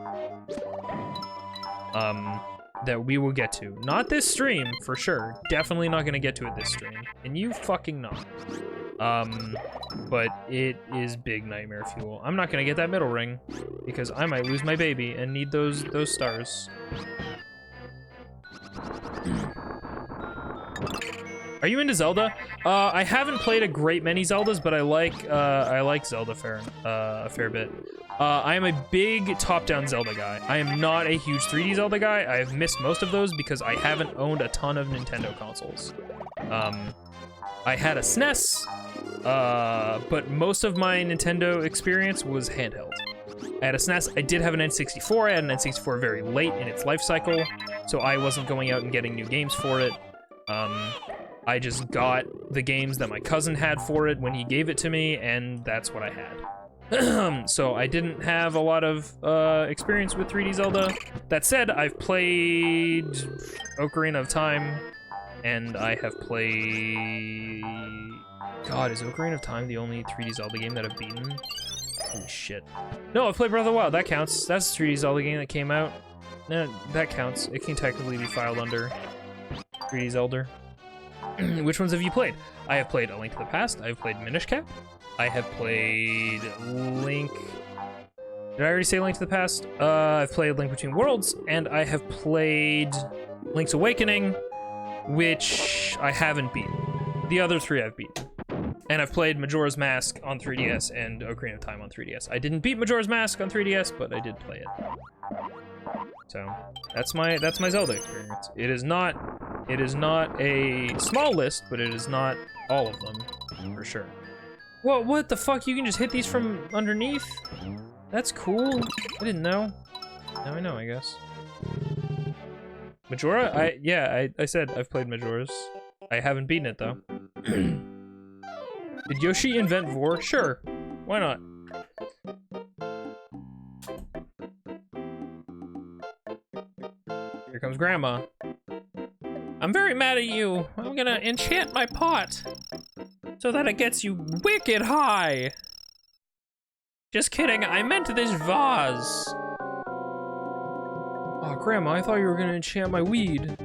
That we will get to. Not this stream, for sure. Definitely not gonna get to it this stream. And you fucking not. But it is big nightmare fuel. I'm not gonna get that middle ring, because I might lose my baby and need those stars. Are you into Zelda? I haven't played a great many Zeldas, but I like Zelda a fair bit. I am a big top-down Zelda guy. I am not a huge 3D Zelda guy. I have missed most of those because I haven't owned a ton of Nintendo consoles. I had a SNES, but most of my Nintendo experience was handheld. I had a SNES, I did have an N64, I had an N64 very late in its life cycle, so I wasn't going out and getting new games for it. I just got the games that my cousin had for it when he gave it to me, and that's what I had. So I didn't have a lot of experience with 3D Zelda. That said, I've played Ocarina of Time, and I have played God, is Ocarina of Time the only 3D Zelda game that I've beaten? Holy shit. No, I've played Breath of the Wild. That counts. That's the 3D Zelda game that came out. No, that counts. It can technically be filed under 3D Zelda. Which ones have you played? I have played A Link to the Past. I have played Minish Cap. I have played Link... Did I already say Link to the Past? I've played Link Between Worlds, and I have played Link's Awakening, which I haven't beaten. The other 3 I've beaten. And I've played Majora's Mask on 3DS and Ocarina of Time on 3DS. I didn't beat Majora's Mask on 3DS, but I did play it. So that's my Zelda experience. It is not a small list, but it is not all of them, for sure. Whoa, what the fuck? You can just hit these from underneath? That's cool. I didn't know. Now I know, I guess. Majora? I said I've played Majora's. I haven't beaten it, though. Did Yoshi invent Vor? Sure. Why not? Here comes Grandma. I'm very mad at you. I'm gonna enchant my pot so that it gets you wicked high. Just kidding, I meant this vase. Oh, Grandma, I thought you were gonna enchant my weed.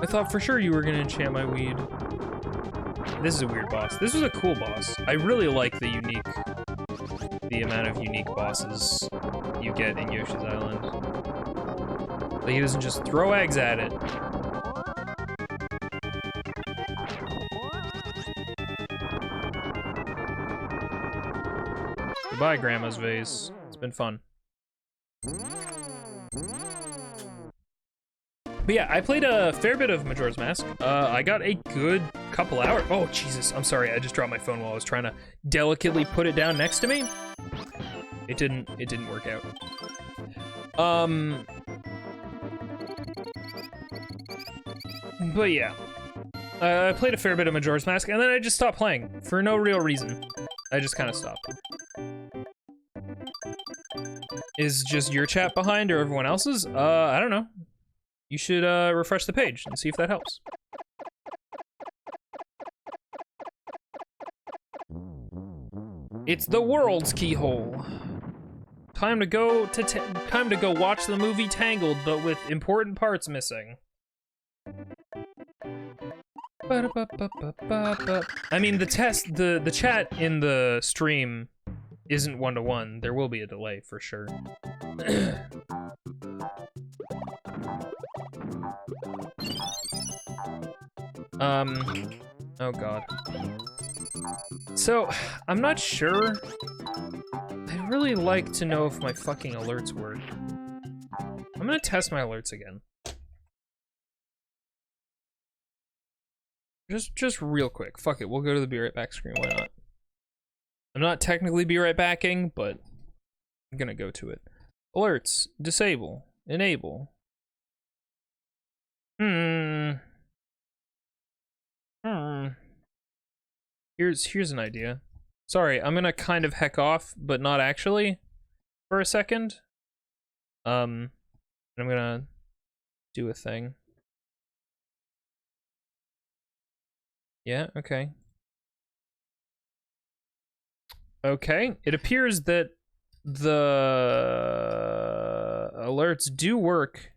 I thought for sure you were gonna enchant my weed. This is a weird boss. This was a cool boss. I really like the amount of unique bosses you get in Yoshi's Island. Like, he doesn't just throw eggs at it. Goodbye, Grandma's vase. It's been fun. But yeah, I played a fair bit of Majora's Mask. I got a good couple hours. Oh, Jesus. I'm sorry. I just dropped my phone while I was trying to delicately put it down next to me. It didn't work out. But yeah. I played a fair bit of Majora's Mask, and then I just stopped playing for no real reason. I just kind of stopped. Is just your chat behind or everyone else's? I don't know. You should refresh the page and see if that helps. It's the world's keyhole. Time to go watch the movie Tangled, but with important parts missing. I mean, the chat in the stream isn't one-to-one. There will be a delay for sure. Oh god. So, I'm not sure. I'd really like to know if my fucking alerts work. I'm gonna test my alerts again. Just real quick. Fuck it, we'll go to the be right back screen, why not? I'm not technically be right backing, but I'm gonna go to it. Alerts, disable, enable. Here's an idea. Sorry, I'm gonna kind of heck off, but not actually, for a second. I'm gonna do a thing. Yeah, okay. Okay, it appears that the alerts do work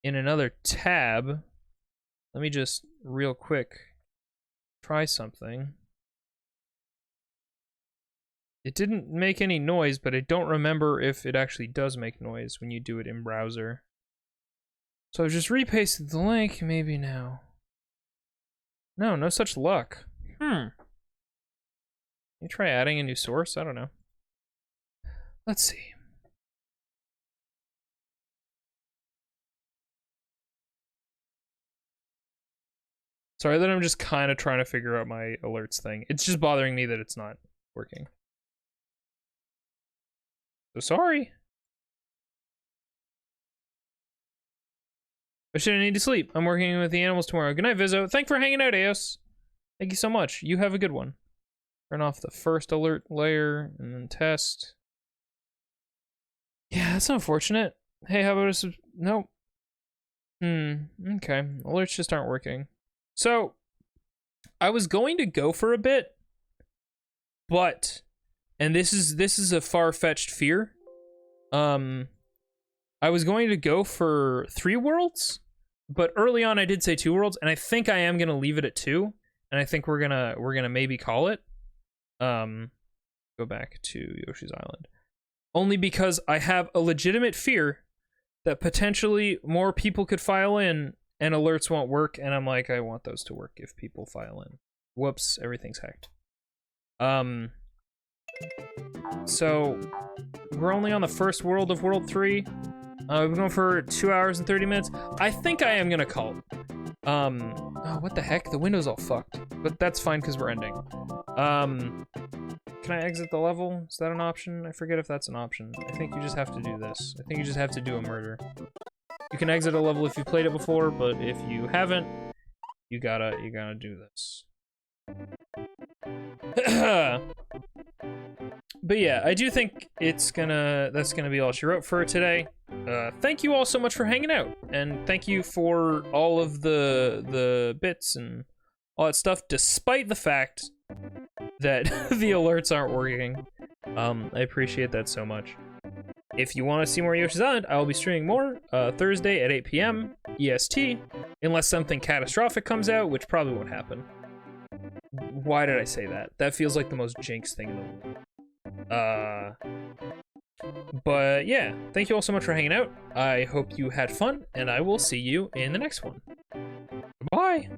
in another tab. Let me just real quick try something. It didn't make any noise, but I don't remember if it actually does make noise when you do it in browser. So I've just repasted the link, maybe now. No, no such luck. You try adding a new source? I don't know. Let's see. Sorry that I'm just kind of trying to figure out my alerts thing. It's just bothering me that it's not working. So sorry. I shouldn't need to sleep. I'm working with the animals tomorrow. Good night, Vizzo. Thanks for hanging out, Eos. Thank you so much. You have a good one. Turn off the first alert layer and then test. Yeah, that's unfortunate. Hey, how about a nope. Okay. Alerts just aren't working. So, I was going to go for a bit, but, and this is a far-fetched fear. I was going to go for 3 worlds, but early on I did say 2 worlds, and I think I am gonna leave it at 2, and I think we're gonna maybe call it. Go back to Yoshi's Island. Only because I have a legitimate fear that potentially more people could file in and alerts won't work, and I'm like, I want those to work if people file in. Whoops, everything's hacked. So we're only on the first world of World 3. We're going for 2 hours and 30 minutes. I think I am gonna call it. Oh, what the heck? The window's all fucked. But that's fine because we're ending. Can I exit the level? Is that an option? I forget if that's an option. I think you just have to do this. I think you just have to do a murder. You can exit a level if you played it before, but if you haven't, you gotta do this. But yeah, I do think that's gonna be all she wrote for today. Thank you all so much for hanging out, and thank you for all of the bits and all that stuff, despite the fact that the alerts aren't working. I appreciate that so much. If you want to see more Yoshi's Island, I will be streaming more Thursday at 8 p.m. EST, unless something catastrophic comes out, which probably won't happen. Why did I say that? That feels like the most jinx thing in the world. But yeah, thank you all so much for hanging out. I hope you had fun, and I will see you in the next one. Bye!